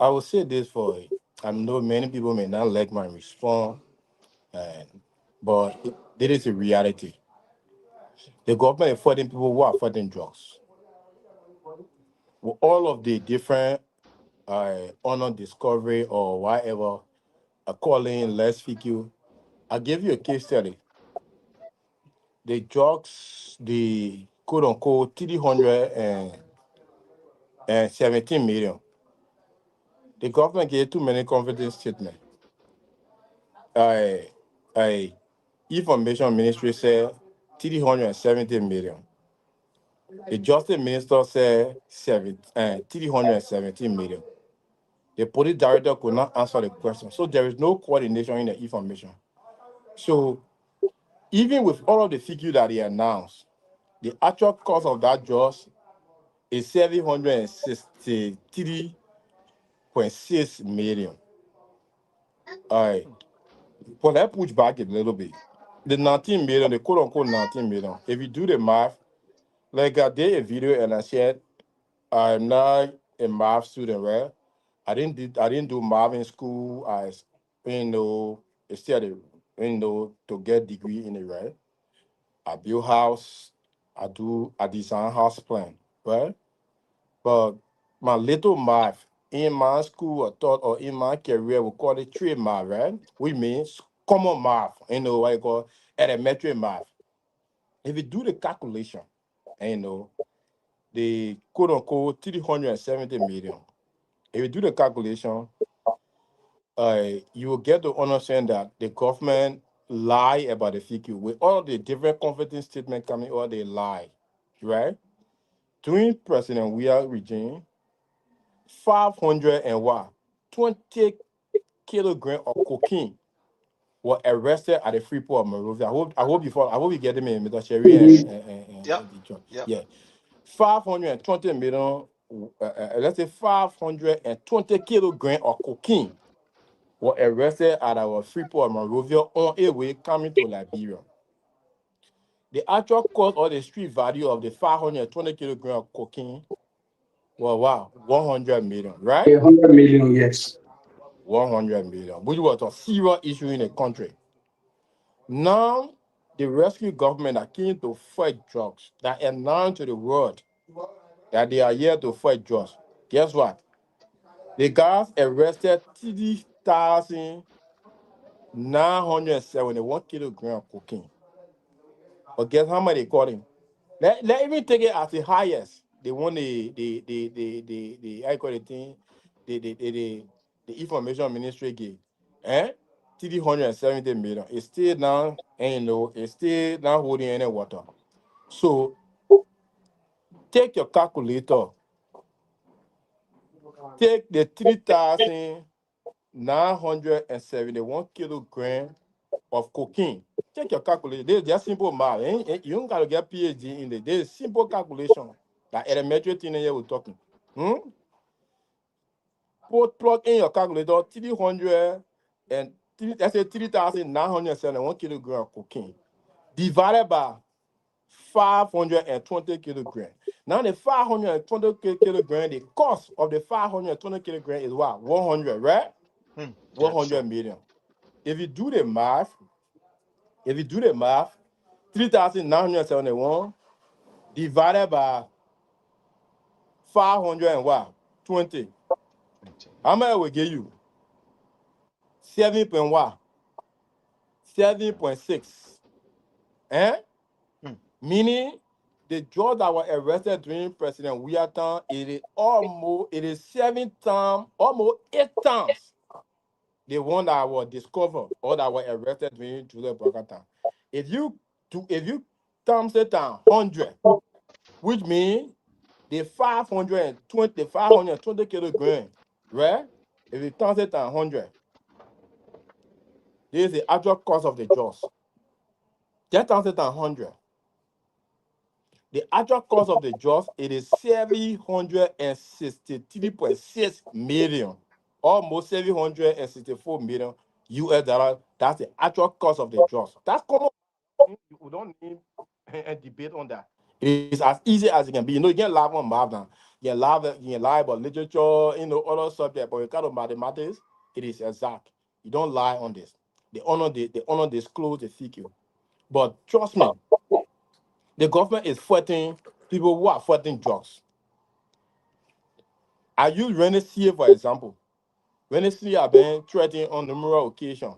I will say this for you. I know many people may not like my response, and but it is a reality. The government is fighting people who are fighting drugs. With all of the different honor discovery or whatever, calling less figure. I'll give you a case study. The drugs, the quote unquote 317 million. The government gave too many confidence statements. I Information Ministry said 370 million. The Justice Minister said 317 million. The police director could not answer the question. So there is no coordination in the information. So Even with all of the figure that he announced, the actual cost of that just is 763.6 million. All right. But let's push back a little bit. The 19 million, the quote unquote 19 million, if you do the math, like I did a video and I said, I'm not a math student, right? I didn't do math in school as instead of to get degree in it, right? I build house, I design house plan, right? But my little math in my school or taught or in my career, we call it trade math, right? Which means common math, what you call elementary math. If you do the calculation, and the quote unquote 370 million, if you do the calculation, you will get to understand that the government lie about the figure. With all the different confidence statements coming out, they lie, right? During President Weah regime, 500 and what? 20 kilogram of cocaine were arrested at the free port of Monrovia. I hope you get me, Mr. Sherry Yep. and John. Yep. Yeah. 520 million, let's say 520 kilogram of cocaine were arrested at our free port of Monrovia on a way coming to Liberia. The actual cost or the street value of the 520 kilogram of cocaine was wow, 100 million, right? 100 million, yes. 100 million, which was a serious issue in the country. Now, the rescue government that came to fight drugs, that announced to the world that they are here to fight drugs. Guess what? The guys arrested 3,971 kilogram of cocaine. But guess how much they caught him? Let even take it as the highest. They want the I call it thing, the information ministry gave. 370 million. It's still now, it's still not holding any water. So take your calculator, take the 3,971 kilogram of cocaine. Take your calculator. This is just simple math. You don't gotta get PhD in it. This is simple calculation. Like elementary thing here we're talking. Plug in your calculator 300 and let's say 3,971 kilogram of cocaine divided by 520 kilogram. Now the 520 kilogram, the cost of the 520 kilogram is what? 100, right? 100 million. If you do the math, 3,971 divided by 500 and what? 20. How much will give you? 7.6. Meaning the drugs that were arrested during President Weah time, it is 7 times, almost 8 times the one that was discovered or that were arrested during Julius Burger time. If you times it times 100, which means the 520 kilogram, right? If you times it times 100, this is the actual cost of the drugs. Just times it times 100. The actual cost of the drugs, it is 763.6 million, almost 764 million US dollars. That's the actual cost of the drugs. That's common. We don't need a debate on that. It is as easy as it can be. You can lie on math now. You can lie about literature, other subjects, but when it comes to mathematics, it is exact. You don't lie on this. They honor disclose the figure. But trust me, the government is fighting people who are fighting drugs. I use Renaissance for example. Renaissance have been threatened on numerous occasions.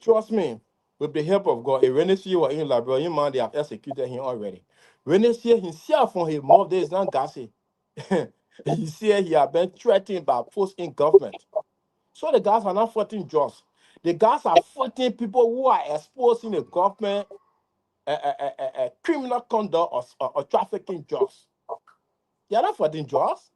Trust me, with the help of God, if Renaissance were in Liberia, man, they have executed him already. Renaissance himself from his mouth, there is not gassy. He said he had been threatened by folks in government. So the guys are not fighting drugs. The guys are fighting people who are exposing the government criminal conduct or trafficking drugs. They are not fighting drugs.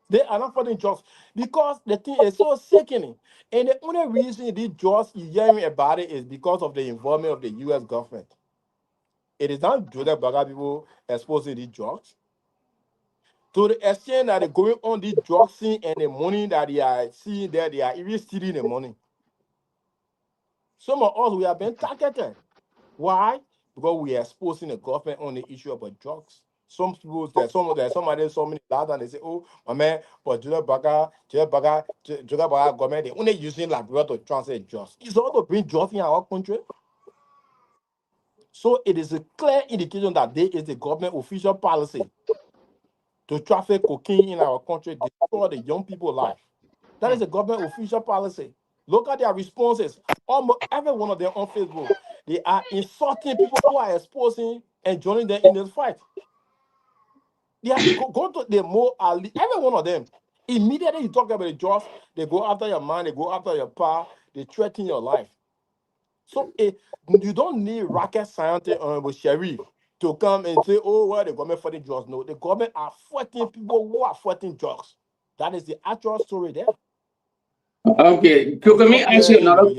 They are not fighting drugs because the thing is so sickening. And the only reason these drugs you're hearing about it is because of the involvement of the U.S. government. It is not just that black people exposing these drugs. To the extent that they're going on the drug scene and the money that they are seeing there, they are even stealing the money. Some of us, we have been targeted. Why? Because we are exposing the government on the issue about drugs. Some people, somebody saw me last and they say, oh, my man, but Baga, government, they only using laboratory to translate drugs. It's all to bring drugs in our country. So it is a clear indication that there is a government official policy to traffic cocaine in our country, destroy the young people's life. That is a government official policy. Look at their responses. Almost every one of them on Facebook, they are insulting people who are exposing and joining them in this fight. They are go to the more every one of them. Immediately you talk about the drugs, they go after your mind, they go after your power, they threaten your life. So you don't need rocket scientist with sheriff to come and say, oh, well, the government fighting drugs. No, the government are fighting people who are fighting drugs. That is the actual story there. Okay, let me ask you another.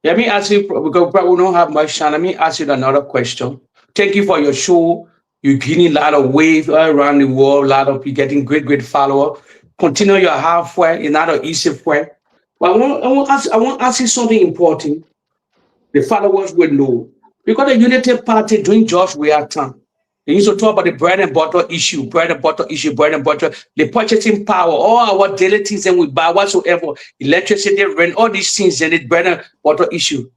Let me ask you because probably we don't have much time. Let me ask you another question. Thank you for your show. You're getting a lot of waves around the world. A lot of you getting great followers. Continue your halfway, you're not an easy way. But I want to ask you something important. The followers will know because the United Party during George Weah time. They used to talk about the bread and butter issue, bread and butter issue, bread and butter, the purchasing power, all our daily things and we buy whatsoever, electricity, rent, all these things, and the bread and butter issue.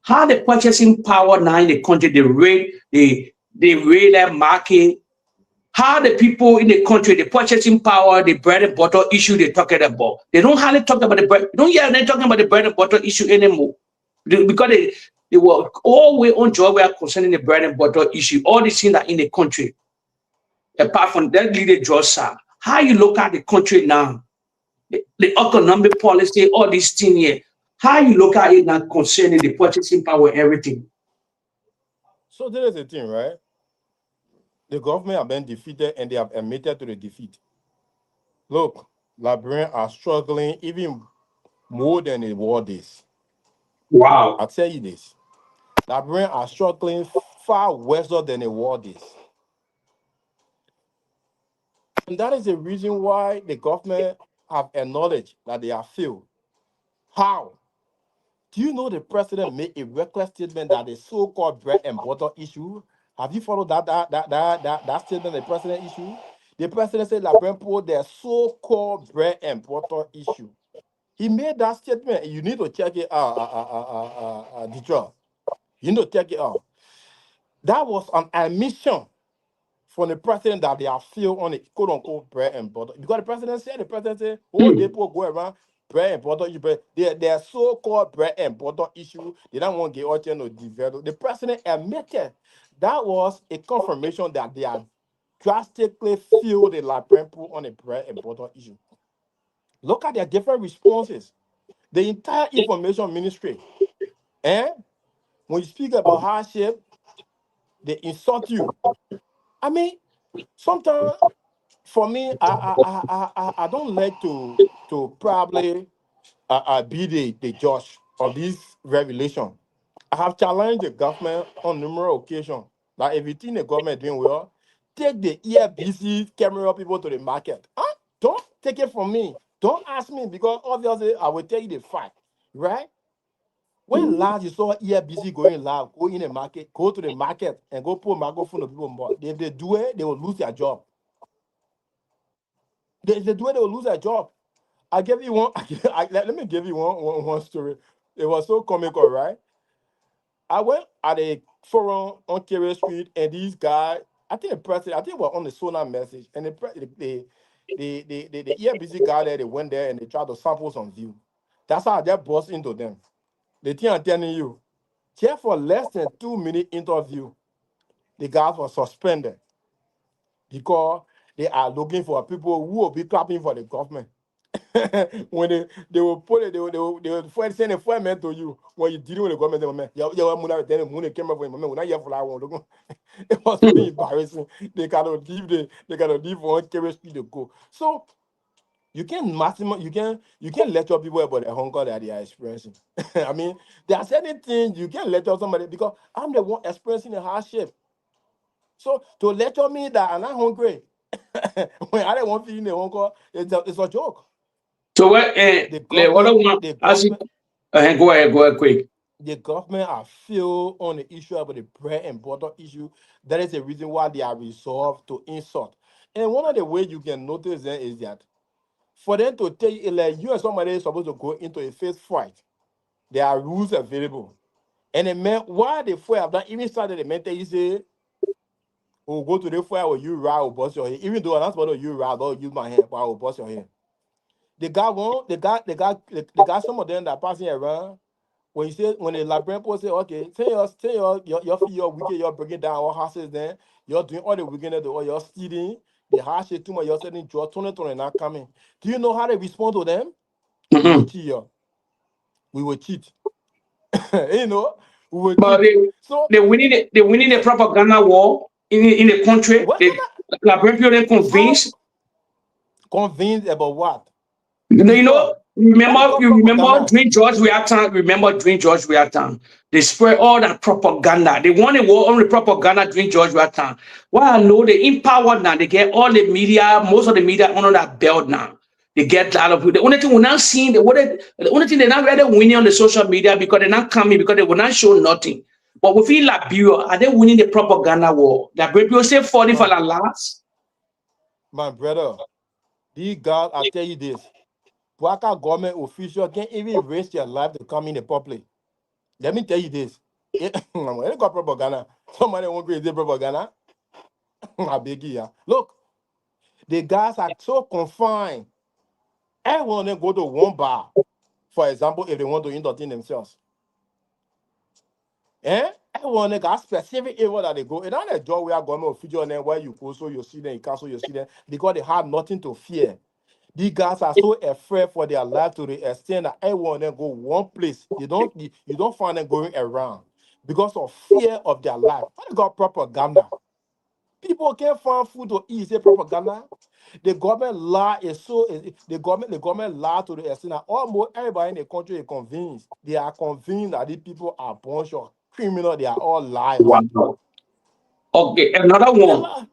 How the purchasing power now in the country, the rate that market, how the people in the country, the purchasing power, the bread and butter issue they're talking about. They don't hardly talk about the bread. You don't hear them talking about the bread and butter issue anymore. Because they were all way on job where concerning the bread and butter issue, all these things are in the country. Apart from that leader Josa, how you look at the country now, the economic policy, all these things here, how you look at it now concerning the purchasing power, everything. So there is a thing, right? The government have been defeated and they have admitted to the defeat. Look, Liberians are struggling even more than the war days. Wow. I'll tell you this. Liberians are struggling far worse than the war days. And that is the reason why the government have acknowledged that they are failed. How? Do you know the president made a reckless statement that the so-called bread and butter issue? Have you followed that statement the president issued? The president said Liberian people their so-called bread and butter issue. He made that statement. You need to check it out, Detroit. You need to check it out. That was an admission from the president that they are still on it, quote unquote, bread and butter. Because the president said, oh, they people go around bread and butter issue. Their so-called bread and butter issue, they don't want to get out or develop. The president admitted that was a confirmation that they are drastically feel the Liberian people on the bread and butter issue. Look at their different responses. The entire information ministry, when you speak about hardship, they insult you. I mean, sometimes for me, I don't like to probably be the judge of this revelation. I have challenged the government on numerous occasions. Like if you think the government doing well, take the EFBC camera people to the market. Huh? Don't take it from me. Don't ask me because obviously I will tell you the fact, right? When last you saw EFBC going live, go in the market, go to the market and go put microphone to people more. If they do it, they will lose their job. If they do it, they will lose their job. I give you one. Let me give you one story. It was so comical, right? I went at a forum on Kerry Street, and these guys, I think the president, I think we're on the Sonar message, and the EFBC guy there, they went there and they tried to sample some view. That's how I just bust into them. The thing I'm telling you, just for less than 2 minute interview, the guys were suspended because they are looking for people who will be clapping for the government. When they will put it, they will send a foreman to you when you're dealing with the government. It was really embarrassing. They cannot leave one carriage speed to go. So You can maximum. You can lecture people about the hunger that they are experiencing. I mean, there are certain things you can lecture somebody because I'm the one experiencing the hardship. So to lecture me that I'm not hungry when I don't want feeling the hunger, it's a joke. So what? The What I government, want the ask you. government, Go ahead, quick. the government are filled on the issue about the bread and butter issue. That is the reason why they are resolved to insult. And one of the ways you can notice that is that for them to tell you, like you and somebody is supposed to go into a fist fight, there are rules available. And the man, while the fight have not even started, the man tell you say, "Oh, go to the fight or you ride or bust your head." Even though I'm not supposed to you ride or use my hand, but I will bust your head. The guy won't. The guy. Some of them that passing around. When you say when the librarian people say, okay, say your wicked, you're breaking down our houses, then you're doing all the wickedness, or you're stealing, the house is too much, you're selling drugs, 20 not coming. Do you know how they respond to them? We will cheat you. We will cheat. You know, we will But cheat. So they winning the propaganda war in the country. what They like how convinced. convinced about what? You know, Because that is called you remember propaganda. during George Reactor, they spread all that propaganda. They want to war on the propaganda during George Reactor. Well, I know they empowered now, they get all the media, most of the media under that belt now. They get a lot of the only thing we're not seeing, the only thing they're not really winning on the social media because they're not coming, because they will not show nothing. But within Liberia, are they winning the propaganda war? That people say 40 for the last. My brother, these guys, I tell you this. Boakai government official can't even risk their life to come in the public. Let me tell you this. It got propaganda. Somebody won't create propaganda. I beg you. Yeah. Look, the guys are so confined. Everyone then go to one bar, for example, if they want to entertain themselves. Everyone they got specific area that they go. It's not a job where government official and then where you go, so you see them, you cancel, you see them, because they have nothing to fear. These guys are so afraid for their life to the extent that everyone then go one place. You don't find them going around because of fear of their life. What got propaganda? People can't find food to eat. Say propaganda. The government lie is the government lie to the extent that almost everybody in the country is convinced. They are convinced that these people are a bunch of criminals. They are all liars. Wow. Okay, another one.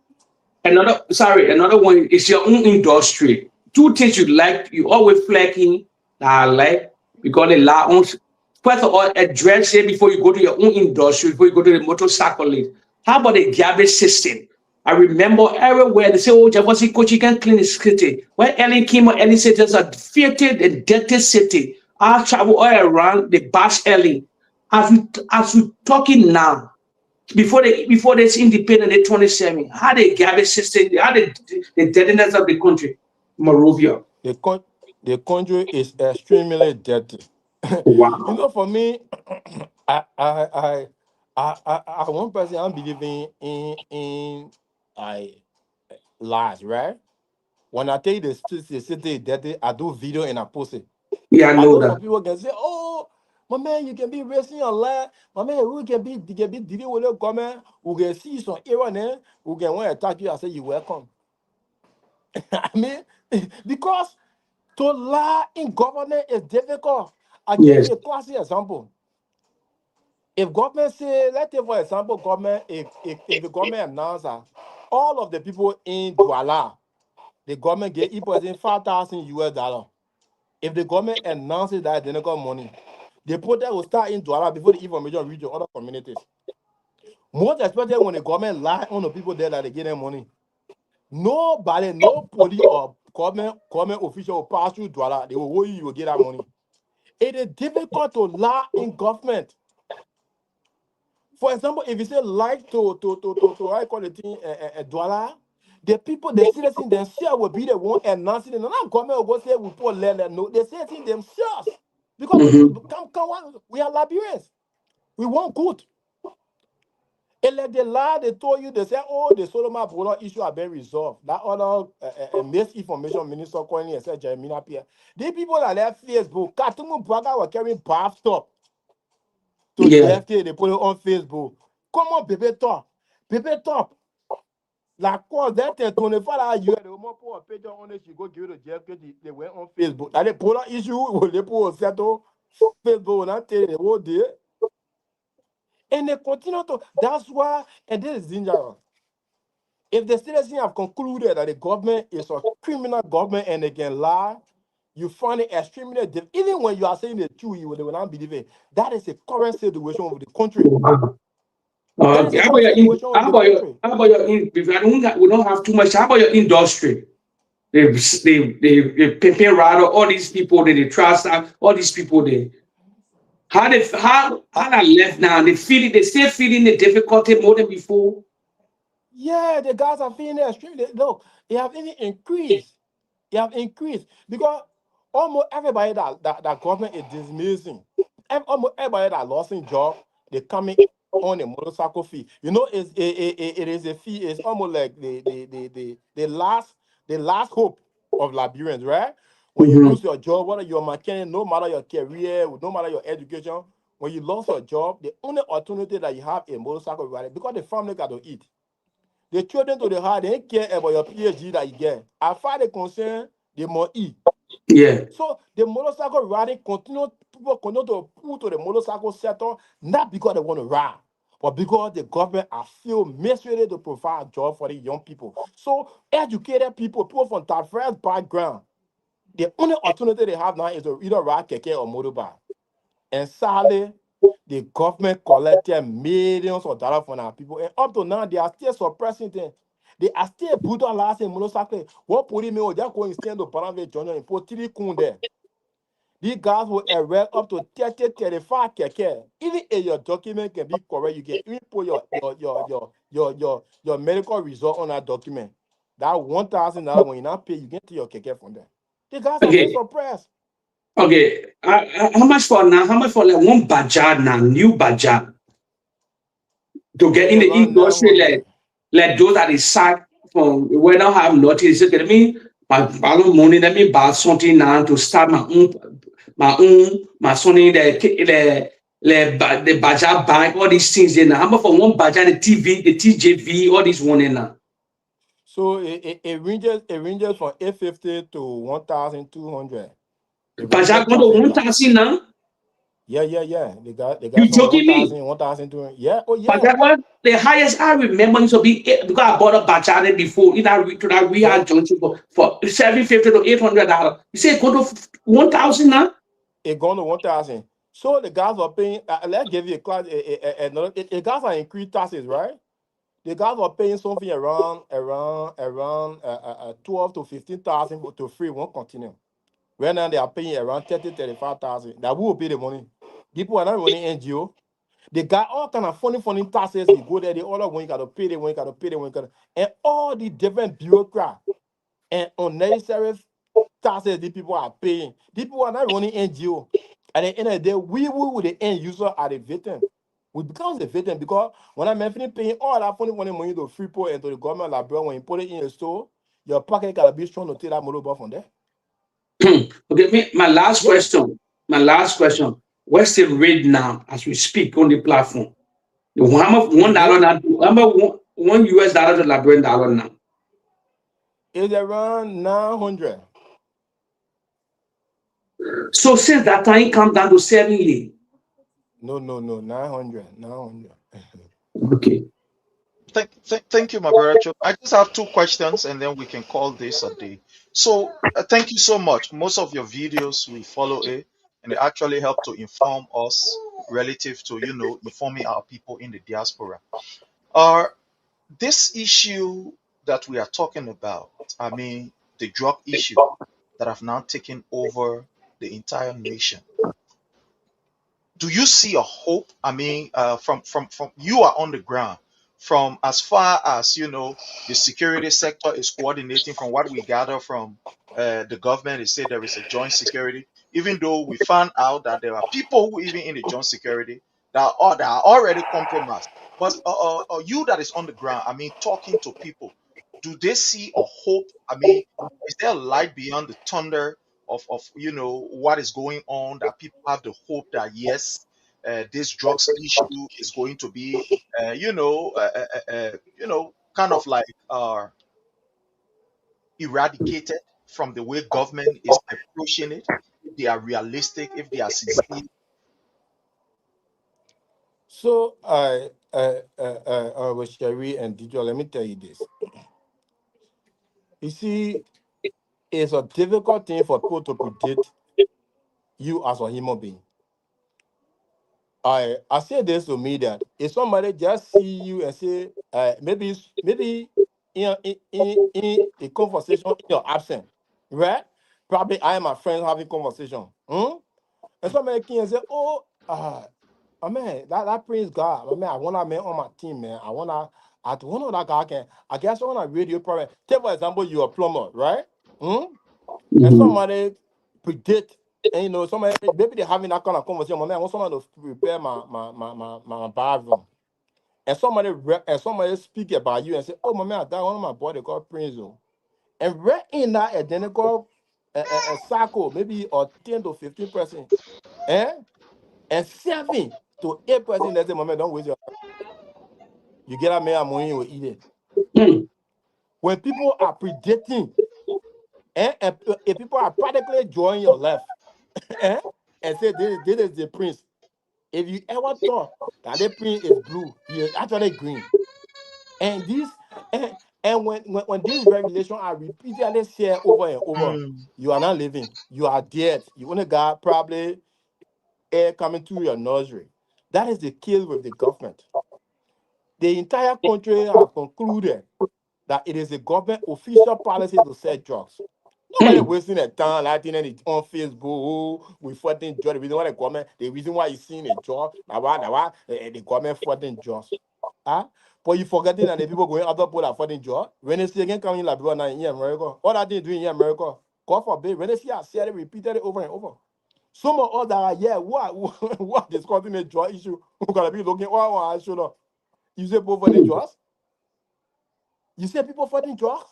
Another one is your own industry. Two things you like, you always flagging that I like because they lie on. First of all, address it before you go to your own industry, before you go to the motorcycle lane. How about the garbage system? I remember everywhere they say, oh, Javosi coach, you can clean the city. When Ellen came out, Ellen said there's a filthy and dirty city. I travel all around the bash Ellen. As we talking now, before this independent, they 27, how the garbage system, how the dirtiness of the country, Morovia. The country is extremely dirty. You Wow. know, for me, I one person I'm believing in I lies, right? When I tell you the city is dirty, I do video and I post it. Yeah, I I know know some that. people can say, "Oh, my man, you can be racing your life. My man, we can be dealing with the government. We can see some error there. We can want to attack you. I say you welcome." I mean, because to lie in government is difficult. I give Yes. you a classic example. If government say, let's take for example, government, if the government announces all of the people in Douala, the government get each person $5,000. If the government announces that they don't got money, the protest will start in Douala before the information reach other communities. Most especially when the government lie on the people there that they get them money. Nobody, no police or government official will pass through Douala. They will worry you will get that money. It is difficult to lie in government. For example, if you say like to I call it thing Douala, the people, the citizens themselves will be the one announcing it. Not government will go say we put let them know. They say it themselves. Because we are Liberians. We want good. And like the lie they told you, they say, oh, the Solomon Brothers issue have been resolved. That other misinformation minister calling and said, Jeremiah Pierre. The people that left Facebook, Katumu Braga were carrying bathtub to Yeah. JFK. They put it on Facebook. Come on, baby top. Baby top. Like, cause that 24 hours, you had the woman put a picture on it, she go give it to Jeff because they went on Facebook. Now they put an issue, will they put a settle Facebook and I tell you the whole day. And they continue to, that's why, and this is dangerous. If the citizens have concluded that the government is a criminal government and they can lie, you find it extremely difficult. Even when you are saying the truth, you will not believe it. That is the current situation of the country. That is the current situation of the country. how about your we don't have too much. How about your industry? They Pepe Rado, all these people they trust all these people they how they left now, they feel it, they still feeling the difficulty more than before. Yeah, the guys are feeling extremely. Look, they have even increased. They have increased because almost everybody that government is dismissing, almost everybody that lost their job, they coming on a motorcycle fee. You know, it is a fee. It's almost like the last hope of Liberians, right? When you lose your job, whether you're a mechanic, no matter your career, no matter your education, when you lost your job, the only alternative that you have is motorcycle riding because the family got to eat. The children to the heart, they don't care about your PhD that you get. As far as they concern, they must eat. Yeah. So the motorcycle riding people continue to pull to the motorcycle sector, not because they want to ride, but because the government are still mistreated to provide job for the young people. So educated people from diverse background, the only alternative they have now is to either ride keke or motorbike. And sadly, the government collected millions of dollars from our people. And up to now, they are still suppressing things. They are still brutalizing motorcycle. What put him in, just going stand to Paranve Journal and put 3 kun there. These guys will erect up to 30, 35 keke. Even if your document can be correct, you can even put your medical result on that document. That $1,000 when you not pay, you get to your keke from there. The guys are being Okay. suppressed. Okay. How much for now? How much for like one Bajaj now, new Bajaj to get in the Around industry 900. like those that is sacked from when I have nothing. They say, let me my money, let me buy something now to start my son in the Bajaj bank, all these things in now. How much for one Bajaj, the TV, the TJV, all these one in now? So it ranges from 850 to 1,200. It ranges Bajaj go to traffic light. 1,000 now? Yeah. They got You from joking me? 1,000, 1,200. Yeah, oh But yeah. that was the highest I remember used to be because I bought a Bajaj before in that to that Yeah, Riyadh junction for 750 to $800. You say go to 1,000 now? it gone to 1,000. So the guys are paying. Let's give you a class. Another. The guys are increased taxes, right? The guys are paying something around 12 to 15,000 to free one continent. Right now they are paying around 30, 35,000. That will pay the money. People are not running NGO. They got all kind of funny taxes. You go there, they all when you gotta pay, when you gotta pay, when you gotta, and all the different bureaucrats and unnecessary taxes the people are paying. The people are not running NGO. At the end of the day, we the end user are the victim. We become the victim because when I'm paying all that funny money to Freeport and to the government library, when you put it in the store, your pocket gotta be strong to take that money from there. Okay, my last Yeah. question. My last question. What's the rate now as we speak on the platform? How much The $1 rate now? How much one US dollar to Liberian dollar now? is around 900. So since that time it come down to 70. No, 900. Okay. Thank you, my brother Chop. I just have two questions and then we can call this a day. So, thank you so much. Most of your videos we follow it and they actually help to inform us relative to, informing our people in the diaspora. Uh, this issue that we are talking about, I mean, the drug issue that have now taken over the entire nation. Do you see a hope? I mean, from you are on the ground, from as far as the security sector is coordinating. From what we gather from the government, they say there is a joint security. Even though we found out that there are people who even in the joint security that are already compromised. But you that is on the ground, I mean, talking to people, do they see a hope? I mean, is there a light beyond the thunder of what is going on, that people have the hope that yes, this drugs issue is going to be kind of like eradicated from the way government is approaching it, if they are realistic, if they are sincere. So, with Sherry and Dijo, let me tell you this. You see, it's a difficult thing for people to predict you as a human being. I say this to me that if somebody just see you and say, maybe in a conversation in your absence, right? Probably I and my friends having conversation. And somebody can say, oh, man, that praise God. I mean, I want that man on my team, man. I want that guy can. I guess I want a radio program. Take for example, you're a plumber, right? And somebody predict, and somebody maybe they're having that kind of conversation. Man, I want someone to repair my bathroom. And somebody speak about you and say, oh, my man, I got one of my boy they call Prince. And right in that identical cycle, maybe or 10 to 15%, and 7 to 8% that's the moment, don't waste your time. You get that man money, you will eat it. When people are predicting, and if people are practically drawing your life, and say this is the prince, if you ever thought that the prince is blue, he is actually green. And this and when these revelations are repeatedly shared over and over, you are not living, you are dead. You only got probably air coming to your nursery. That is the kill with the government. The entire country has concluded that it is a government official policy to sell drugs. Nobody wasting their time lighting it on Facebook. Oh, we fighting drugs. The reason why the government, the reason why you seeing a drug, the government fighting drugs. But you forgetting that the people going other people are fighting drugs. When they see again coming like people now in America, what are they doing in America? God forbid. When they see I said it repeated it over and over. Some of us that are what discussing a drug issue, who gonna be looking, I should know. You say people fighting drugs? You say people fighting drugs?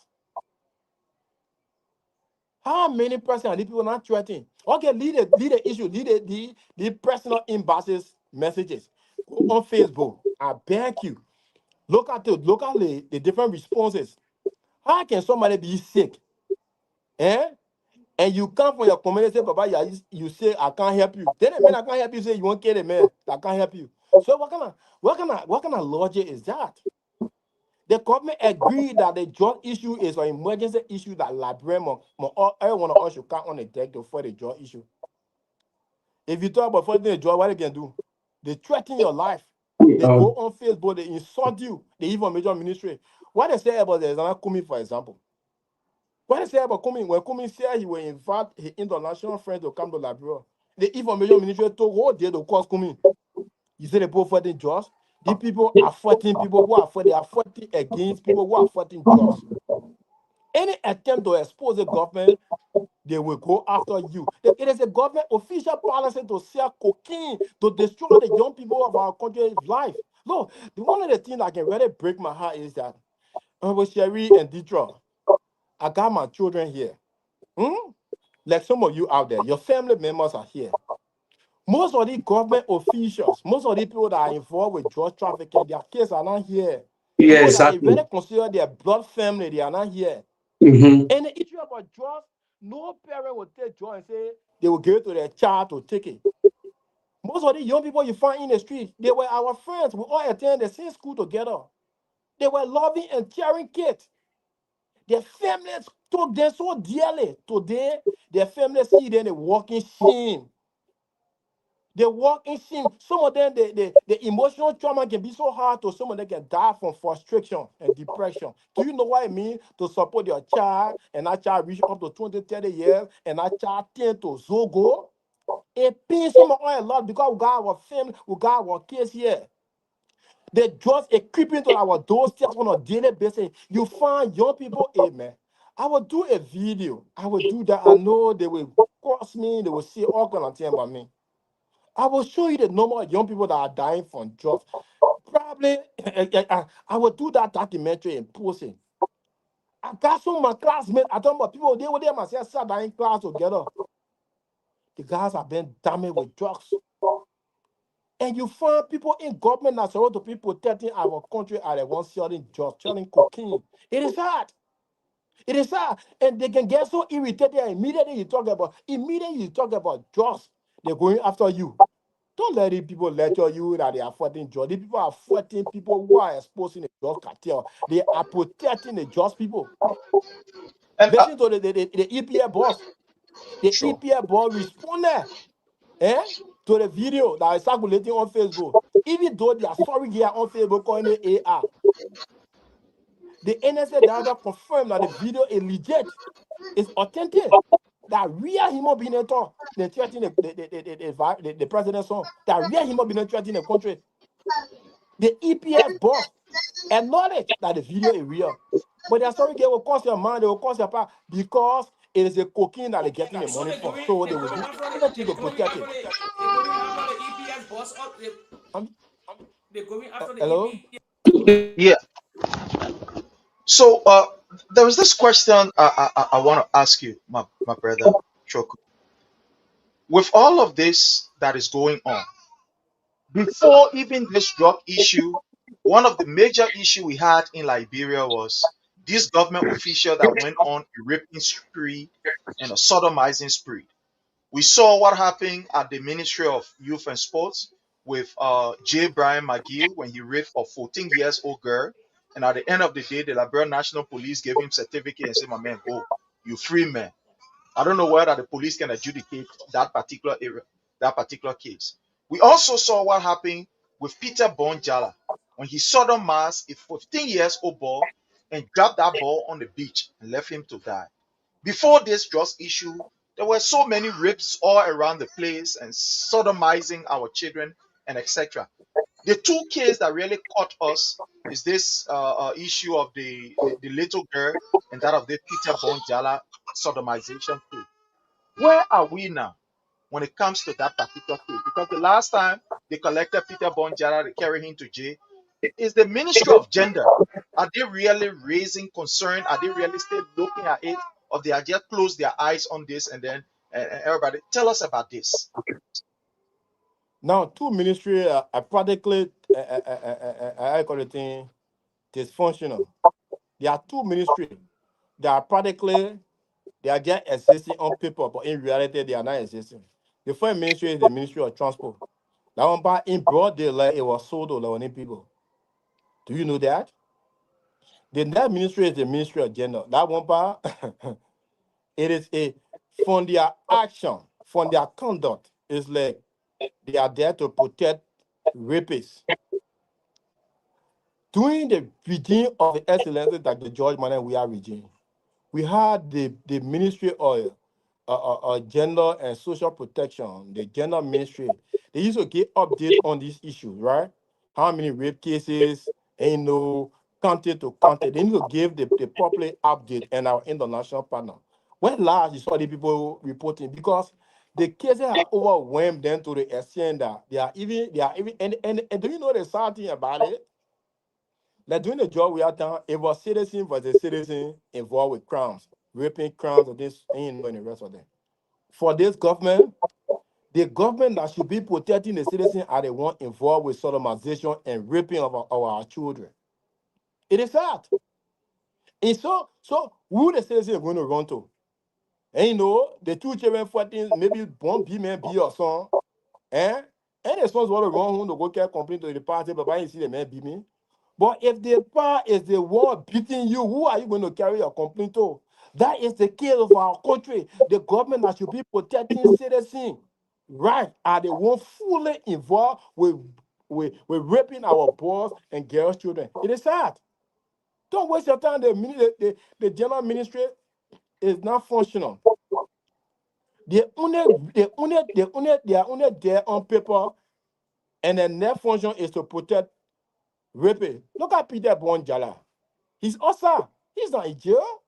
How many percent are these people not threatening? Okay, lead the issue, lead the personal inboxes messages. Go on Facebook. I beg you. Look at the different responses. How can somebody be sick? And you come from your community, say, Papa, you say I can't help you. Then the man I can't help you say you won't kill the man. I can't help you. So what kind of logic is that? The government agreed that the drug issue is an emergency issue that everyone of us should count on the deck to fight the drug issue. If you talk about fighting the drug, what they can do? They threaten your life. They go on Facebook, they insult you. They even major ministry. What they say about the Zana Kumi, for example. What they say about Kumi, when Kumi said he will invite his international friends to come to Liberia, the even major ministry told whole day to cause Kumi. You say they both fighting drugs? These people are fighting people who are fighting. They are fighting against people who are fighting drugs. Any attempt to expose the government, they will go after you. It is a government official policy to sell cocaine to destroy the young people of our country's life. No, one of the things that can really break my heart is that with Sherry and Deidre, I got my children here. Like some of you out there, your family members are here. Most of the government officials, most of the people that are involved with drug trafficking, their kids are not here. Yeah, People that they exactly. really consider their blood family, they are not here. Mm-hmm. And the issue about drugs, no parent will take drugs and say they will give it to their child to take it. Most of the young people you find in the street, they were our friends. We all attended the same school together. They were loving and caring kids. Their families took them so dearly. Today, their families see them, they walk in shame. They walk in shame. Some of them, the emotional trauma can be so hard to some of them can die from frustration and depression. Do you know what it means to support your child and that child reach up to 20, 30 years and that child tend to zogo? It pains some of us a lot because we got our family, we got our kids here. They just equipping to our doorsteps on a daily basis. You find young people, amen. I will do a video. I will do that. I know they will cross me. They will see all kinds of things about me. I will show you the number of young people that are dying from drugs. Probably, I will do that documentary and post it. I got some of my classmates. I talk about people, they were there myself, sat down in class together. The guys have been damaged with drugs. And you find people in government that supposed to be protecting our country are the ones selling drugs, selling cocaine. It is sad. It is sad. And they can get so irritated immediately you talk about drugs, they're going after you. Don't let the people lecture you that they are fighting drugs. The people are fighting people who are exposing the drug cartel. They are protecting the just people. And Listen to the EPA boss. The sure. EPA boss responded to the video that is circulating on Facebook. Even though they are sorry here on Facebook calling it AR. The NSA director confirmed that the video is legit. It's authentic. That real human being at all. They threatening the president's son. That real human being threatening the country. The EPS boss acknowledge that the video is real. But they're sorry, they will cost your money, they will cost your power because it is a cocaine that they're getting the money from. So they will do anything to protect it. They're going after the EPS boss. They're going after the Hello? Yeah. So there was this question I want to ask you, my brother Choku. With all of this that is going on, before even this drug issue, one of the major issue we had in Liberia was this government official that went on a raping spree and a sodomizing spree. We saw what happened at the Ministry of Youth and Sports with J. Brian McGill when he raped a 14 years old girl. And at the end of the day, the Liberia National Police gave him certificate and said, "My man, go, you free man." I don't know whether the police can adjudicate that particular area, that particular case. We also saw what happened with Peter Bonjala when he sodomized a 15 years old boy and dropped that ball on the beach and left him to die. Before this drugs issue, there were so many rapes all around the place and sodomizing our children and etc. The two cases that really caught us is this issue of the little girl and that of the Peter Bonjala sodomization case. Where are we now when it comes to that particular case? Because the last time they collected Peter Bonjala, they carried him to jail. Is the Ministry of Gender, are they really raising concern? Are they really still looking at it? Or they are just close their eyes on this and then everybody tell us about this. Now, two ministries are practically, I call it dysfunctional. There are two ministries that are practically, they are just existing on paper, but in reality, they are not existing. The first ministry is the Ministry of Transport. That one, by in broad daylight, it was sold to the people. Do you know that? The next ministry is the Ministry of Gender. That one, by it is from their action, from their conduct, it's like they are there to protect rapists. During the regime of the excellency that the George Manuel we are regime, we had the Ministry of Gender and Social Protection, the Gender Ministry. They used to give update on these issues, right? How many rape cases, and county to county. They need to give the proper update and our international partner. When last you saw the people reporting, because the cases are overwhelmed them to the extent that they are even, and do you know the sad thing about it? Like doing the job we are done, it was citizen versus citizen involved with crimes, raping crimes, and this, and the rest of them. For this government, the government that should be protecting the citizen are the one involved with sodomization and raping of our children. It is that. And so who the citizen are going to run to? And the two children fighting, maybe one B man B or son, eh? And the sons want to run home to go get complaint to the party, but I see the man beat me. But if the power is the one beating you, who are you going to carry your complaint to? That is the case of our country. The government that should be protecting citizens, right, are the one fully involved with raping our boys and girls' children. It is sad. Don't waste your time. The general ministry is not functional. They are only there on paper, and the net function is to protect raping. Look at Peter Bonjala. He's awesome. He's not in jail.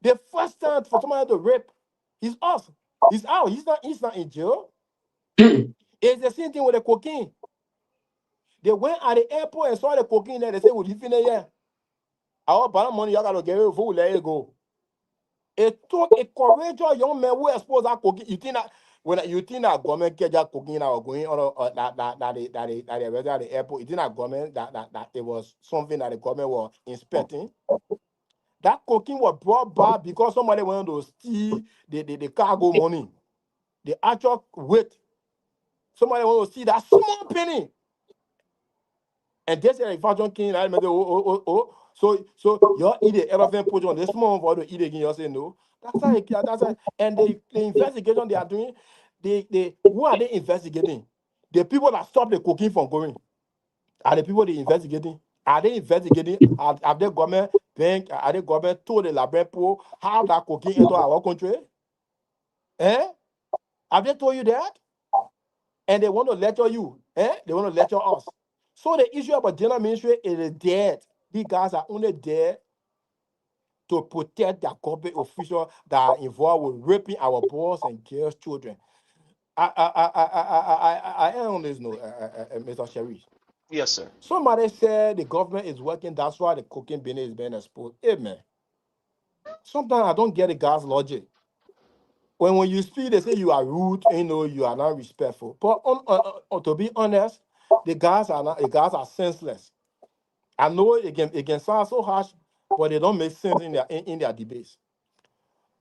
The first time for somebody to rape, he's off. He's out. He's not in jail. It's the same thing with the cocaine. They went at the airport and saw the cocaine there. They said, "Would you finish here? Our bottom money, you gotta get it before we let it go." It took a courageous young man who exposed that cocaine. You think that when you think that government get that cooking or going on that they were at the airport, you think that government that it was something that the government was inspecting. That cooking was brought back because somebody wanted to steal the cargo money, the actual weight. Somebody wanted to see that small penny. And this is a fashion king. I remember, so you eat the elephant put on this small for to eat again. You say no. That's how. And the investigation they are doing, who are they investigating? The people that stop the cooking from going. Are the people they investigating? Are they investigating? Have the government bank? Are the government told the laboratory how that cooking into our country? Eh? Have they told you that? And they want to lecture you. Eh? They want to lecture us. So the issue about general ministry is dead. These guys are only there to protect their corporate officials that are involved with raping our boys and girls' children. I am on this note, Mr. Sherry. Yes, sir. Somebody said the government is working, that's why the cocaine business is being exposed. Hey, man. Sometimes I don't get the guy's logic. When you speak, they say you are rude, you are not respectful. But to be honest, the guys are senseless. I know it can sound so harsh, but they don't make sense in their debates.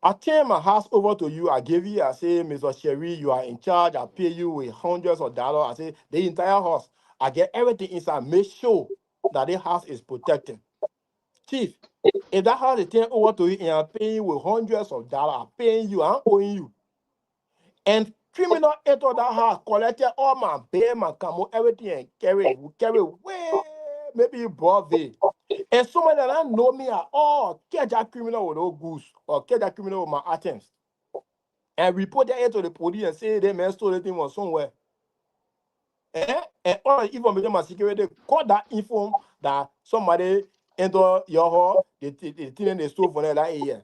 I turn my house over to you. I give you, I say, Mr. Sherry, you are in charge. I pay you with hundreds of dollars. I say, the entire house. I get everything inside. Make sure that the house is protected. Chief, if that house is turned over to you and I'm paying you with hundreds of dollars, I'm paying you, I'm owing you. And criminal enter that house, collected all my bail, my camo, everything, and carry way, maybe Broadway. And somebody that don't know me at all, catch that criminal with no goose, or catch that criminal with my items. And report that to the police and say they man stole the thing from somewhere. And all the information my security got that info that somebody enter your hall, the thing they stole for that year.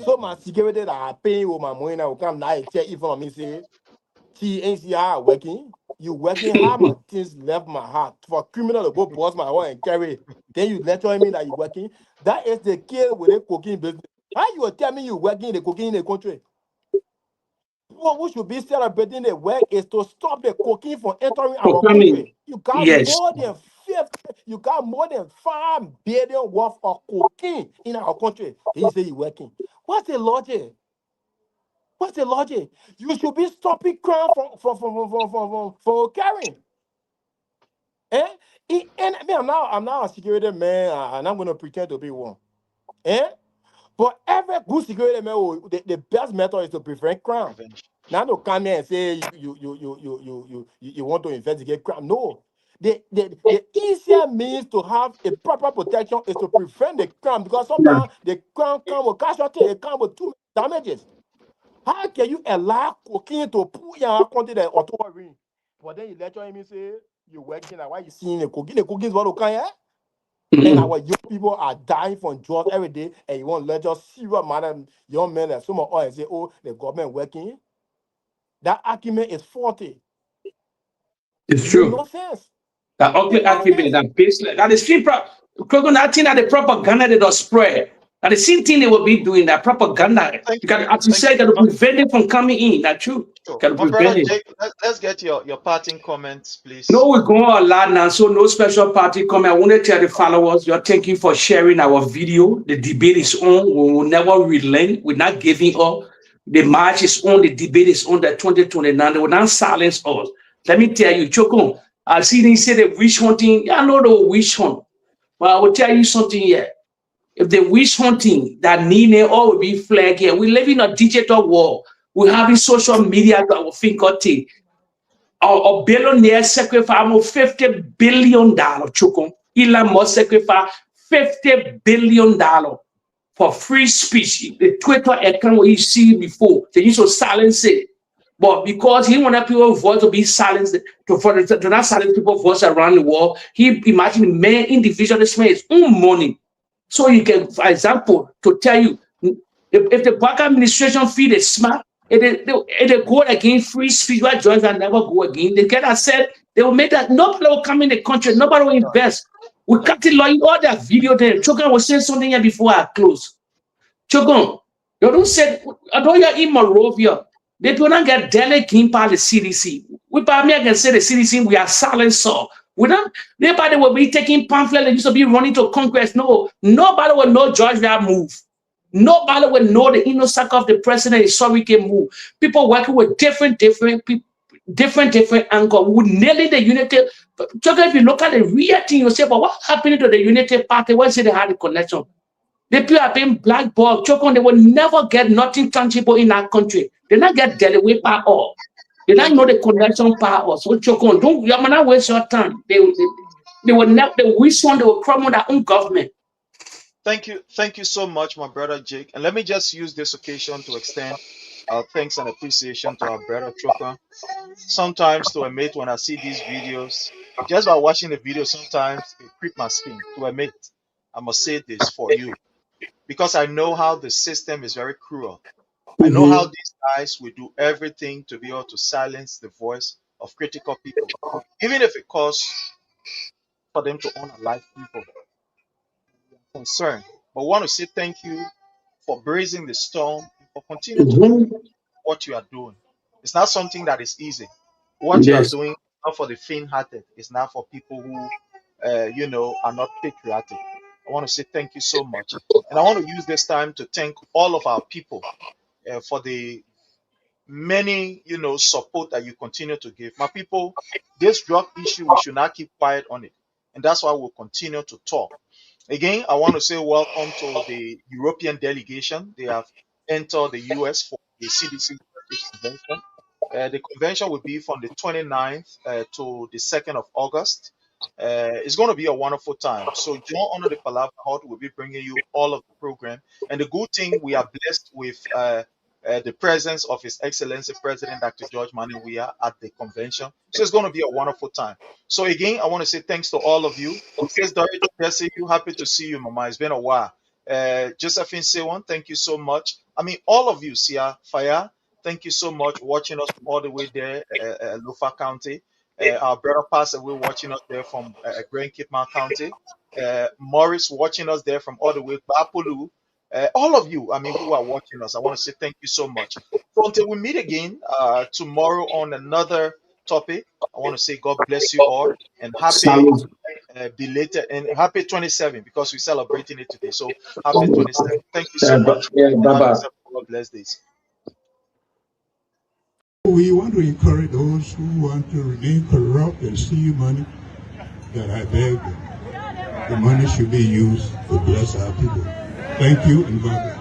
So my security that I pay with my money now come now check if on me say, see ain't see how I working. You working hard, my things left my heart. For criminal to go boss my home and carry. Then you lecture me that you working. That is the kill with the cooking business. How you will tell me you working the cooking in the country? What we should be celebrating the work is to stop the cocaine from entering our country. You got more than 5 billion worth of cocaine in our country. Then you say you're working. What's the logic? What's the logic? You should be stopping crime from carrying. And I mean, I'm now a security man, and I'm gonna pretend to be one. But every good security man, the best method is to prevent crime. Now don't come here and say you want to investigate crime. No. The easier means to have a proper protection is to prevent the crime, because sometimes the crime comes with casualty, it comes with too many damages. How can you allow cocaine to put your country that authority? But then you lecture me say you're working, like why you seeing the cocaine? The cocaine is what you can. And our young people are dying from drugs every day, and you want to let us see what madam young men like some of us and say, oh, the government working. That argument is faulty. It's true. No sense. That ugly argument, that baseless, that is still that thing that the propaganda they don't spread. That the same thing they will be doing, that propaganda. You got, as you said, got to prevent it from coming in. That's true. Got to My prevent brother it. Jake, let's get your parting comments, please. No, we're going a lot now, so no special party comment. I want to tell the followers, you're thank you for sharing our video. The debate is on. We will never relent. We're not giving up. The march is on. The debate is on. The 2029. They will not silence us. Let me tell you, Choko, I see they say the witch hunting. Yeah, I know the witch hunt. But I will tell you something here. If the witch hunting that need all will be flag here, we live in a digital world. We're having social media to our fingertip. A billionaire sacrifice almost $50 billion, Chukun. Elon Musk sacrifice $50 billion for free speech. The Twitter account what you see before, they used to silence it. But because he wanted people's voice to be silenced, to not silence people's voice around the world, he imagined man individually spend his own money. So you can, for example, to tell you, if the Boakai administration feel they smart, if they go against free speech, what joins and never go again. They get said they will make that nobody will come in the country, nobody will invest. We cut it like all that video there. Chogon was saying something here before I close. Chogon, you don't say, I know you're in Morovia. They do not get delegated by the CDC. We probably can say the CDC, we are silent saw. We don't, nobody will be taking pamphlets that used to be running to Congress. No, nobody will know George will move. Nobody will know the inner circle of the president is so we can move. People working with different angle. We nearly the unity. If you look at the real thing, you say, but what happened to the unity party? Why say they had a connection? The people have been blackballed. They will never get nothing tangible in our country. They not get delivery power all. They don't know the connection power. So Chokon, don't you not waste your time. They will never the wish one they will promote their own government. Thank you so much, my brother Jake. And let me just use this occasion to extend our thanks and appreciation to our brother Chokon. Sometimes to admit when I see these videos, just by watching the video, sometimes it creeps my skin. To admit, I must say this for you. Because I know how the system is very cruel. I know how these guys will do everything to be able to silence the voice of critical people, even if it costs for them to unalive people. Concerned, but want to say thank you for braving the storm, for continuing to do what you are doing. It's not something that is easy. What you are doing is not for the faint-hearted. It's not for people who, are not patriotic. I want to say thank you so much. And I want to use this time to thank all of our people for the many, support that you continue to give. My people, this drug issue, we should not keep quiet on it. And that's why we'll continue to talk. Again, I want to say welcome to the European delegation. They have entered the US for the CDC convention. The convention will be from the 29th to the 2nd of August. It's going to be a wonderful time. So join under the Palava Hut. We'll be bringing you all of the program. And the good thing, we are blessed with the presence of His Excellency President Dr. George Manneh Weah at the convention. So it's going to be a wonderful time. So again, I want to say thanks to all of you. Says Dorothy, Jesse, you happy to see you, Mama. It's been a while. Josephine Sewan, thank you so much. I mean, all of you, Sia Faya, thank you so much watching us from all the way there, Lufa County. Our brother Pastor, we're watching us there from Grand Kitman County. Morris watching us there from all the way to Apolu. All of you, who are watching us, I want to say thank you so much. So until we meet again tomorrow on another topic, I want to say God bless you all and happy belated and happy 27 because we're celebrating it today. So happy 27. Thank you so much. God bless this. We want to encourage those who want to remain corrupt and steal money, that I beg them. The money should be used to bless our people. Thank you and God bless.